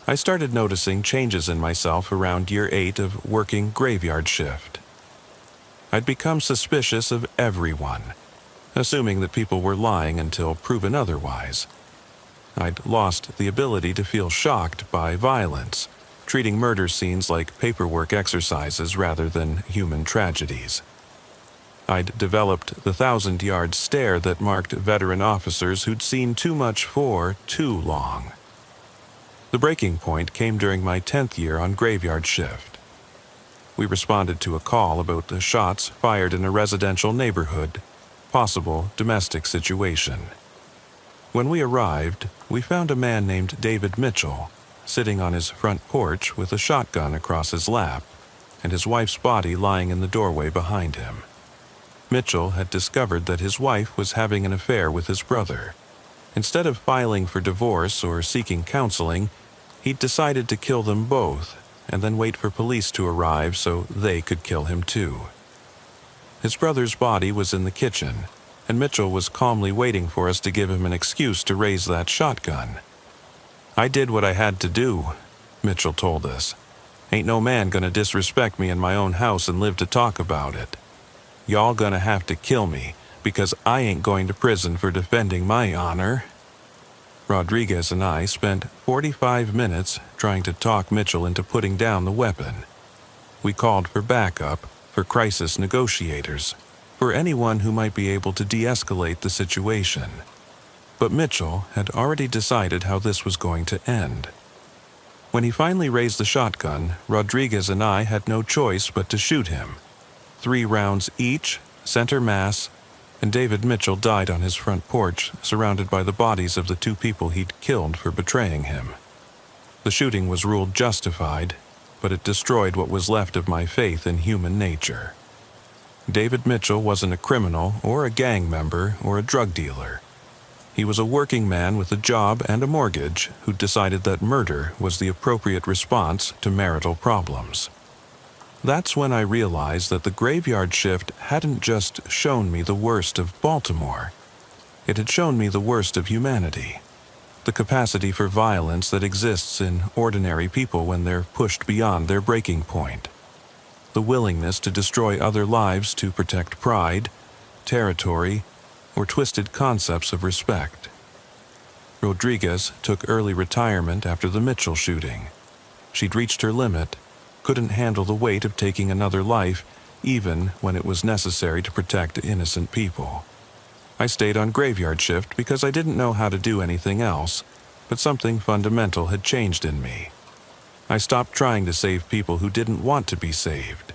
I started noticing changes in myself around year 8 of working graveyard shift. I'd become suspicious of everyone, assuming that people were lying until proven otherwise. I'd lost the ability to feel shocked by violence, treating murder scenes like paperwork exercises rather than human tragedies. I'd developed the 1,000-yard stare that marked veteran officers who'd seen too much for too long. The breaking point came during my 10th year on graveyard shift. We responded to a call about the shots fired in a residential neighborhood, possible domestic situation. When we arrived, we found a man named David Mitchell sitting on his front porch with a shotgun across his lap and his wife's body lying in the doorway behind him. Mitchell had discovered that his wife was having an affair with his brother. Instead of filing for divorce or seeking counseling, he'd decided to kill them both and then wait for police to arrive so they could kill him too. His brother's body was in the kitchen, and Mitchell was calmly waiting for us to give him an excuse to raise that shotgun. "I did what I had to do," Mitchell told us. "Ain't no man gonna disrespect me in my own house and live to talk about it. Y'all gonna have to kill me, because I ain't going to prison for defending my honor." Rodriguez and I spent 45 minutes trying to talk Mitchell into putting down the weapon. We called for backup, for crisis negotiators, for anyone who might be able to de-escalate the situation. But Mitchell had already decided how this was going to end. When he finally raised the shotgun, Rodriguez and I had no choice but to shoot him. 3 rounds each, center mass, and David Mitchell died on his front porch, surrounded by the bodies of the 2 people he'd killed for betraying him. The shooting was ruled justified, but it destroyed what was left of my faith in human nature. David Mitchell wasn't a criminal or a gang member or a drug dealer. He was a working man with a job and a mortgage who decided that murder was the appropriate response to marital problems. That's when I realized that the graveyard shift hadn't just shown me the worst of Baltimore. It had shown me the worst of humanity. The capacity for violence that exists in ordinary people when they're pushed beyond their breaking point. The willingness to destroy other lives to protect pride, territory, or twisted concepts of respect. Rodriguez took early retirement after the Mitchell shooting. She'd reached her limit, couldn't handle the weight of taking another life, even when it was necessary to protect innocent people. I stayed on graveyard shift because I didn't know how to do anything else, but something fundamental had changed in me. I stopped trying to save people who didn't want to be saved.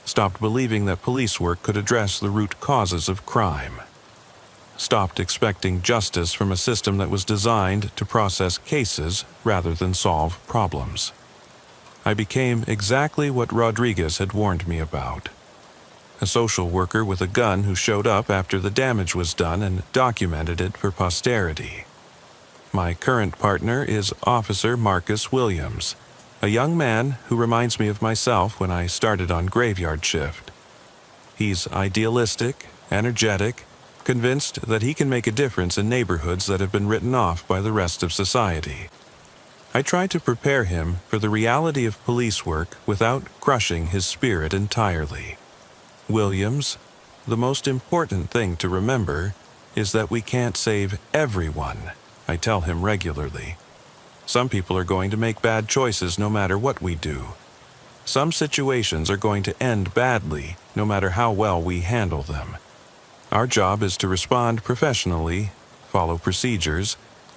Stopped believing that police work could address the root causes of crime. Stopped expecting justice from a system that was designed to process cases rather than solve problems. I became exactly what Rodriguez had warned me about. A social worker with a gun who showed up after the damage was done and documented it for posterity. My current partner is Officer Marcus Williams, a young man who reminds me of myself when I started on graveyard shift. He's idealistic, energetic, convinced that he can make a difference in neighborhoods that have been written off by the rest of society. I try to prepare him for the reality of police work without crushing his spirit entirely. Williams, the most important thing to remember is that we can't save everyone, I tell him regularly. Some people are going to make bad choices no matter what we do. Some situations are going to end badly no matter how well we handle them. Our job is to respond professionally, follow procedures,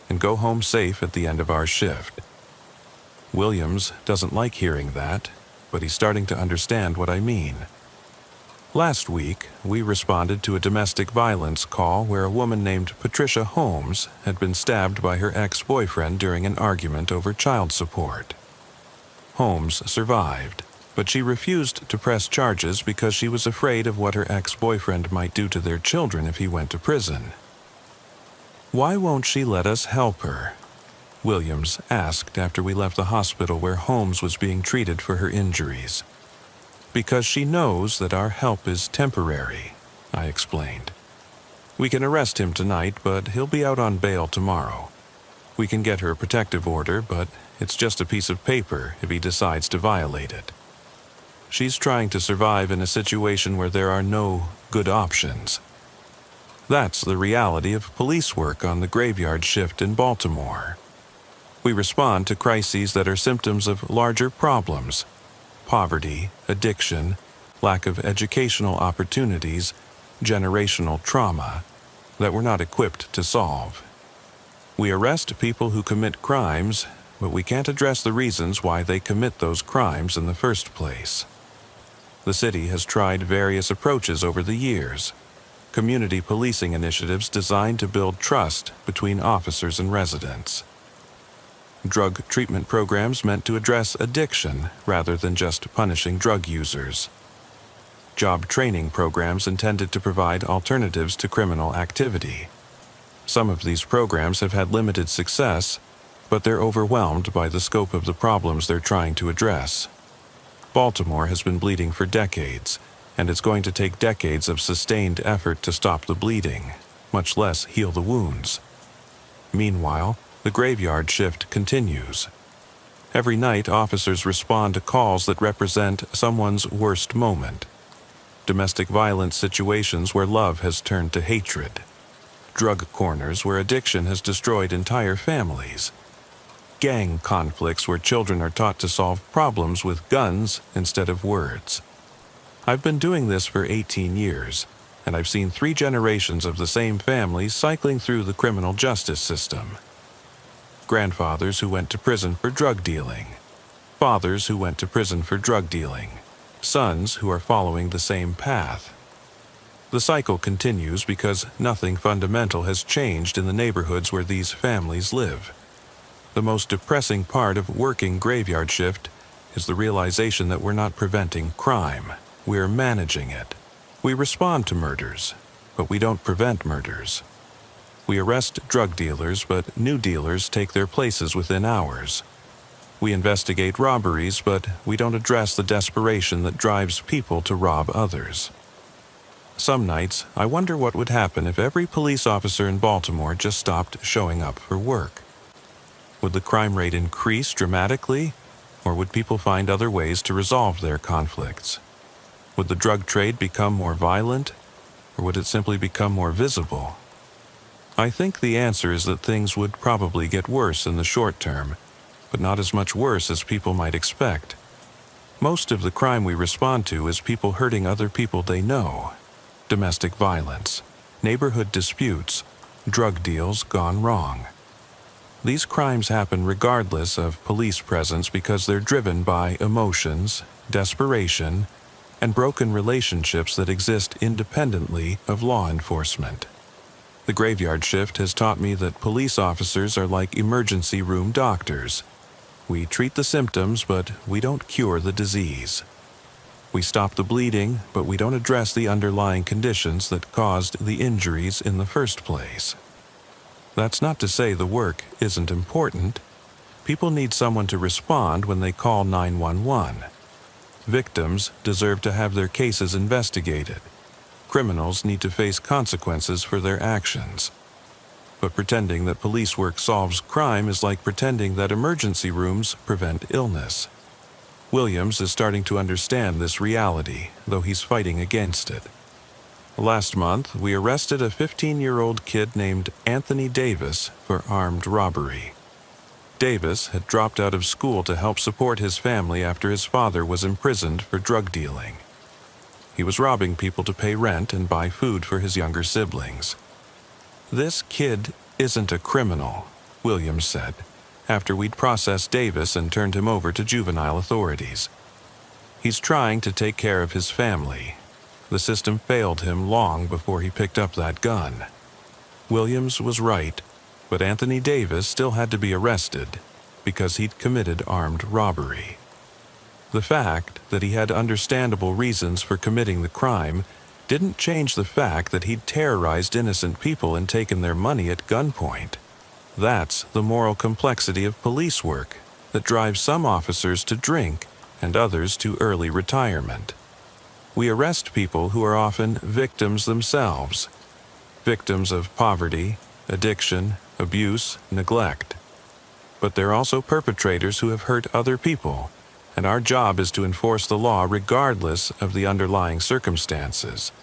and go home safe at the end of our shift. Williams doesn't like hearing that, but he's starting to understand what I mean. Last week, we responded to a domestic violence call where a woman named Patricia Holmes had been stabbed by her ex-boyfriend during an argument over child support. Holmes survived, but she refused to press charges because she was afraid of what her ex-boyfriend might do to their children if he went to prison. "Why won't she let us help her?" Williams asked after we left the hospital where Holmes was being treated for her injuries. "Because she knows that our help is temporary," I explained. "We can arrest him tonight, but he'll be out on bail tomorrow. We can get her a protective order, but it's just a piece of paper if he decides to violate it. She's trying to survive in a situation where there are no good options." That's the reality of police work on the graveyard shift in Baltimore. We respond to crises that are symptoms of larger problems: poverty, addiction, lack of educational opportunities, generational trauma, that we're not equipped to solve. We arrest people who commit crimes, but we can't address the reasons why they commit those crimes in the first place. The city has tried various approaches over the years. Community policing initiatives designed to build trust between officers and residents. Drug treatment programs meant to address addiction rather than just punishing drug users. Job training programs intended to provide alternatives to criminal activity. Some of these programs have had limited success, but they're overwhelmed by the scope of the problems they're trying to address. Baltimore has been bleeding for decades, and it's going to take decades of sustained effort to stop the bleeding, much less heal the wounds. Meanwhile, the graveyard shift continues. Every night, officers respond to calls that represent someone's worst moment. Domestic violence situations where love has turned to hatred. Drug corners where addiction has destroyed entire families. Gang conflicts where children are taught to solve problems with guns instead of words. I've been doing this for 18 years, and I've seen 3 generations of the same family cycling through the criminal justice system. Grandfathers who went to prison for drug dealing. Fathers who went to prison for drug dealing. Sons who are following the same path. The cycle continues because nothing fundamental has changed in the neighborhoods where these families live. The most depressing part of working graveyard shift is the realization that we're not preventing crime. We're managing it. We respond to murders, but we don't prevent murders. We arrest drug dealers, but new dealers take their places within hours. We investigate robberies, but we don't address the desperation that drives people to rob others. Some nights, I wonder what would happen if every police officer in Baltimore just stopped showing up for work. Would the crime rate increase dramatically, or would people find other ways to resolve their conflicts? Would the drug trade become more violent, or would it simply become more visible? I think the answer is that things would probably get worse in the short term, but not as much worse as people might expect. Most of the crime we respond to is people hurting other people they know. Domestic violence, neighborhood disputes, drug deals gone wrong. These crimes happen regardless of police presence because they're driven by emotions, desperation, and broken relationships that exist independently of law enforcement. The graveyard shift has taught me that police officers are like emergency room doctors. We treat the symptoms, but we don't cure the disease. We stop the bleeding, but we don't address the underlying conditions that caused the injuries in the first place. That's not to say the work isn't important. People need someone to respond when they call 911. Victims deserve to have their cases investigated. Criminals need to face consequences for their actions. But pretending that police work solves crime is like pretending that emergency rooms prevent illness. Williams is starting to understand this reality, though he's fighting against it. Last month, we arrested a 15-year-old kid named Anthony Davis for armed robbery. Davis had dropped out of school to help support his family after his father was imprisoned for drug dealing. He was robbing people to pay rent and buy food for his younger siblings. "This kid isn't a criminal," Williams said, after we'd processed Davis and turned him over to juvenile authorities. "He's trying to take care of his family. The system failed him long before he picked up that gun." Williams was right, but Anthony Davis still had to be arrested because he'd committed armed robbery. The fact that he had understandable reasons for committing the crime didn't change the fact that he'd terrorized innocent people and taken their money at gunpoint. That's the moral complexity of police work that drives some officers to drink and others to early retirement. We arrest people who are often victims themselves, victims of poverty, addiction, abuse, neglect. But they're also perpetrators who have hurt other people, and our job is to enforce the law regardless of the underlying circumstances.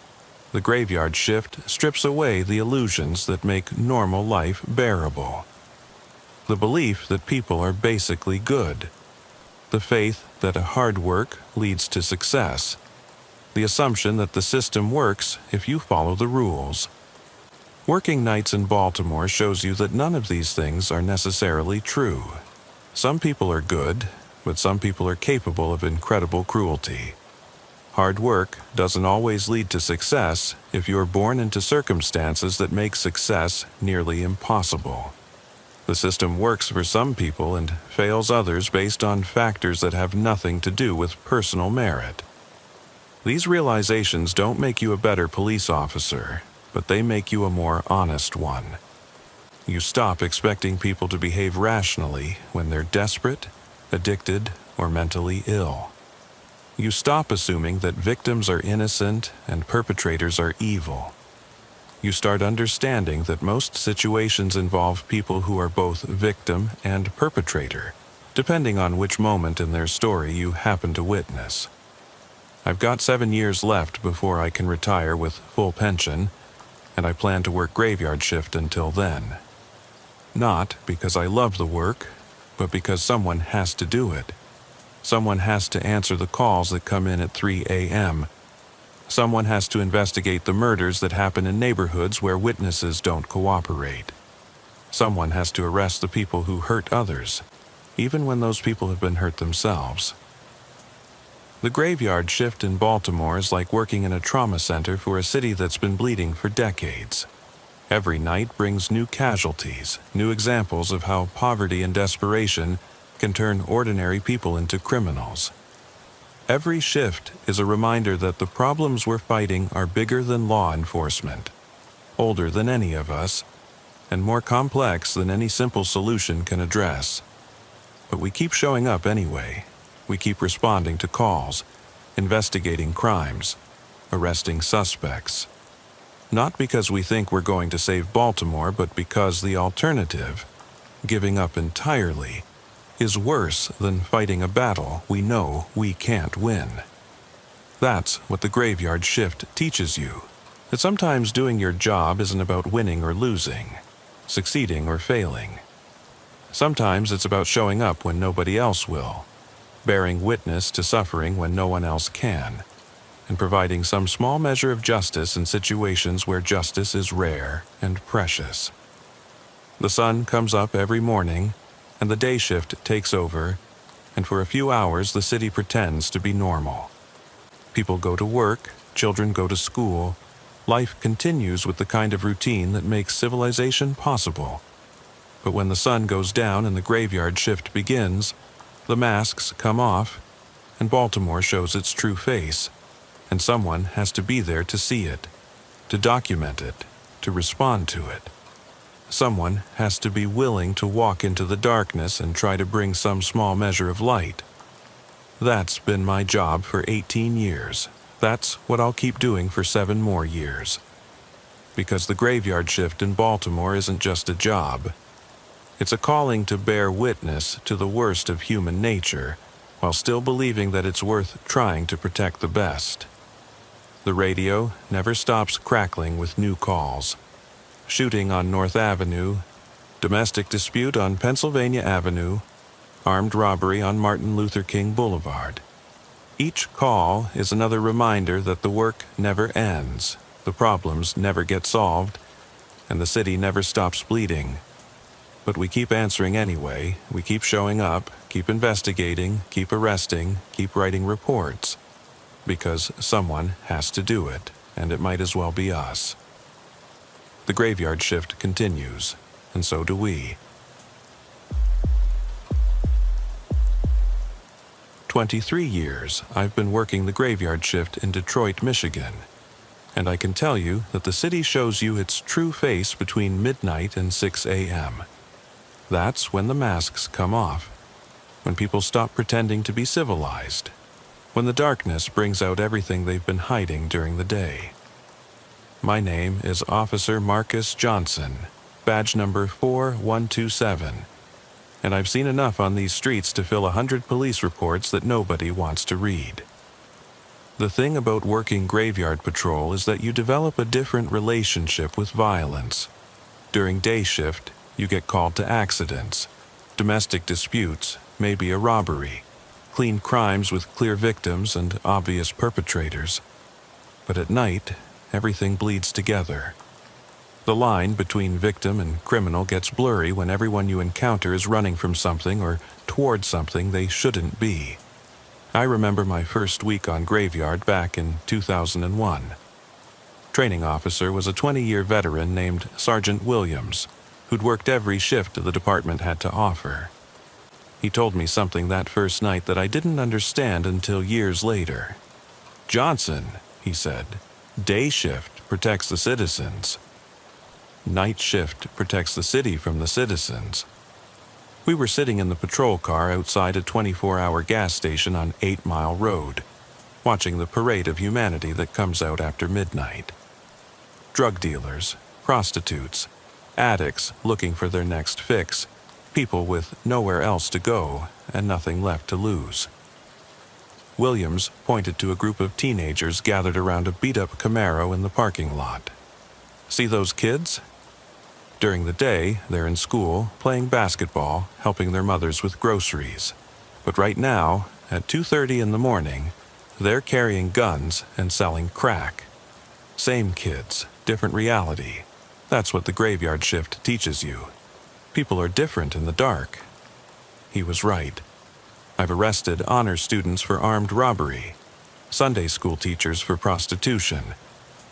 The graveyard shift strips away the illusions that make normal life bearable. The belief that people are basically good. The faith that hard work leads to success. The assumption that the system works if you follow the rules. Working nights in Baltimore shows you that none of these things are necessarily true. Some people are good, but some people are capable of incredible cruelty. Hard work doesn't always lead to success if you're born into circumstances that make success nearly impossible. The system works for some people and fails others based on factors that have nothing to do with personal merit. These realizations don't make you a better police officer, but they make you a more honest one. You stop expecting people to behave rationally when they're desperate, addicted, or mentally ill. You stop assuming that victims are innocent and perpetrators are evil. You start understanding that most situations involve people who are both victim and perpetrator, depending on which moment in their story you happen to witness. I've got 7 years left before I can retire with full pension, and I plan to work graveyard shift until then. Not because I love the work, but because someone has to do it. Someone has to answer the calls that come in at 3 a.m. Someone has to investigate the murders that happen in neighborhoods where witnesses don't cooperate. Someone has to arrest the people who hurt others, even when those people have been hurt themselves. The graveyard shift in Baltimore is like working in a trauma center for a city that's been bleeding for decades. Every night brings new casualties, new examples of how poverty and desperation can turn ordinary people into criminals. Every shift is a reminder that the problems we're fighting are bigger than law enforcement, older than any of us, and more complex than any simple solution can address. But we keep showing up anyway. We keep responding to calls, investigating crimes, arresting suspects. Not because we think we're going to save Baltimore, but because the alternative, giving up entirely, is worse than fighting a battle we know we can't win. That's what the graveyard shift teaches you, that sometimes doing your job isn't about winning or losing, succeeding or failing. Sometimes it's about showing up when nobody else will, bearing witness to suffering when no one else can, and providing some small measure of justice in situations where justice is rare and precious. The sun comes up every morning, and the day shift takes over, and for a few hours the city pretends to be normal. People go to work, children go to school, life continues with the kind of routine that makes civilization possible. But when the sun goes down and the graveyard shift begins, the masks come off, and Baltimore shows its true face, and someone has to be there to see it, to document it, to respond to it. Someone has to be willing to walk into the darkness and try to bring some small measure of light. That's been my job for 18 years. That's what I'll keep doing for 7 more years. Because the graveyard shift in Baltimore isn't just a job. It's a calling to bear witness to the worst of human nature, while still believing that it's worth trying to protect the best. The radio never stops crackling with new calls. Shooting on North Avenue, domestic dispute on Pennsylvania Avenue, armed robbery on Martin Luther King Boulevard. Each call is another reminder that the work never ends, the problems never get solved, and the city never stops bleeding. But we keep answering anyway, we keep showing up, keep investigating, keep arresting, keep writing reports. Because someone has to do it, and it might as well be us. The graveyard shift continues, and so do we. 23 years I've been working the graveyard shift in Detroit, Michigan, and I can tell you that the city shows you its true face between midnight and 6 a.m. That's when the masks come off, when people stop pretending to be civilized, when the darkness brings out everything they've been hiding during the day. My name is Officer Marcus Johnson, badge number 4127, and I've seen enough on these streets to fill 100 police reports that nobody wants to read. The thing about working graveyard patrol is that you develop a different relationship with violence. During day shift, you get called to accidents, domestic disputes, maybe a robbery, clean crimes with clear victims and obvious perpetrators. But at night, everything bleeds together. The line between victim and criminal gets blurry when everyone you encounter is running from something or toward something they shouldn't be. I remember my first week on graveyard back in 2001. Training officer was a 20-year veteran named Sergeant Williams, who'd worked every shift the department had to offer. He told me something that first night that I didn't understand until years later. "Johnson," he said, "day shift protects the citizens. Night shift protects the city from the citizens." We were sitting in the patrol car outside a 24-hour gas station on 8 Mile Road, watching the parade of humanity that comes out after midnight. Drug dealers, prostitutes, addicts looking for their next fix, people with nowhere else to go and nothing left to lose. Williams pointed to a group of teenagers gathered around a beat-up Camaro in the parking lot. "See those kids? During the day, they're in school, playing basketball, helping their mothers with groceries. But right now, at 2:30 in the morning, they're carrying guns and selling crack. Same kids, different reality. That's what the graveyard shift teaches you. People are different in the dark." He was right. I've arrested honor students for armed robbery, Sunday school teachers for prostitution,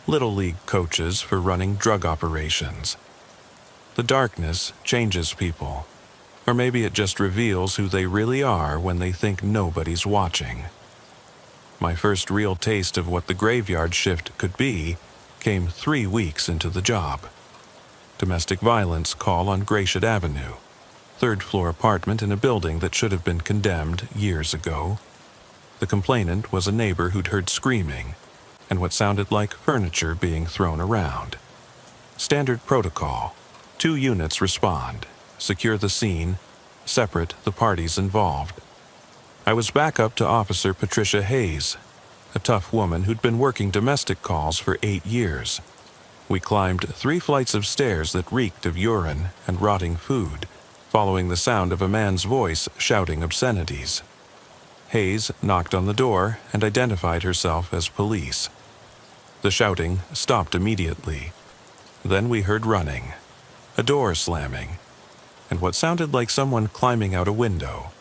Little League coaches for running drug operations. The darkness changes people, or maybe it just reveals who they really are when they think nobody's watching. My first real taste of what the graveyard shift could be came 3 weeks into the job. Domestic violence call on Gratiot Avenue, third-floor apartment in a building that should have been condemned years ago. The complainant was a neighbor who'd heard screaming and what sounded like furniture being thrown around. Standard protocol: 2 units respond, secure the scene, separate the parties involved. I was back up to Officer Patricia Hayes, a tough woman who'd been working domestic calls for 8 years. We climbed 3 flights of stairs that reeked of urine and rotting food, following the sound of a man's voice shouting obscenities. Hayes knocked on the door and identified herself as police. The shouting stopped immediately. Then we heard running, a door slamming, and what sounded like someone climbing out a window.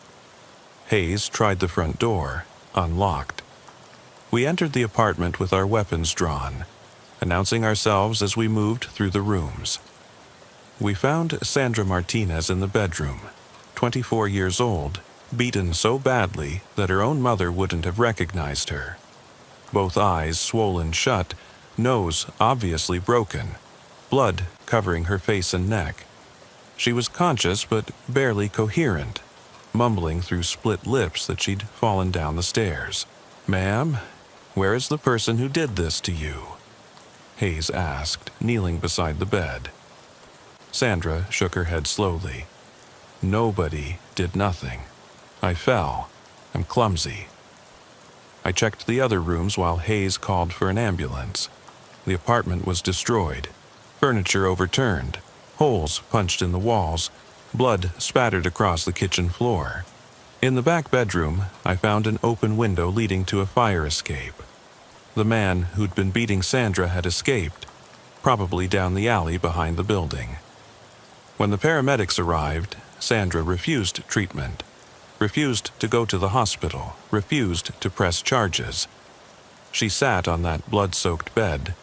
Hayes tried the front door, unlocked. We entered the apartment with our weapons drawn, announcing ourselves as we moved through the rooms. We found Sandra Martinez in the bedroom, 24 years old, beaten so badly that her own mother wouldn't have recognized her. Both eyes swollen shut, nose obviously broken, blood covering her face and neck. She was conscious but barely coherent, mumbling through split lips that she'd fallen down the stairs. "Ma'am, where is the person who did this to you?" Hayes asked, kneeling beside the bed. Sandra shook her head slowly. "Nobody did nothing. I fell. I'm clumsy." I checked the other rooms while Hayes called for an ambulance. The apartment was destroyed, furniture overturned, holes punched in the walls, blood spattered across the kitchen floor. In the back bedroom, I found an open window leading to a fire escape. The man who'd been beating Sandra had escaped, probably down the alley behind the building. When the paramedics arrived, Sandra refused treatment, refused to go to the hospital, refused to press charges. She sat on that blood-soaked bed,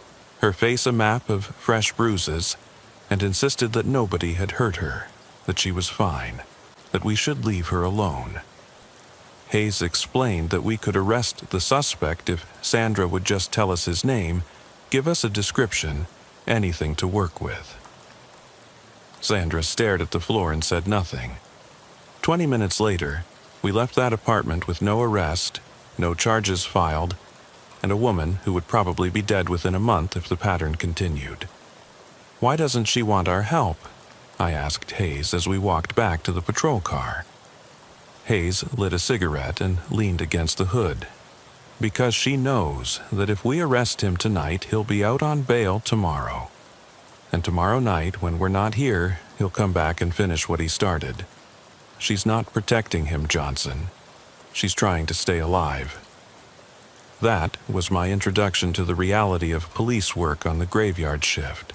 her face a map of fresh bruises, and insisted that nobody had hurt her, that she was fine, that we should leave her alone. Hayes explained that we could arrest the suspect if Sandra would just tell us his name, give us a description, anything to work with. Sandra stared at the floor and said nothing. 20 minutes later, we left that apartment with no arrest, no charges filed, and a woman who would probably be dead within a month if the pattern continued. "Why doesn't she want our help?" I asked Hayes as we walked back to the patrol car. Hayes lit a cigarette and leaned against the hood. "Because she knows that if we arrest him tonight, he'll be out on bail tomorrow. And tomorrow night, when we're not here, he'll come back and finish what he started. She's not protecting him, Johnson. She's trying to stay alive." That was my introduction to the reality of police work on the graveyard shift.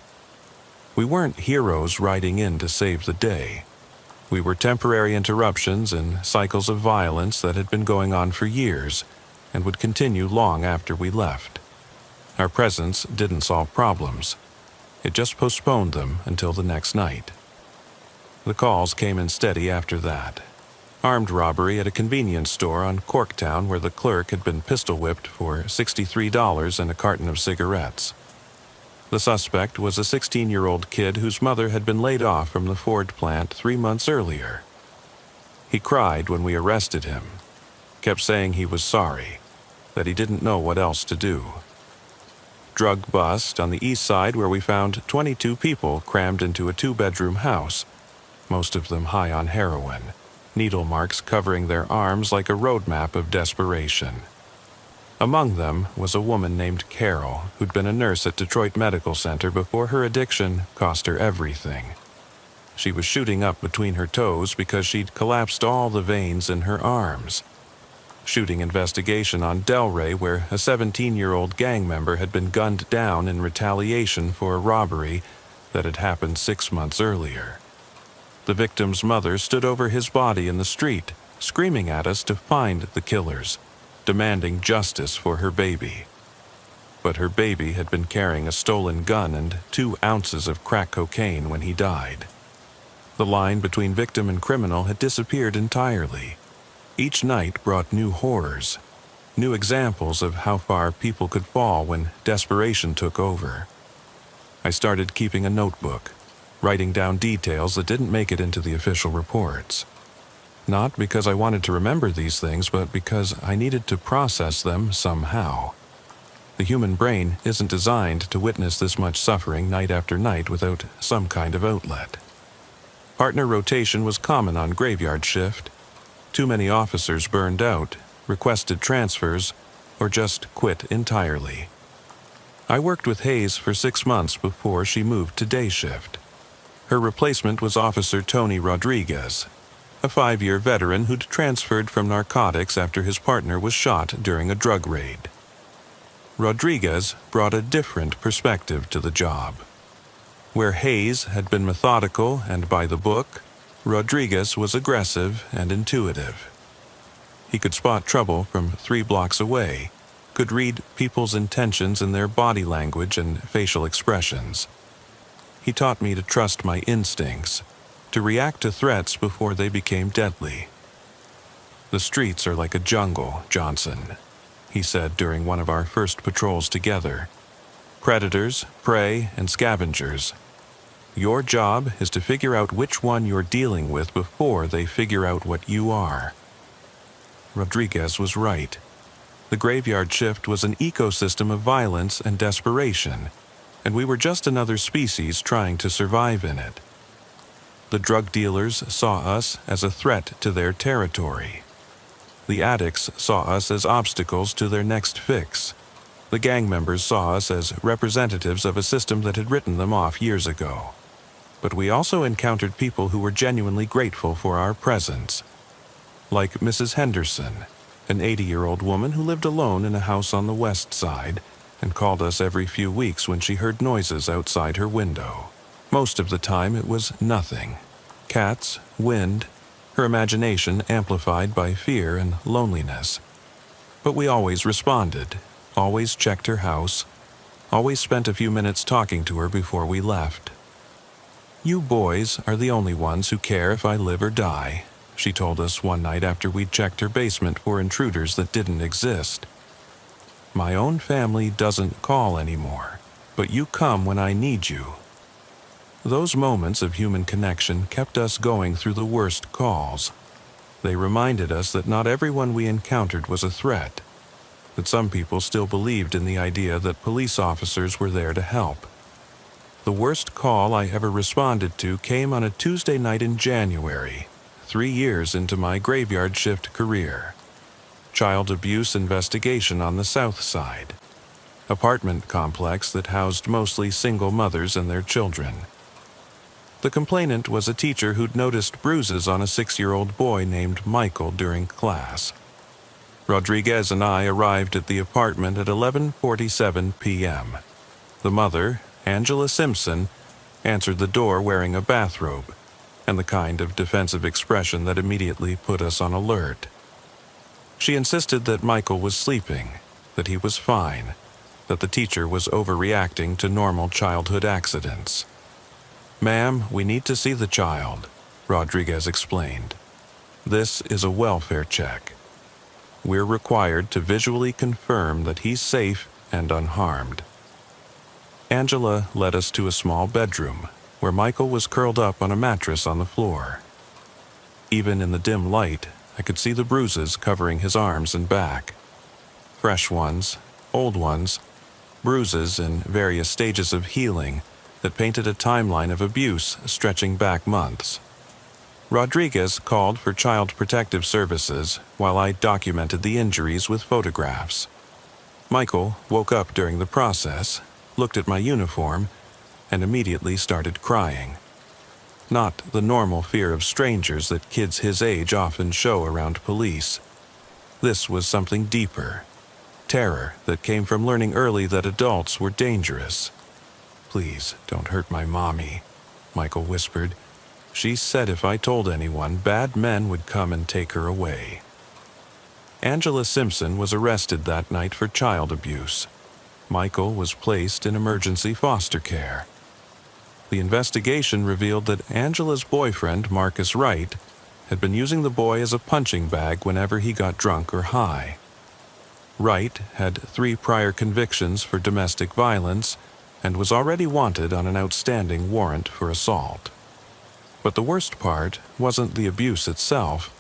We weren't heroes riding in to save the day. We were temporary interruptions in cycles of violence that had been going on for years and would continue long after we left. Our presence didn't solve problems. It just postponed them until the next night. The calls came in steady after that. Armed robbery at a convenience store on Corktown where the clerk had been pistol-whipped for $63 and a carton of cigarettes. The suspect was a 16-year-old kid whose mother had been laid off from the Ford plant 3 months earlier. He cried when we arrested him, kept saying he was sorry, that he didn't know what else to do. Drug bust on the east side where we found 22 people crammed into a 2-bedroom house, most of them high on heroin, needle marks covering their arms like a roadmap of desperation. Among them was a woman named Carol, who'd been a nurse at Detroit Medical Center before her addiction cost her everything. She was shooting up between her toes because she'd collapsed all the veins in her arms. Shooting investigation on Delray where a 17-year-old gang member had been gunned down in retaliation for a robbery that had happened 6 months earlier. The victim's mother stood over his body in the street, screaming at us to find the killers, demanding justice for her baby. But her baby had been carrying a stolen gun and 2 ounces of crack cocaine when he died. The line between victim and criminal had disappeared entirely. Each night brought new horrors, new examples of how far people could fall when desperation took over. I started keeping a notebook, writing down details that didn't make it into the official reports. Not because I wanted to remember these things, but because I needed to process them somehow. The human brain isn't designed to witness this much suffering night after night without some kind of outlet. Partner rotation was common on graveyard shift. Too many officers burned out, requested transfers, or just quit entirely. I worked with Hayes for 6 months before she moved to day shift. Her replacement was Officer Tony Rodriguez. a 5-year veteran who'd transferred from narcotics after his partner was shot during a drug raid. Rodriguez brought a different perspective to the job. Where Hayes had been methodical and by the book, Rodriguez was aggressive and intuitive. He could spot trouble from 3 blocks away, could read people's intentions in their body language and facial expressions. He taught me to trust my instincts, to react to threats before they became deadly. "The streets are like a jungle, Johnson," he said during one of our first patrols together. "Predators, prey, and scavengers. Your job is to figure out which one you're dealing with before they figure out what you are." Rodriguez was right. The graveyard shift was an ecosystem of violence and desperation, and we were just another species trying to survive in it. The drug dealers saw us as a threat to their territory. The addicts saw us as obstacles to their next fix. The gang members saw us as representatives of a system that had written them off years ago. But we also encountered people who were genuinely grateful for our presence. Like Mrs. Henderson, an 80-year-old woman who lived alone in a house on the west side and called us every few weeks when she heard noises outside her window. Most of the time it was nothing. Cats, wind, her imagination amplified by fear and loneliness. But we always responded, always checked her house, always spent a few minutes talking to her before we left. "You boys are the only ones who care if I live or die," she told us one night after we'd checked her basement for intruders that didn't exist. "My own family doesn't call anymore, but you come when I need you." Those moments of human connection kept us going through the worst calls. They reminded us that not everyone we encountered was a threat, that some people still believed in the idea that police officers were there to help. The worst call I ever responded to came on a Tuesday night in January, 3 years into my graveyard shift career. Child abuse investigation on the south side. Apartment complex that housed mostly single mothers and their children. The complainant was a teacher who'd noticed bruises on a 6-year-old boy named Michael during class. Rodriguez and I arrived at the apartment at 11:47 p.m. The mother, Angela Simpson, answered the door wearing a bathrobe and the kind of defensive expression that immediately put us on alert. She insisted that Michael was sleeping, that he was fine, that the teacher was overreacting to normal childhood accidents. "Ma'am, we need to see the child," Rodriguez explained. "This is a welfare check. We're required to visually confirm that he's safe and unharmed." Angela led us to a small bedroom, where Michael was curled up on a mattress on the floor. Even in the dim light, I could see the bruises covering his arms and back. Fresh ones, old ones, bruises in various stages of healing that painted a timeline of abuse stretching back months. Rodriguez called for Child Protective Services while I documented the injuries with photographs. Michael woke up during the process, looked at my uniform, and immediately started crying. Not the normal fear of strangers that kids his age often show around police. This was something deeper. Terror that came from learning early that adults were dangerous. "Please, don't hurt my mommy," Michael whispered. "She said if I told anyone, bad men would come and take her away." Angela Simpson was arrested that night for child abuse. Michael was placed in emergency foster care. The investigation revealed that Angela's boyfriend, Marcus Wright, had been using the boy as a punching bag whenever he got drunk or high. Wright had 3 prior convictions for domestic violence and was already wanted on an outstanding warrant for assault. But the worst part wasn't the abuse itself.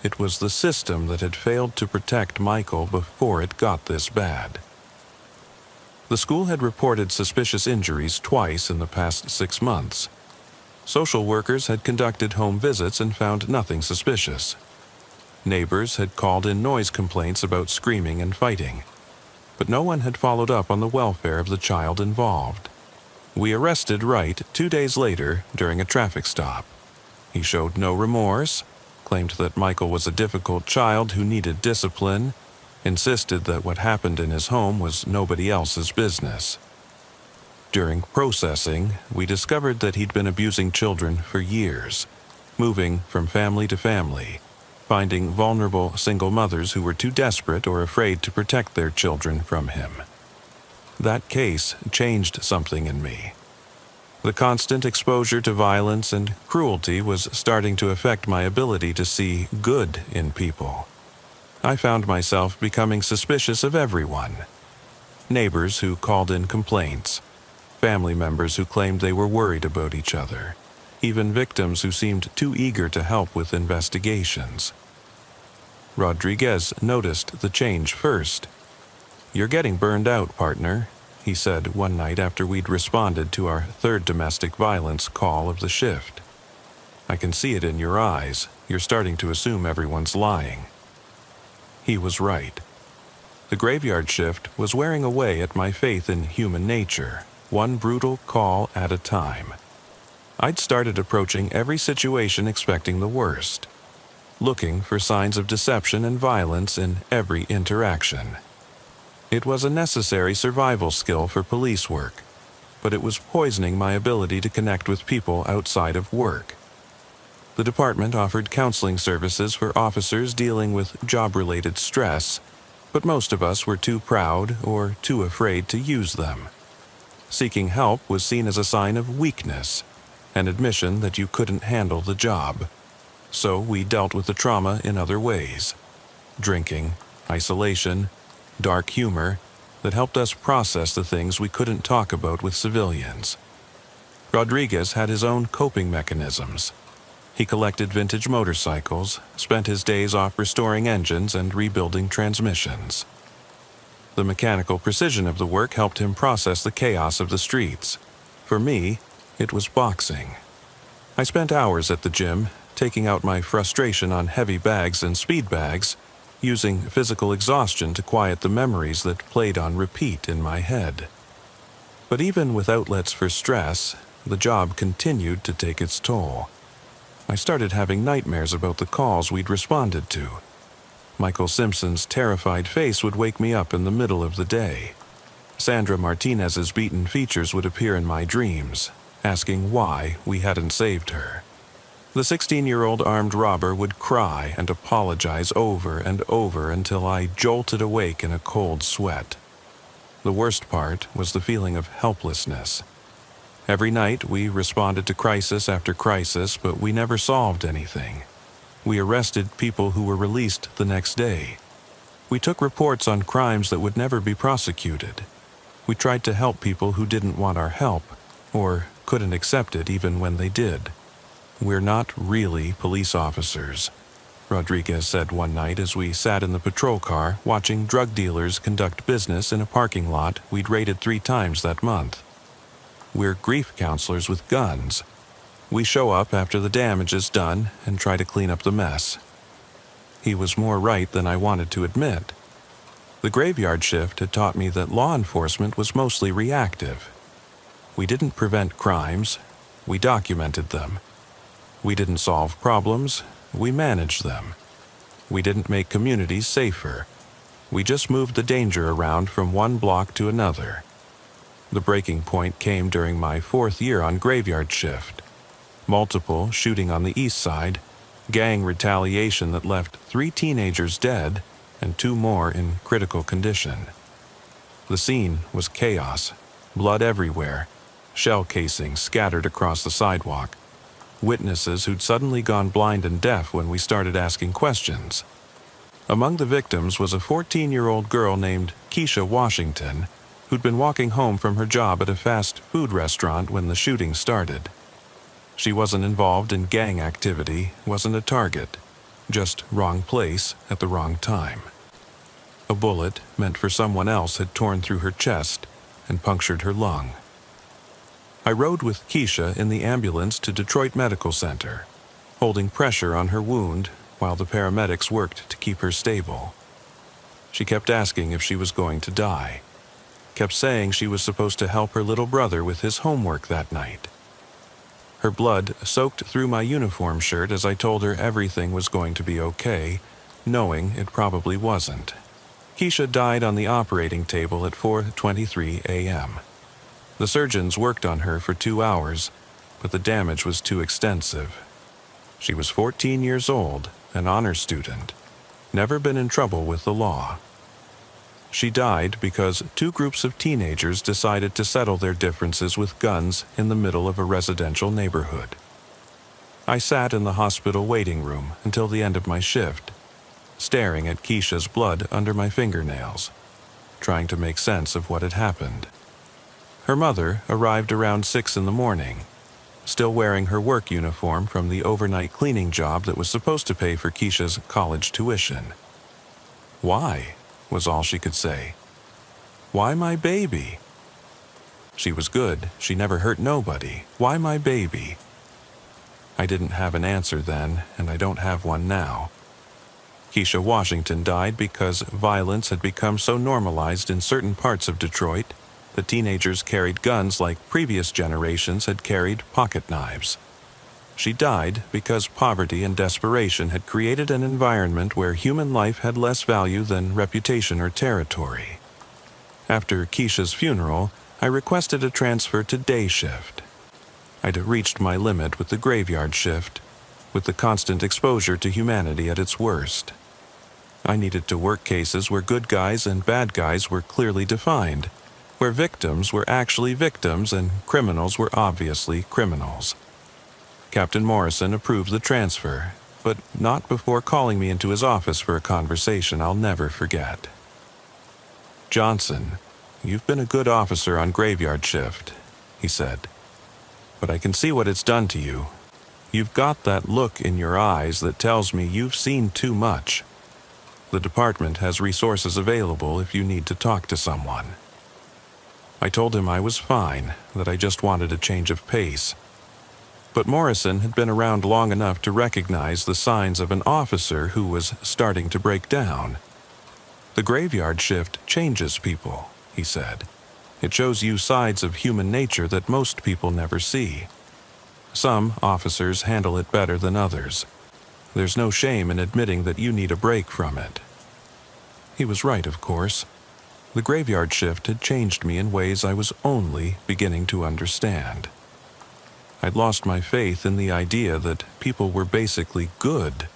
It was the system that had failed to protect Michael before it got this bad. The school had reported suspicious injuries twice in the past 6 months. Social workers had conducted home visits and found nothing suspicious. Neighbors had called in noise complaints about screaming and fighting, but no one had followed up on the welfare of the child involved. We arrested Wright 2 days later during a traffic stop. He showed no remorse, claimed that Michael was a difficult child who needed discipline, insisted that what happened in his home was nobody else's business. During processing, we discovered that he'd been abusing children for years, moving from family to family, finding vulnerable single mothers who were too desperate or afraid to protect their children from him. That case changed something in me. The constant exposure to violence and cruelty was starting to affect my ability to see good in people. I found myself becoming suspicious of everyone. Neighbors who called in complaints, family members who claimed they were worried about each other, even victims who seemed too eager to help with investigations. Rodriguez noticed the change first. "You're getting burned out, partner," he said one night after we'd responded to our third domestic violence call of the shift. "I can see it in your eyes. You're starting to assume everyone's lying." He was right. The graveyard shift was wearing away at my faith in human nature, one brutal call at a time. I'd started approaching every situation expecting the worst, looking for signs of deception and violence in every interaction. It was a necessary survival skill for police work, but it was poisoning my ability to connect with people outside of work. The department offered counseling services for officers dealing with job-related stress, but most of us were too proud or too afraid to use them. Seeking help was seen as a sign of weakness, an admission that you couldn't handle the job. So we dealt with the trauma in other ways: drinking, isolation, dark humor that helped us process the things we couldn't talk about with civilians. Rodriguez had his own coping mechanisms. He collected vintage motorcycles, spent his days off restoring engines and rebuilding transmissions. The mechanical precision of the work helped him process the chaos of the streets. For me, it was boxing. I spent hours at the gym, taking out my frustration on heavy bags and speed bags, using physical exhaustion to quiet the memories that played on repeat in my head. But even with outlets for stress, the job continued to take its toll. I started having nightmares about the calls we'd responded to. Michael Simpson's terrified face would wake me up in the middle of the day. Sandra Martinez's beaten features would appear in my dreams, asking why we hadn't saved her. The 16-year-old armed robber would cry and apologize over and over until I jolted awake in a cold sweat. The worst part was the feeling of helplessness. Every night we responded to crisis after crisis, but we never solved anything. We arrested people who were released the next day. We took reports on crimes that would never be prosecuted. We tried to help people who didn't want our help, or couldn't accept it even when they did. "We're not really police officers," Rodriguez said one night as we sat in the patrol car watching drug dealers conduct business in a parking lot we'd raided 3 times that month. "We're grief counselors with guns. We show up after the damage is done and try to clean up the mess." He was more right than I wanted to admit. The graveyard shift had taught me that law enforcement was mostly reactive. We didn't prevent crimes, we documented them. We didn't solve problems, we managed them. We didn't make communities safer. We just moved the danger around from one block to another. The breaking point came during my 4th year on graveyard shift. Multiple shooting on the east side, gang retaliation that left 3 teenagers dead and 2 more in critical condition. The scene was chaos, blood everywhere, shell casings scattered across the sidewalk, witnesses who'd suddenly gone blind and deaf when we started asking questions. Among the victims was a 14-year-old girl named Keisha Washington, who'd been walking home from her job at a fast food restaurant when the shooting started. She wasn't involved in gang activity, wasn't a target, just wrong place at the wrong time. A bullet meant for someone else had torn through her chest and punctured her lung. I rode with Keisha in the ambulance to Detroit Medical Center, holding pressure on her wound while the paramedics worked to keep her stable. She kept asking if she was going to die, kept saying she was supposed to help her little brother with his homework that night. Her blood soaked through my uniform shirt as I told her everything was going to be okay, knowing it probably wasn't. Keisha died on the operating table at 4:23 a.m. The surgeons worked on her for 2 hours, but the damage was too extensive. She was 14 years old, an honor student, never been in trouble with the law. She died because 2 groups of teenagers decided to settle their differences with guns in the middle of a residential neighborhood. I sat in the hospital waiting room until the end of my shift, staring at Keisha's blood under my fingernails, trying to make sense of what had happened. Her mother arrived around 6 in the morning, still wearing her work uniform from the overnight cleaning job that was supposed to pay for Keisha's college tuition. "Why?" was all she could say. "Why my baby?" She was good. She never hurt nobody. Why my baby? I didn't have an answer then, and I don't have one now. Keisha Washington died because violence had become so normalized in certain parts of Detroit that teenagers carried guns like previous generations had carried pocket knives. She died because poverty and desperation had created an environment where human life had less value than reputation or territory. After Keisha's funeral, I requested a transfer to day shift. I'd reached my limit with the graveyard shift, with the constant exposure to humanity at its worst. I needed to work cases where good guys and bad guys were clearly defined, where victims were actually victims and criminals were obviously criminals. Captain Morrison approved the transfer, but not before calling me into his office for a conversation I'll never forget. "Johnson, you've been a good officer on graveyard shift," he said, "but I can see what it's done to you. You've got that look in your eyes that tells me you've seen too much. The department has resources available if you need to talk to someone." I told him I was fine, that I just wanted a change of pace. But Morrison had been around long enough to recognize the signs of an officer who was starting to break down. "The graveyard shift changes people," he said. "It shows you sides of human nature that most people never see. Some officers handle it better than others. There's no shame in admitting that you need a break from it." He was right, of course. The graveyard shift had changed me in ways I was only beginning to understand. I'd lost my faith in the idea that people were basically good,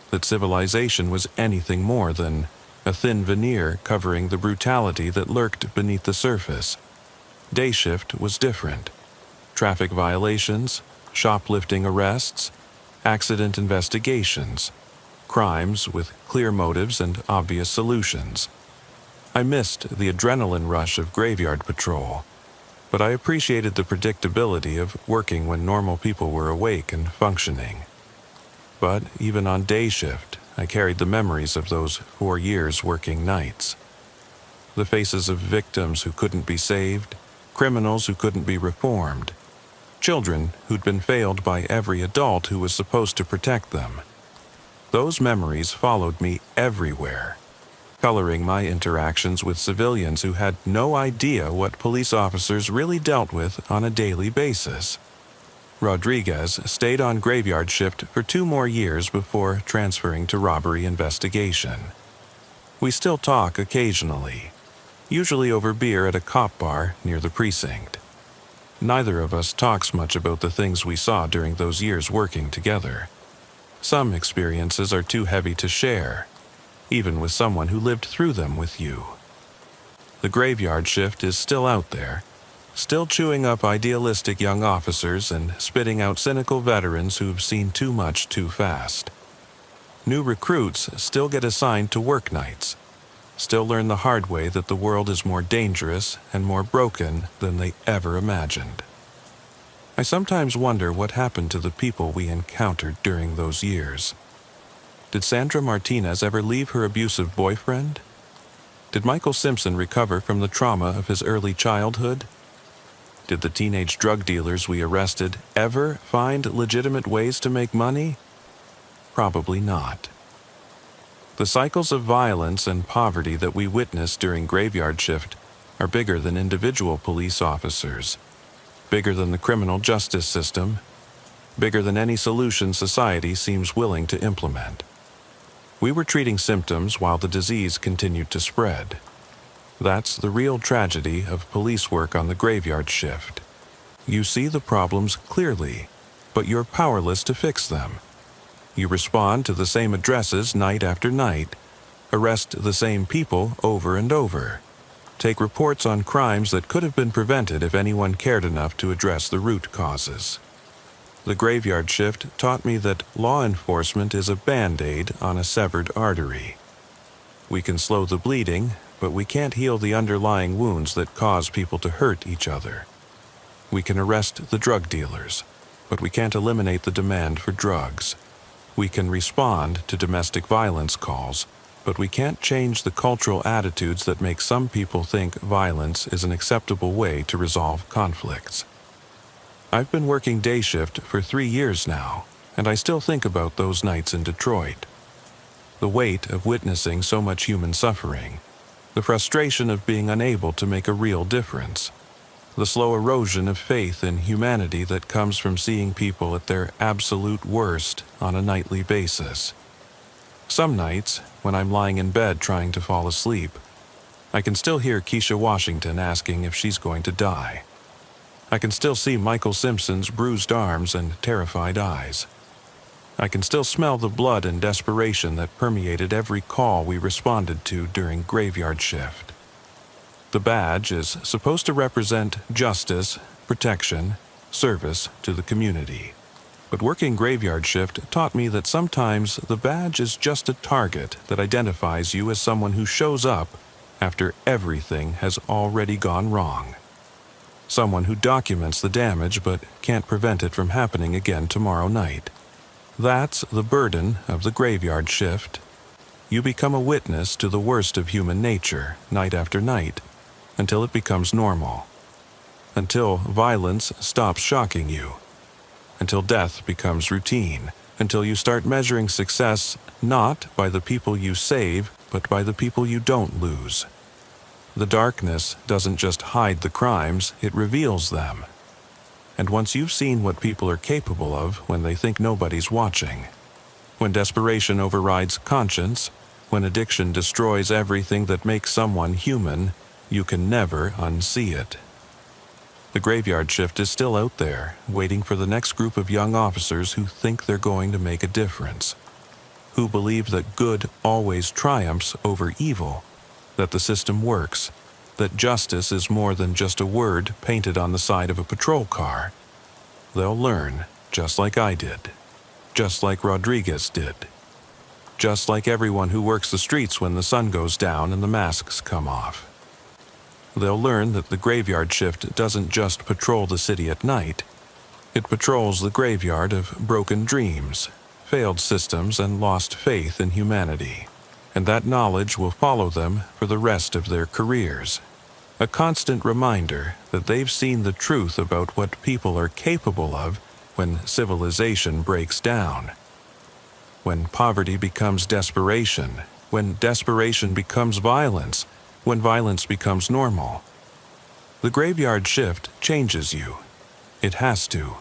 that civilization was anything more than a thin veneer covering the brutality that lurked beneath the surface. Day shift was different. Traffic violations, shoplifting arrests, accident investigations, crimes with clear motives and obvious solutions. I missed the adrenaline rush of graveyard patrol, but I appreciated the predictability of working when normal people were awake and functioning. But even on day shift, I carried the memories of those 4 years working nights. The faces of victims who couldn't be saved, criminals who couldn't be reformed, children who'd been failed by every adult who was supposed to protect them. Those memories followed me everywhere, coloring my interactions with civilians who had no idea what police officers really dealt with on a daily basis. Rodriguez stayed on graveyard shift for 2 more years before transferring to robbery investigation. We still talk occasionally, usually over beer at a cop bar near the precinct. Neither of us talks much about the things we saw during those years working together. Some experiences are too heavy to share, even with someone who lived through them with you. The graveyard shift is still out there, still chewing up idealistic young officers and spitting out cynical veterans who've seen too much too fast. New recruits still get assigned to work nights, still learn the hard way that the world is more dangerous and more broken than they ever imagined. I sometimes wonder what happened to the people we encountered during those years. Did Sandra Martinez ever leave her abusive boyfriend? Did Michael Simpson recover from the trauma of his early childhood? Did the teenage drug dealers we arrested ever find legitimate ways to make money? Probably not. The cycles of violence and poverty that we witnessed during graveyard shift are bigger than individual police officers, bigger than the criminal justice system, bigger than any solution society seems willing to implement. We were treating symptoms while the disease continued to spread. That's the real tragedy of police work on the graveyard shift. You see the problems clearly, but you're powerless to fix them. You respond to the same addresses night after night, arrest the same people over and over, take reports on crimes that could have been prevented if anyone cared enough to address the root causes. The graveyard shift taught me that law enforcement is a band-aid on a severed artery. We can slow the bleeding, but we can't heal the underlying wounds that cause people to hurt each other. We can arrest the drug dealers, but we can't eliminate the demand for drugs. We can respond to domestic violence calls, but we can't change the cultural attitudes that make some people think violence is an acceptable way to resolve conflicts. I've been working day shift for 3 years now, and I still think about those nights in Detroit. The weight of witnessing so much human suffering, the frustration of being unable to make a real difference, the slow erosion of faith in humanity that comes from seeing people at their absolute worst on a nightly basis. Some nights, when I'm lying in bed trying to fall asleep, I can still hear Keisha Washington asking if she's going to die. I can still see Michael Simpson's bruised arms and terrified eyes. I can still smell the blood and desperation that permeated every call we responded to during graveyard shift. The badge is supposed to represent justice, protection, service to the community. But working graveyard shift taught me that sometimes the badge is just a target that identifies you as someone who shows up after everything has already gone wrong. Someone who documents the damage but can't prevent it from happening again tomorrow night. That's the burden of the graveyard shift. You become a witness to the worst of human nature, night after night, until it becomes normal. Until violence stops shocking you. Until death becomes routine. Until you start measuring success not by the people you save, but by the people you don't lose. The darkness doesn't just hide the crimes, it reveals them. And once you've seen what people are capable of when they think nobody's watching, when desperation overrides conscience, when addiction destroys everything that makes someone human, you can never unsee it. The graveyard shift is still out there, waiting for the next group of young officers who think they're going to make a difference, who believe that good always triumphs over evil, that the system works, that justice is more than just a word painted on the side of a patrol car. They'll learn, just like I did, just like Rodriguez did, just like everyone who works the streets when the sun goes down and the masks come off. They'll learn that the graveyard shift doesn't just patrol the city at night. It patrols the graveyard of broken dreams, failed systems, and lost faith in humanity. And that knowledge will follow them for the rest of their careers. A constant reminder that they've seen the truth about what people are capable of when civilization breaks down. When poverty becomes desperation, when desperation becomes violence, when violence becomes normal. The graveyard shift changes you. It has to.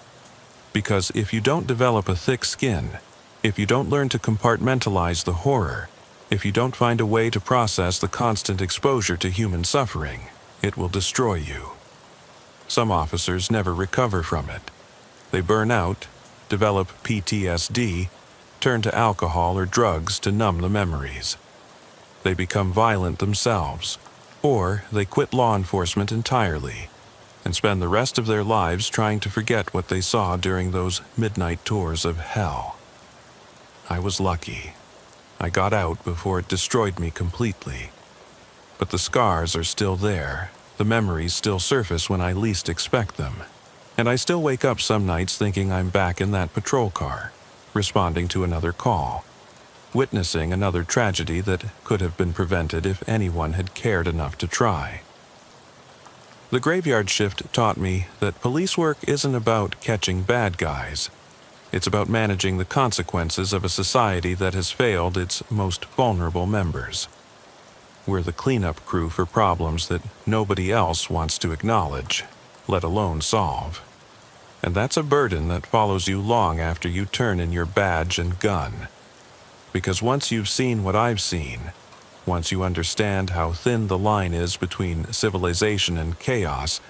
Because if you don't develop a thick skin, if you don't learn to compartmentalize the horror, if you don't find a way to process the constant exposure to human suffering, it will destroy you. Some officers never recover from it. They burn out, develop PTSD, turn to alcohol or drugs to numb the memories. They become violent themselves, or they quit law enforcement entirely and spend the rest of their lives trying to forget what they saw during those midnight tours of hell. I was lucky. I got out before it destroyed me completely. But the scars are still there. The memories still surface when I least expect them. And I still wake up some nights thinking I'm back in that patrol car, responding to another call, witnessing another tragedy that could have been prevented if anyone had cared enough to try. The graveyard shift taught me that police work isn't about catching bad guys. It's about managing the consequences of a society that has failed its most vulnerable members. We're the cleanup crew for problems that nobody else wants to acknowledge, let alone solve. And that's a burden that follows you long after you turn in your badge and gun. Because once you've seen what I've seen, once you understand how thin the line is between civilization and chaos,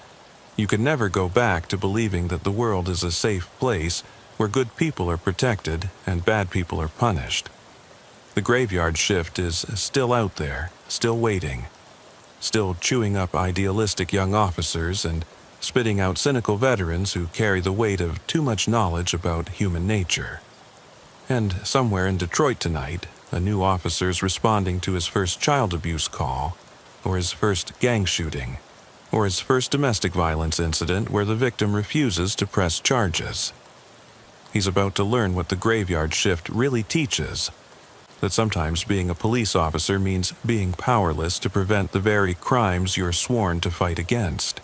you can never go back to believing that the world is a safe place where good people are protected and bad people are punished. The graveyard shift is still out there, still waiting, still chewing up idealistic young officers and spitting out cynical veterans who carry the weight of too much knowledge about human nature. And somewhere in Detroit tonight, a new officer's responding to his first child abuse call, or his first gang shooting, or his first domestic violence incident where the victim refuses to press charges. He's about to learn what the graveyard shift really teaches, that sometimes being a police officer means being powerless to prevent the very crimes you're sworn to fight against.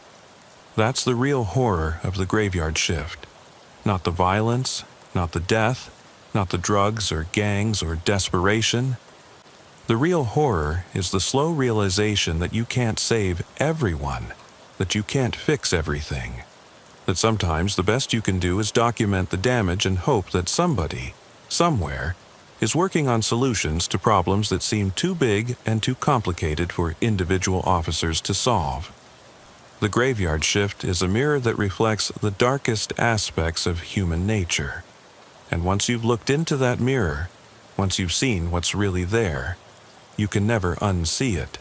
That's the real horror of the graveyard shift. Not the violence, not the death, not the drugs or gangs or desperation. The real horror is the slow realization that you can't save everyone, that you can't fix everything, that sometimes the best you can do is document the damage and hope that somebody, somewhere, is working on solutions to problems that seem too big and too complicated for individual officers to solve. The graveyard shift is a mirror that reflects the darkest aspects of human nature. And once you've looked into that mirror, once you've seen what's really there, you can never unsee it.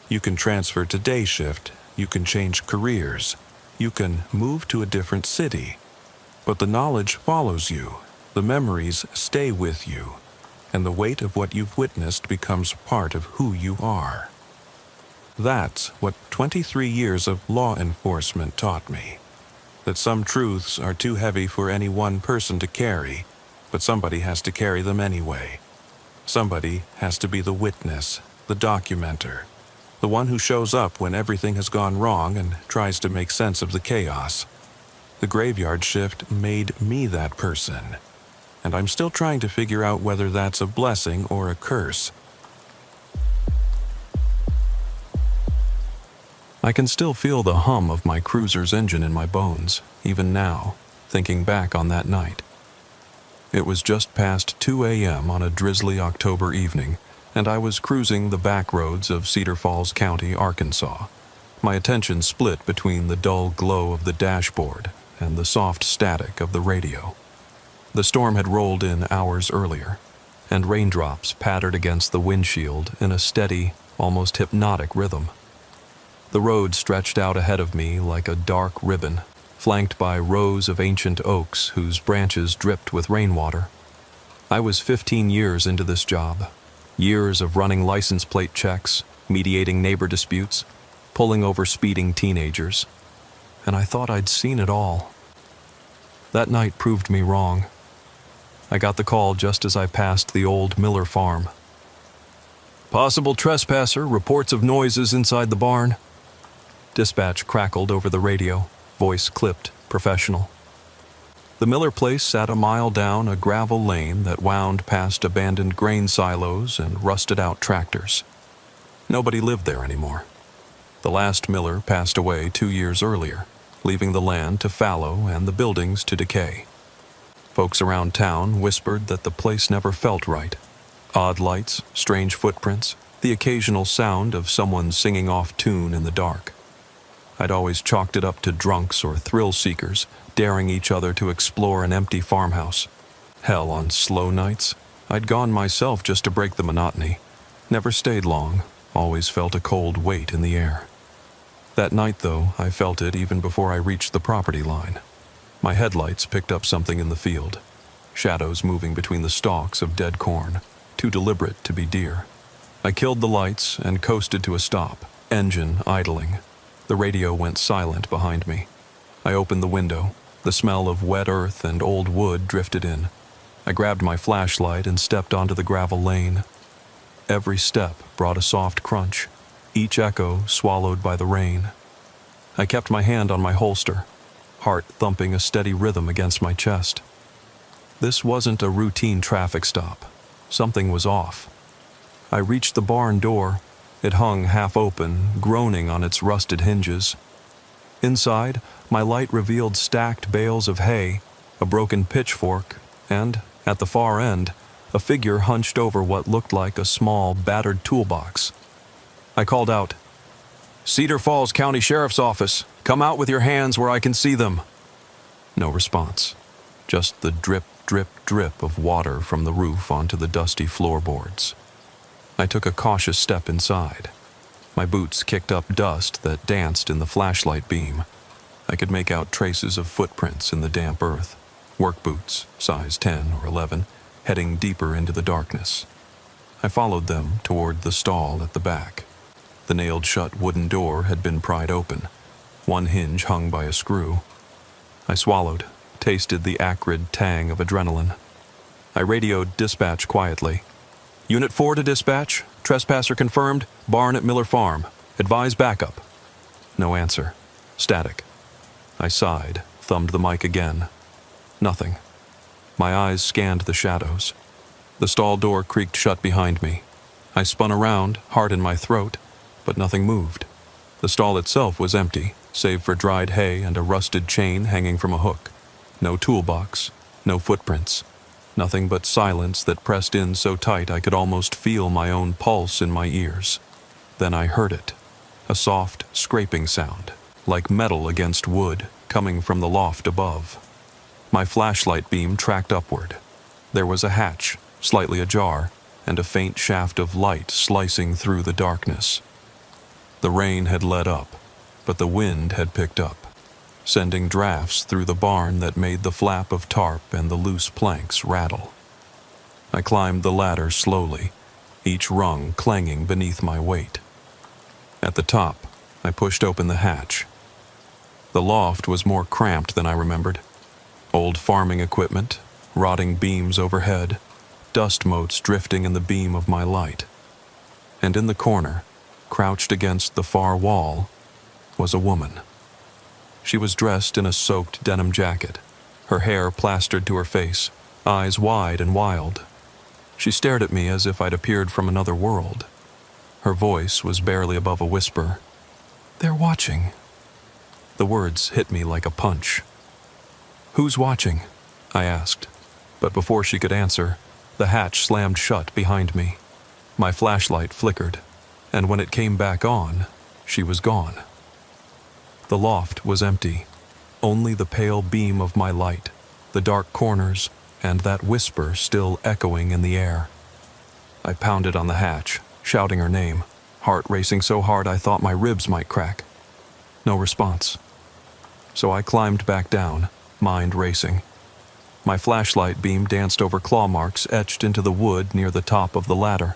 You can transfer to day shift, you can change careers, you can move to a different city. But the knowledge follows you, the memories stay with you, and the weight of what you've witnessed becomes part of who you are. That's what 23 years of law enforcement taught me. That some truths are too heavy for any one person to carry, but somebody has to carry them anyway. Somebody has to be the witness, the documenter, the one who shows up when everything has gone wrong and tries to make sense of the chaos. The graveyard shift made me that person, and I'm still trying to figure out whether that's a blessing or a curse. I can still feel the hum of my cruiser's engine in my bones, even now, thinking back on that night. It was just past 2 a.m. on a drizzly October evening, and I was cruising the back roads of Cedar Falls County, Arkansas. My attention split between the dull glow of the dashboard and the soft static of the radio. The storm had rolled in hours earlier, and raindrops pattered against the windshield in a steady, almost hypnotic rhythm. The road stretched out ahead of me like a dark ribbon, flanked by rows of ancient oaks whose branches dripped with rainwater. I was 15 years into this job, years of running license plate checks, mediating neighbor disputes, pulling over speeding teenagers, and I thought I'd seen it all. That night proved me wrong. I got the call just as I passed the old Miller farm. "Possible trespasser, reports of noises inside the barn." Dispatch crackled over the radio, voice clipped, professional. The Miller place sat a mile down a gravel lane that wound past abandoned grain silos and rusted-out tractors. Nobody lived there anymore. The last Miller passed away 2 years earlier, leaving the land to fallow and the buildings to decay. Folks around town whispered that the place never felt right. Odd lights, strange footprints, the occasional sound of someone singing off tune in the dark. I'd always chalked it up to drunks or thrill-seekers, daring each other to explore an empty farmhouse. Hell, on slow nights, I'd gone myself just to break the monotony. Never stayed long, always felt a cold weight in the air. That night, though, I felt it even before I reached the property line. My headlights picked up something in the field, shadows moving between the stalks of dead corn, too deliberate to be deer. I killed the lights and coasted to a stop, engine idling. The radio went silent behind me. I opened the window. The smell of wet earth and old wood drifted in. I grabbed my flashlight and stepped onto the gravel lane. Every step brought a soft crunch, each echo swallowed by the rain. I kept my hand on my holster, heart thumping a steady rhythm against my chest. This wasn't a routine traffic stop. Something was off. I reached the barn door. It hung half open, groaning on its rusted hinges. Inside, my light revealed stacked bales of hay, a broken pitchfork, and, at the far end, a figure hunched over what looked like a small, battered toolbox. I called out, "Cedar Falls County Sheriff's Office, come out with your hands where I can see them." No response, just the drip, drip, drip of water from the roof onto the dusty floorboards. I took a cautious step inside. My boots kicked up dust that danced in the flashlight beam. I could make out traces of footprints in the damp earth, work boots, size 10 or 11, heading deeper into the darkness. I followed them toward the stall at the back. The nailed-shut wooden door had been pried open. One hinge hung by a screw. I swallowed, tasted the acrid tang of adrenaline. I radioed dispatch quietly. "Unit 4 to dispatch. Trespasser confirmed. Barn at Miller Farm. Advise backup." No answer. Static. I sighed, thumbed the mic again. Nothing. My eyes scanned the shadows. The stall door creaked shut behind me. I spun around, heart in my throat, but nothing moved. The stall itself was empty, save for dried hay and a rusted chain hanging from a hook. No toolbox, no footprints. Nothing but silence that pressed in so tight I could almost feel my own pulse in my ears. Then I heard it, a soft, scraping sound, like metal against wood, coming from the loft above. My flashlight beam tracked upward. There was a hatch, slightly ajar, and a faint shaft of light slicing through the darkness. The rain had let up, but the wind had picked up, sending drafts through the barn that made the flap of tarp and the loose planks rattle. I climbed the ladder slowly, each rung clanging beneath my weight. At the top, I pushed open the hatch. The loft was more cramped than I remembered. Old farming equipment, rotting beams overhead, dust motes drifting in the beam of my light. And in the corner, crouched against the far wall, was a woman. She was dressed in a soaked denim jacket, her hair plastered to her face, eyes wide and wild. She stared at me as if I'd appeared from another world. Her voice was barely above a whisper. "They're watching." The words hit me like a punch. "Who's watching?" I asked, but before she could answer, the hatch slammed shut behind me. My flashlight flickered, and when it came back on, she was gone. The loft was empty. Only the pale beam of my light, the dark corners, and that whisper still echoing in the air. I pounded on the hatch, shouting her name, heart racing so hard I thought my ribs might crack. No response. So I climbed back down, mind racing. My flashlight beam danced over claw marks etched into the wood near the top of the ladder,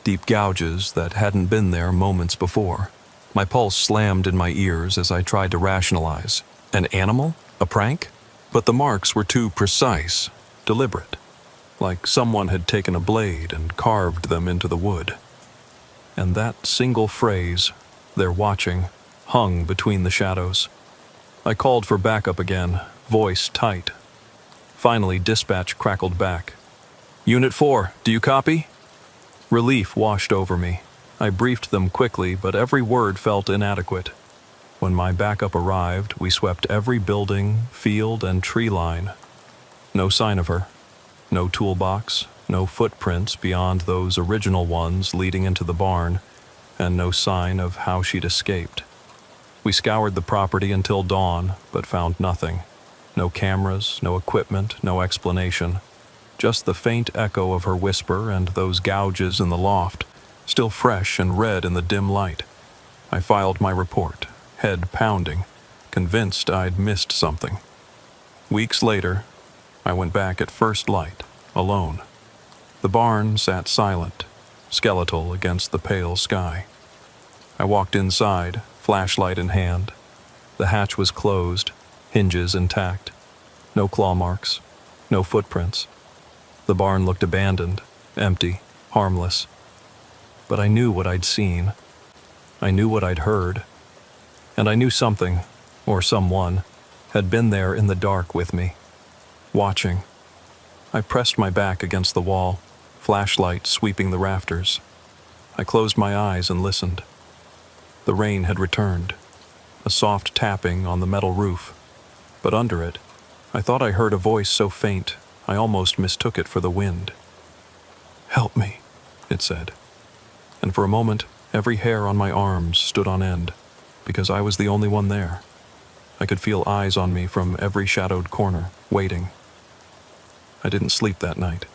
deep gouges that hadn't been there moments before. My pulse slammed in my ears as I tried to rationalize. An animal? A prank? But the marks were too precise, deliberate, like someone had taken a blade and carved them into the wood. And that single phrase, "they're watching," hung between the shadows. I called for backup again, voice tight. Finally, dispatch crackled back. "Unit 4, do you copy?" Relief washed over me. I briefed them quickly, but every word felt inadequate. When my backup arrived, we swept every building, field, and tree line. No sign of her. No toolbox, no footprints beyond those original ones leading into the barn, and no sign of how she'd escaped. We scoured the property until dawn, but found nothing. No cameras, no equipment, no explanation. Just the faint echo of her whisper and those gouges in the loft, still fresh and red in the dim light. I filed my report, head pounding, convinced I'd missed something. Weeks later, I went back at first light, alone. The barn sat silent, skeletal against the pale sky. I walked inside, flashlight in hand. The hatch was closed, hinges intact. No claw marks, no footprints. The barn looked abandoned, empty, harmless. But I knew what I'd seen. I knew what I'd heard. And I knew something, or someone, had been there in the dark with me, watching. I pressed my back against the wall, flashlight sweeping the rafters. I closed my eyes and listened. The rain had returned. a soft tapping on the metal roof. But under it, I thought I heard a voice so faint I almost mistook it for the wind. "Help me," it said. And for a moment, every hair on my arms stood on end, because I was the only one there. I could feel eyes on me from every shadowed corner, waiting. I didn't sleep that night.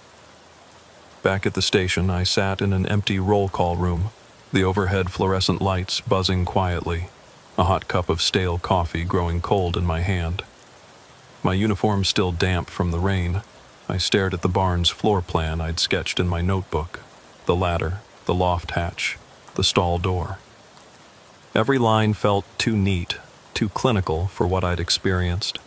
Back at the station, I sat in an empty roll call room, the overhead fluorescent lights buzzing quietly, a hot cup of stale coffee growing cold in my hand. My uniform still damp from the rain, I stared at the barn's floor plan I'd sketched in my notebook, the ladder, the loft hatch, the stall door. Every line felt too neat, too clinical for what I'd experienced.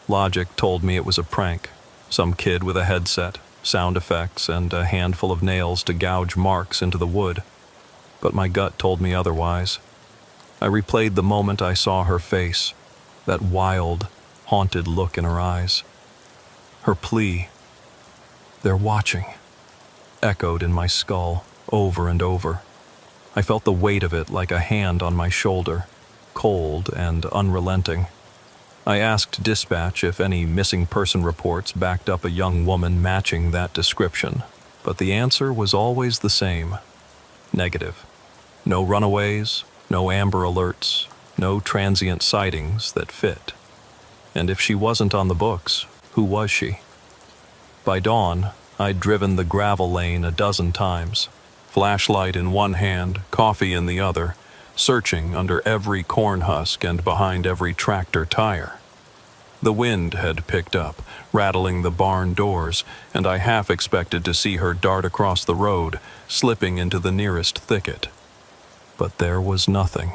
Logic told me it was a prank, some kid with a headset, sound effects, and a handful of nails to gouge marks into the wood. But my gut told me otherwise. I replayed the moment I saw her face, that wild, haunted look in her eyes. Her plea, "They're watching," echoed in my skull over and over. I felt the weight of it like a hand on my shoulder, cold and unrelenting. I asked dispatch if any missing person reports backed up a young woman matching that description, but the answer was always the same: negative. No runaways, no Amber Alerts, no transient sightings that fit. And if she wasn't on the books, who was she? By dawn, I'd driven the gravel lane a dozen times, flashlight in one hand, coffee in the other, searching under every corn husk and behind every tractor tire. The wind had picked up, rattling the barn doors, and I half expected to see her dart across the road, slipping into the nearest thicket. But there was nothing,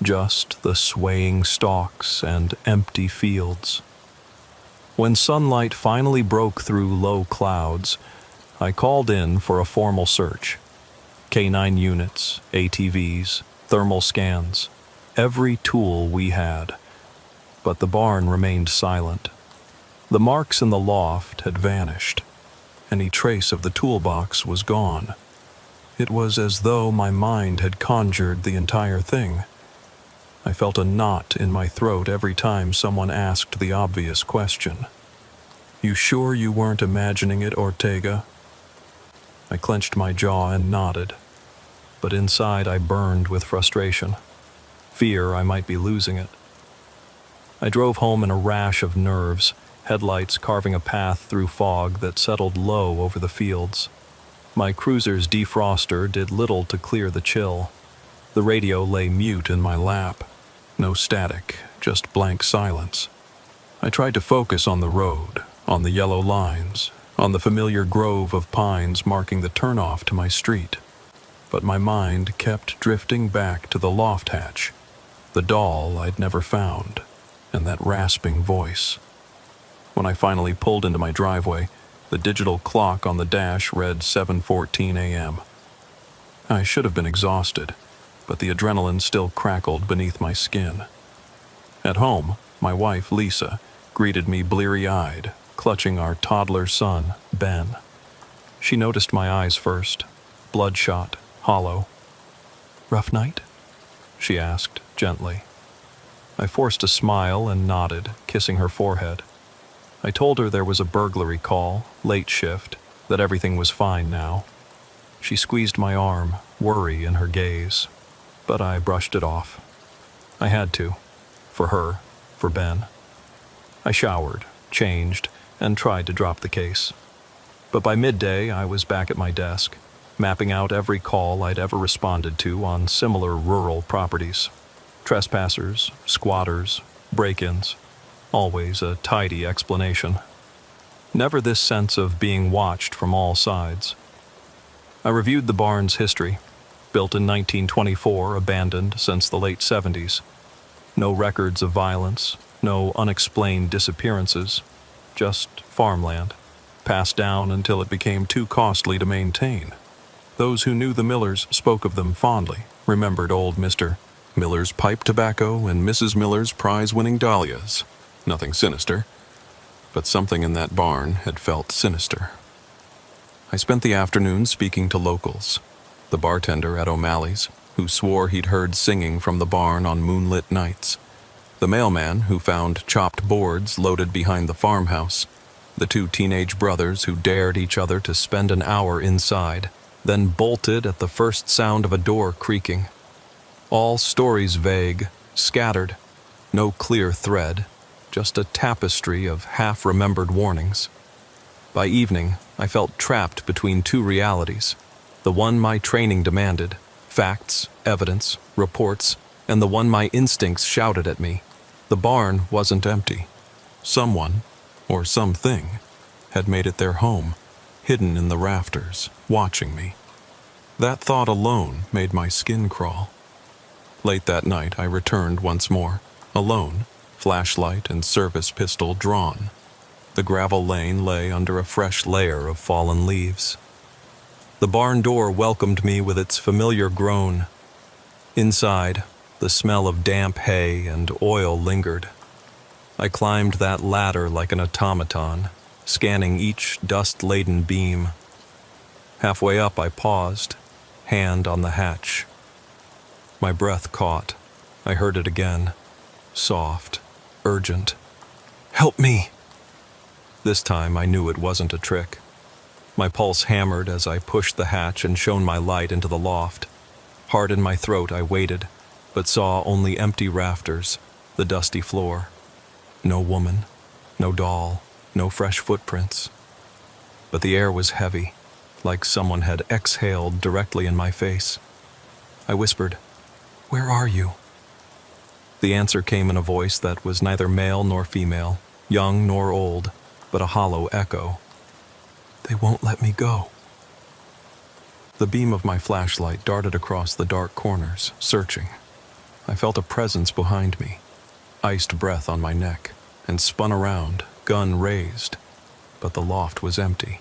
just the swaying stalks and empty fields. When sunlight finally broke through low clouds, I called in for a formal search. K9 units, ATVs, thermal scans, every tool we had. But the barn remained silent. The marks in the loft had vanished. Any trace of the toolbox was gone. It was as though my mind had conjured the entire thing. I felt a knot in my throat every time someone asked the obvious question. "You sure you weren't imagining it, Ortega?" I clenched my jaw and nodded, but inside I burned with frustration, fear I might be losing it. I drove home in a rash of nerves, headlights carving a path through fog that settled low over the fields. My cruiser's defroster did little to clear the chill. The radio lay mute in my lap. No static, just blank silence. I tried to focus on the road, on the yellow lines, on the familiar grove of pines marking the turnoff to my street. But my mind kept drifting back to the loft hatch, the doll I'd never found, and that rasping voice. When I finally pulled into my driveway, the digital clock on the dash read 7:14 a.m. I should have been exhausted, but the adrenaline still crackled beneath my skin. At home, my wife, Lisa, greeted me bleary-eyed, clutching our toddler son, Ben. She noticed my eyes first, bloodshot, hollow. "Rough night?" she asked, gently. I forced a smile and nodded, kissing her forehead. I told her there was a burglary call, late shift, that everything was fine now. She squeezed my arm, worry in her gaze, but I brushed it off. I had to. For her, for Ben. I showered, changed, and tried to drop the case. But by midday, I was back at my desk, mapping out every call I'd ever responded to on similar rural properties. Trespassers, squatters, break-ins, always a tidy explanation. Never this sense of being watched from all sides. I reviewed the barn's history. Built in 1924, abandoned since the late 70s. No records of violence, no unexplained disappearances, just farmland, passed down until it became too costly to maintain. Those who knew the Millers spoke of them fondly, remembered old Mr. Miller's pipe tobacco and Mrs. Miller's prize-winning dahlias. Nothing sinister, but something in that barn had felt sinister. I spent the afternoon speaking to locals. The bartender at O'Malley's, who swore he'd heard singing from the barn on moonlit nights, the mailman who found chopped boards loaded behind the farmhouse, the two teenage brothers who dared each other to spend an hour inside, then bolted at the first sound of a door creaking. All stories vague, scattered, no clear thread, just a tapestry of half-remembered warnings. By evening, I felt trapped between two realities, the one my training demanded, facts, evidence, reports, and the one my instincts shouted at me. The barn wasn't empty. Someone, or something, had made it their home, hidden in the rafters, watching me. That thought alone made my skin crawl. Late that night, I returned once more, alone, flashlight and service pistol drawn. The gravel lane lay under a fresh layer of fallen leaves. The barn door welcomed me with its familiar groan. Inside, the smell of damp hay and oil lingered. I climbed that ladder like an automaton, scanning each dust-laden beam. Halfway up, I paused, hand on the hatch. My breath caught. I heard it again, soft, urgent. "Help me!" This time I knew it wasn't a trick. My pulse hammered as I pushed the hatch and shone my light into the loft. Hard in my throat, I waited, but saw only empty rafters, the dusty floor. No woman, no doll, no fresh footprints. But the air was heavy, like someone had exhaled directly in my face. I whispered, "Where are you?" The answer came in a voice that was neither male nor female, young nor old, but a hollow echo. "They won't let me go." The beam of my flashlight darted across the dark corners, searching. I felt a presence behind me, iced breath on my neck, and spun around, gun raised, but the loft was empty.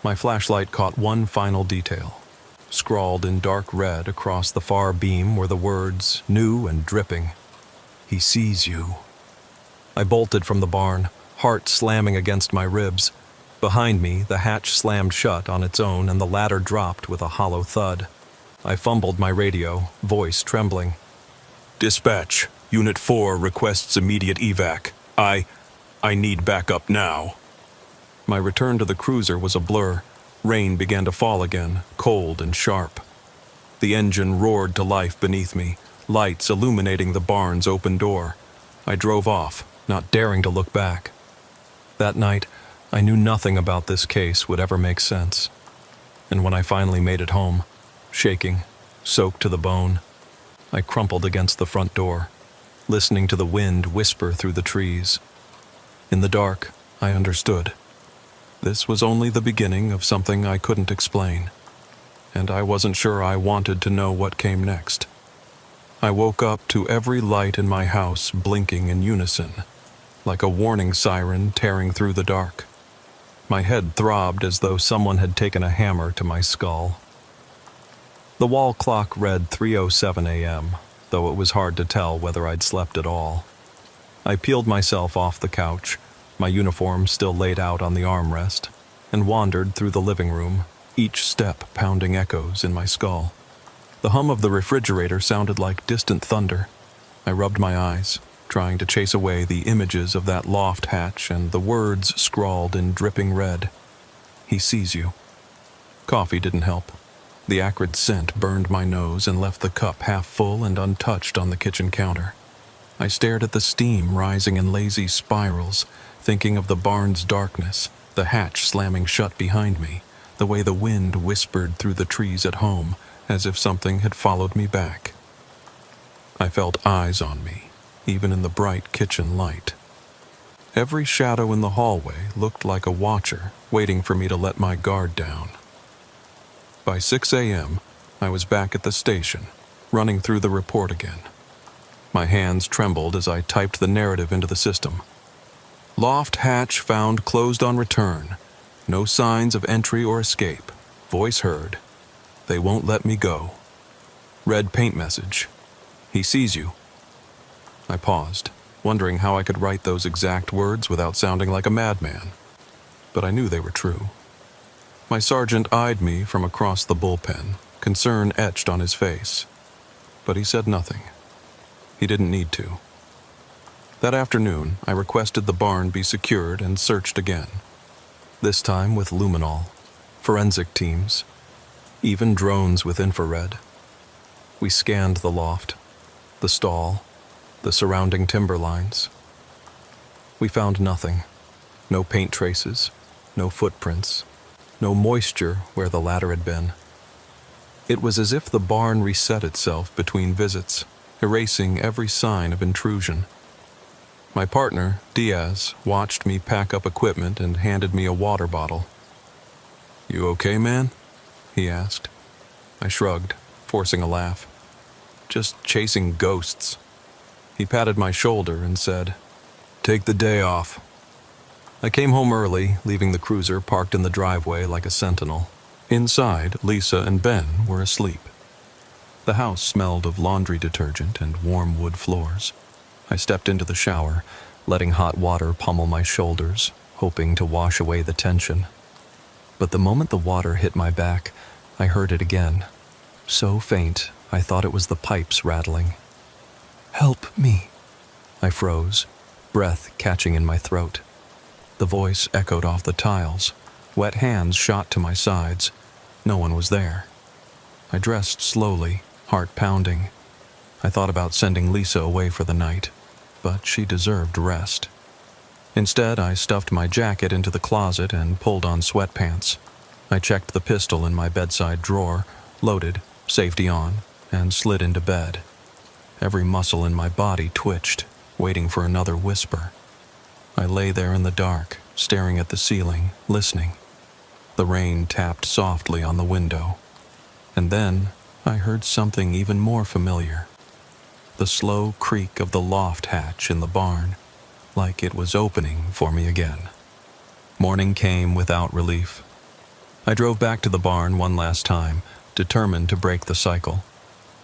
My flashlight caught one final detail. Scrawled in dark red across the far beam were the words, new and dripping, "He sees you." I bolted from the barn, heart slamming against my ribs. Behind me, the hatch slammed shut on its own and the ladder dropped with a hollow thud. I fumbled my radio, voice trembling. "Dispatch, Unit 4 requests immediate evac. I need backup now." My return to the cruiser was a blur. Rain began to fall again, cold and sharp. The engine roared to life beneath me, lights illuminating the barn's open door. I drove off, not daring to look back. That night, I knew nothing about this case would ever make sense. And when I finally made it home, shaking, soaked to the bone, I crumpled against the front door, listening to the wind whisper through the trees. In the dark, I understood. This was only the beginning of something I couldn't explain, and I wasn't sure I wanted to know what came next. I woke up to every light in my house blinking in unison, like a warning siren tearing through the dark. My head throbbed as though someone had taken a hammer to my skull. The wall clock read 3:07 a.m., though it was hard to tell whether I'd slept at all. I peeled myself off the couch, my uniform still laid out on the armrest, and wandered through the living room, each step pounding echoes in my skull. The hum of the refrigerator sounded like distant thunder. I rubbed my eyes, trying to chase away the images of that loft hatch and the words scrawled in dripping red. "He sees you." Coffee didn't help. The acrid scent burned my nose and left the cup half full and untouched on the kitchen counter. I stared at the steam rising in lazy spirals, thinking of the barn's darkness, the hatch slamming shut behind me, the way the wind whispered through the trees at home, as if something had followed me back. I felt eyes on me, even in the bright kitchen light. Every shadow in the hallway looked like a watcher waiting for me to let my guard down. By 6 a.m., I was back at the station, running through the report again. My hands trembled as I typed the narrative into the system. Loft hatch found closed on return. No signs of entry or escape. Voice heard. They won't let me go. Red paint message. He sees you. I paused, wondering how I could write those exact words without sounding like a madman. But I knew they were true. My sergeant eyed me from across the bullpen, Concern etched on his face, but he said nothing. He didn't need to. That afternoon, I requested the barn be secured and searched again, this time with luminol, forensic teams, even drones with infrared. We scanned the loft, the stall, the surrounding timber lines. We found nothing. No paint traces, no footprints, no moisture where the ladder had been. It was as if the barn reset itself between visits, erasing every sign of intrusion. My partner, Diaz, watched me pack up equipment and handed me a water bottle. "You okay, man?" he asked. I shrugged, forcing a laugh. "Just chasing ghosts." He patted my shoulder and said, "Take the day off." I came home early, leaving the cruiser parked in the driveway like a sentinel. Inside, Lisa and Ben were asleep. The house smelled of laundry detergent and warm wood floors. I stepped into the shower, letting hot water pummel my shoulders, hoping to wash away the tension. But the moment the water hit my back, I heard it again. So faint, I thought it was the pipes rattling. "Help me," I froze, breath catching in my throat. The voice echoed off the tiles. Wet hands shot to my sides. No one was there. I dressed slowly, heart pounding. I thought about sending Lisa away for the night, but she deserved rest. Instead, I stuffed my jacket into the closet and pulled on sweatpants. I checked the pistol in my bedside drawer, loaded, safety on, and slid into bed. Every muscle in my body twitched, waiting for another whisper. I lay there in the dark, staring at the ceiling, listening. The rain tapped softly on the window. And then I heard something even more familiar. The slow creak of the loft hatch in the barn, like it was opening for me again. Morning came without relief. I drove back to the barn one last time, determined to break the cycle.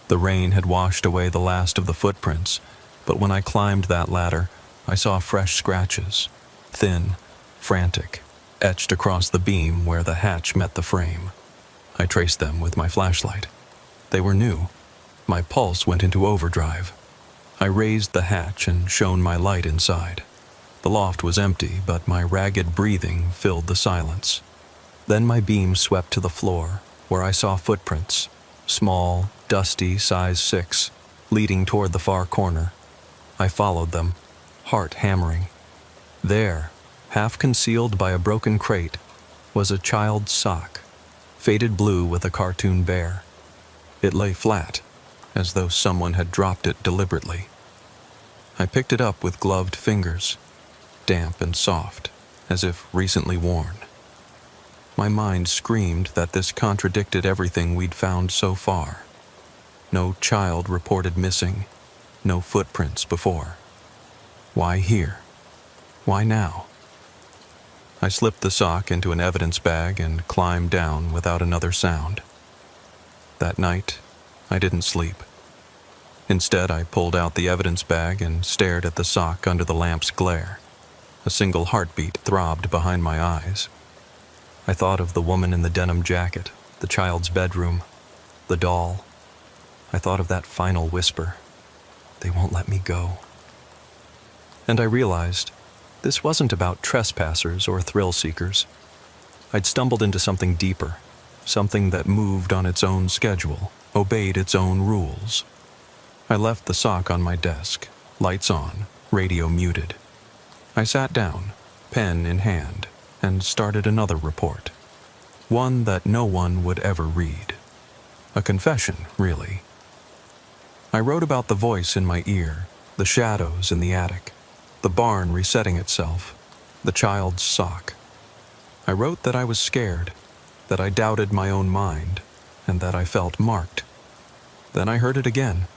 The rain had washed away the last of the footprints, but when I climbed that ladder, I saw fresh scratches, thin, frantic, etched across the beam where the hatch met the frame. I traced them with my flashlight. They were new. My pulse went into overdrive. I raised the hatch and shone my light inside. The loft was empty, but my ragged breathing filled the silence. Then my beam swept to the floor, where I saw footprints, small, dusty, size 6, leading toward the far corner. I followed them, heart hammering. There, half concealed by a broken crate, was a child's sock, faded blue with a cartoon bear. It lay flat, as though someone had dropped it deliberately. I picked it up with gloved fingers, damp and soft, as if recently worn. My mind screamed that this contradicted everything we'd found so far. No child reported missing, no footprints before. Why here? Why now? I slipped the sock into an evidence bag and climbed down without another sound. That night, I didn't sleep. Instead, I pulled out the evidence bag and stared at the sock under the lamp's glare. A single heartbeat throbbed behind my eyes. I thought of the woman in the denim jacket, the child's bedroom, the doll. I thought of that final whisper, "They won't let me go." And I realized this wasn't about trespassers or thrill seekers. I'd stumbled into something deeper, something that moved on its own schedule, obeyed its own rules. I left the sock on my desk, lights on, radio muted. I sat down, pen in hand, and started another report. One that no one would ever read. A confession, really. I wrote about the voice in my ear, the shadows in the attic, the barn resetting itself, the child's sock. I wrote that I was scared, that I doubted my own mind, and that I felt marked. Then I heard it again,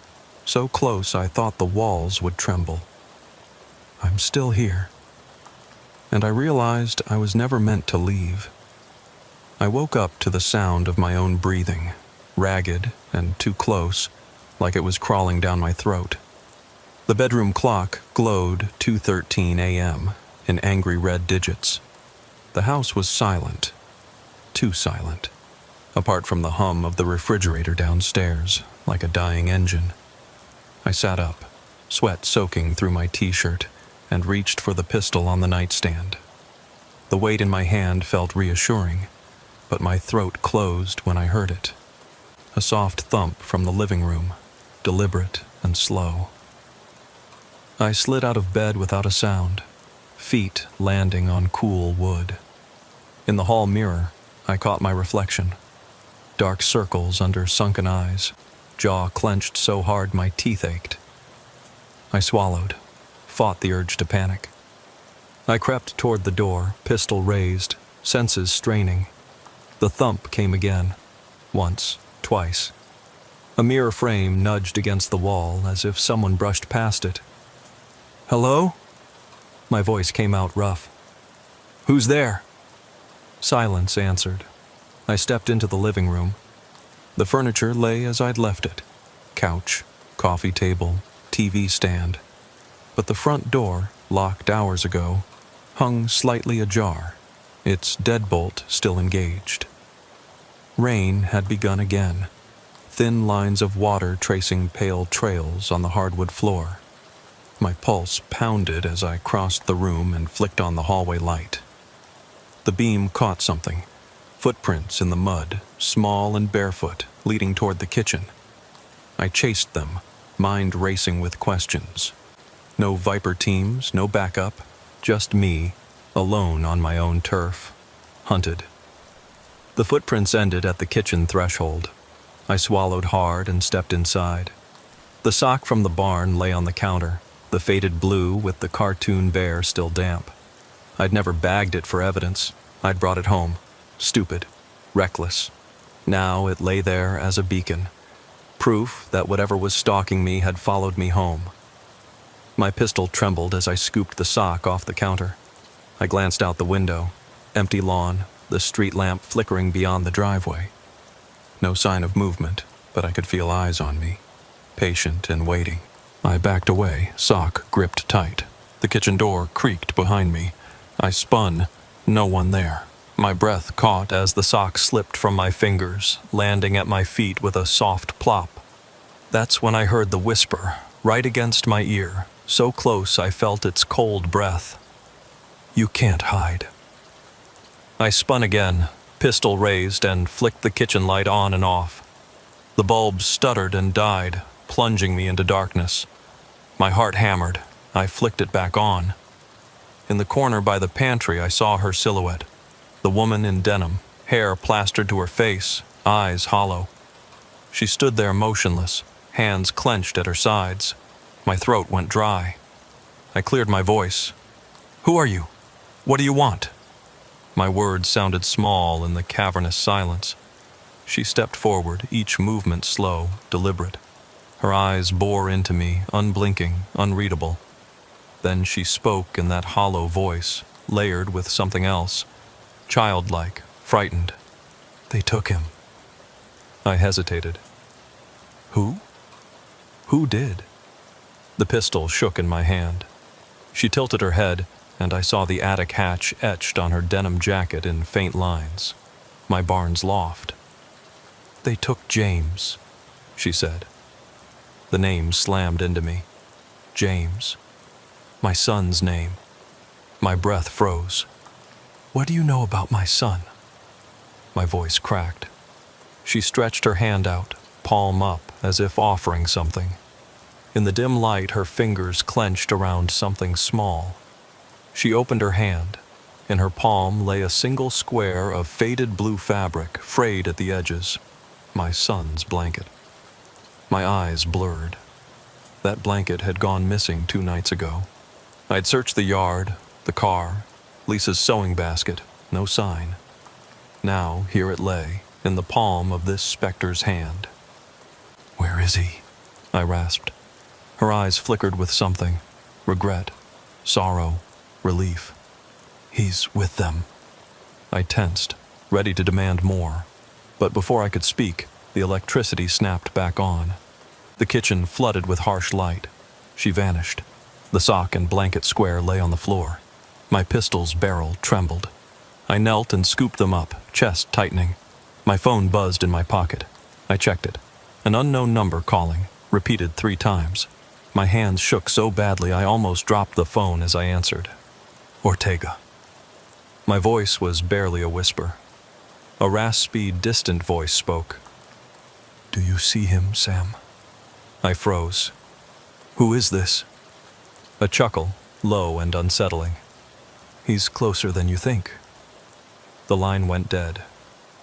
so close I thought the walls would tremble. I'm still here. And I realized I was never meant to leave. I woke up to the sound of my own breathing, ragged and too close, like it was crawling down my throat. The bedroom clock glowed 2:13 a.m. in angry red digits. The house was silent, too silent. apart from the hum of the refrigerator downstairs, like a dying engine. I sat up, sweat soaking through my t-shirt, and reached for the pistol on the nightstand. The weight in my hand felt reassuring, but my throat closed when I heard it. A soft thump from the living room, deliberate and slow. I slid out of bed without a sound, feet landing on cool wood. In the hall mirror, I caught my reflection. Dark circles under sunken eyes, jaw clenched so hard my teeth ached. I swallowed, fought the urge to panic. I crept toward the door, pistol raised, senses straining. The thump came again, once, twice. A mirror frame nudged against the wall as if someone brushed past it. "Hello?" My voice came out rough. "Who's there?" Silence answered. I stepped into the living room. The furniture lay as I'd left it. Couch, coffee table, TV stand. But the front door, locked hours ago, hung slightly ajar, its deadbolt still engaged. Rain had begun again, thin lines of water tracing pale trails on the hardwood floor. My pulse pounded as I crossed the room and flicked on the hallway light. The beam caught something. Footprints in the mud, small and barefoot, leading toward the kitchen. I chased them, mind racing with questions. No Viper teams, no backup, just me, alone on my own turf, hunted. The footprints ended at the kitchen threshold. I swallowed hard and stepped inside. The sock from the barn lay on the counter, the faded blue with the cartoon bear still damp. I'd never bagged it for evidence. I'd brought it home. Stupid. Reckless. Now it lay there as a beacon. Proof that whatever was stalking me had followed me home. My pistol trembled as I scooped the sock off the counter. I glanced out the window. Empty lawn, the street lamp flickering beyond the driveway. No sign of movement, but I could feel eyes on me, patient and waiting. I backed away, sock gripped tight. The kitchen door creaked behind me. I spun, no one there. My breath caught as the sock slipped from my fingers, landing at my feet with a soft plop. That's when I heard the whisper, right against my ear, so close I felt its cold breath. "You can't hide." I spun again, pistol raised, and flicked the kitchen light on and off. The bulb stuttered and died, plunging me into darkness. My heart hammered. I flicked it back on. In the corner by the pantry, I saw her silhouette. The woman in denim, hair plastered to her face, eyes hollow. She stood there motionless, hands clenched at her sides. My throat went dry. I cleared my voice. "Who are you? What do you want?" My words sounded small in the cavernous silence. She stepped forward, each movement slow, deliberate. Her eyes bore into me, unblinking, unreadable. Then she spoke in that hollow voice, layered with something else. Childlike, frightened. "They took him." I hesitated. "Who?" "Who did?" The pistol shook in my hand. She tilted her head, and I saw the attic hatch etched on her denim jacket in faint lines. My barn's loft. "They took James," she said. The name slammed into me. James. My son's name. My breath froze. "What do you know about my son?" My voice cracked. She stretched her hand out, palm up, as if offering something. In the dim light, her fingers clenched around something small. She opened her hand. In her palm lay a single square of faded blue fabric, frayed at the edges. My son's blanket. My eyes blurred. That blanket had gone missing 2 nights ago. I'd searched the yard, the car, Lisa's sewing basket, no sign. Now, here it lay, in the palm of this specter's hand. "Where is he?" I rasped. Her eyes flickered with something. Regret, sorrow, relief. "He's with them." I tensed, ready to demand more. But before I could speak, the electricity snapped back on. The kitchen flooded with harsh light. She vanished. The sock and blanket square lay on the floor. My pistol's barrel trembled. I knelt and scooped them up, chest tightening. My phone buzzed in my pocket. I checked it. An unknown number calling, repeated 3 times. My hands shook so badly I almost dropped the phone as I answered. Ortega. My voice was barely a whisper. A raspy, distant voice spoke. Do you see him, Sam? I froze. Who is this? A chuckle, low and unsettling. He's closer than you think. The line went dead.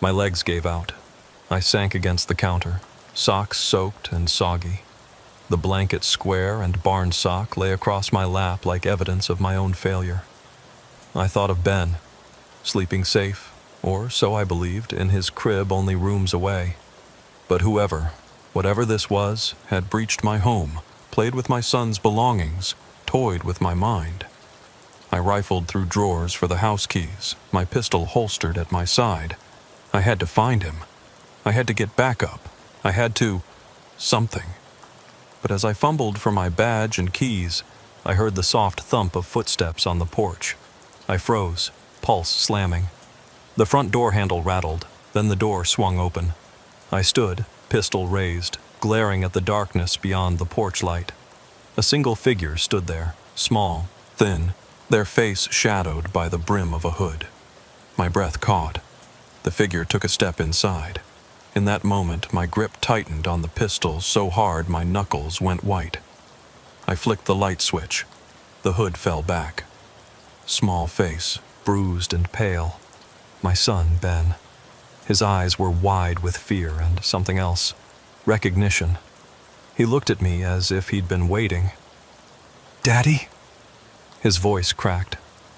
My legs gave out. I sank against the counter, socks soaked and soggy. The blanket square and barn sock lay across my lap like evidence of my own failure. I thought of Ben, sleeping safe, or so I believed, in his crib only rooms away. But whatever this was, had breached my home, played with my son's belongings, toyed with my mind. I rifled through drawers for the house keys, my pistol holstered at my side. I had to find him. I had to get backup. I had to... something. But as I fumbled for my badge and keys, I heard the soft thump of footsteps on the porch. I froze, pulse slamming. The front door handle rattled, then the door swung open. I stood, pistol raised, glaring at the darkness beyond the porch light. A single figure stood there, small, thin, their face shadowed by the brim of a hood. My breath caught. The figure took a step inside. In that moment, my grip tightened on the pistol so hard my knuckles went white. I flicked the light switch. The hood fell back. Small face, bruised and pale. My son, Ben. His eyes were wide with fear and something else. Recognition. He looked at me as if he'd been waiting. Daddy? His voice cracked.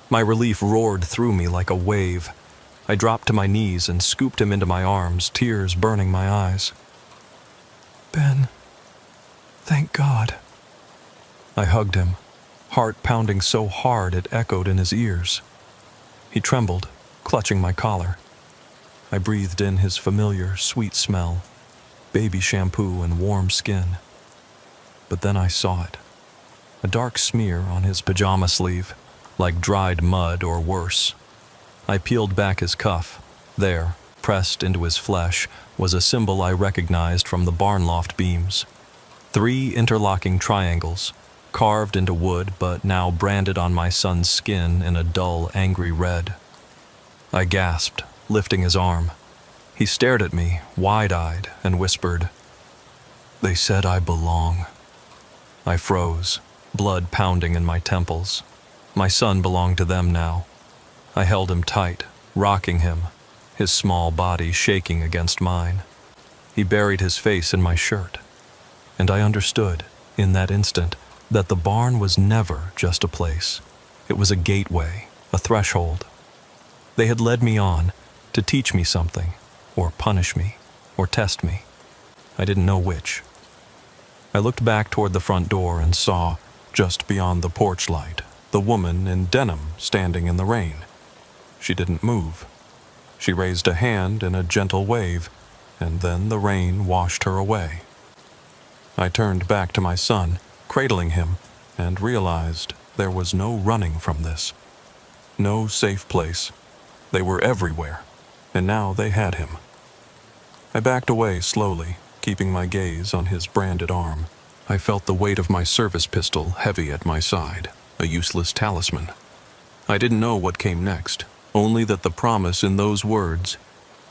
My relief roared through me like a wave. I dropped to my knees and scooped him into my arms, tears burning my eyes. Ben, thank God. I hugged him, heart pounding so hard it echoed in his ears. He trembled, clutching my collar. I breathed in his familiar, sweet smell, baby shampoo and warm skin. But then I saw it. A dark smear on his pajama sleeve, like dried mud or worse. I peeled back his cuff. There, pressed into his flesh, was a symbol I recognized from the barn loft beams. 3 interlocking triangles, carved into wood but now branded on my son's skin in a dull, angry red. I gasped, lifting his arm. He stared at me, wide-eyed, and whispered, "They said I belong." I froze, blood pounding in my temples. My son belonged to them now. I held him tight, rocking him, his small body shaking against mine. He buried his face in my shirt. And I understood, in that instant, that the barn was never just a place. It was a gateway, a threshold. They had led me on to teach me something, or punish me, or test me. I didn't know which. I looked back toward the front door and saw, just beyond the porch light, the woman in denim standing in the rain. She didn't move. She raised a hand in a gentle wave, and then the rain washed her away. I turned back to my son, cradling him, and realized there was no running from this. No safe place. They were everywhere, and now they had him. I backed away slowly, keeping my gaze on his branded arm. I felt the weight of my service pistol heavy at my side, a useless talisman. I didn't know what came next, only that the promise in those words,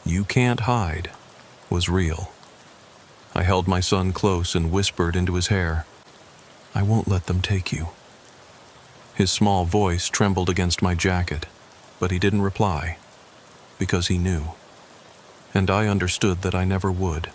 "You can't hide," was real. I held my son close and whispered into his hair, "I won't let them take you." His small voice trembled against my jacket, but he didn't reply, because he knew. And I understood that I never would.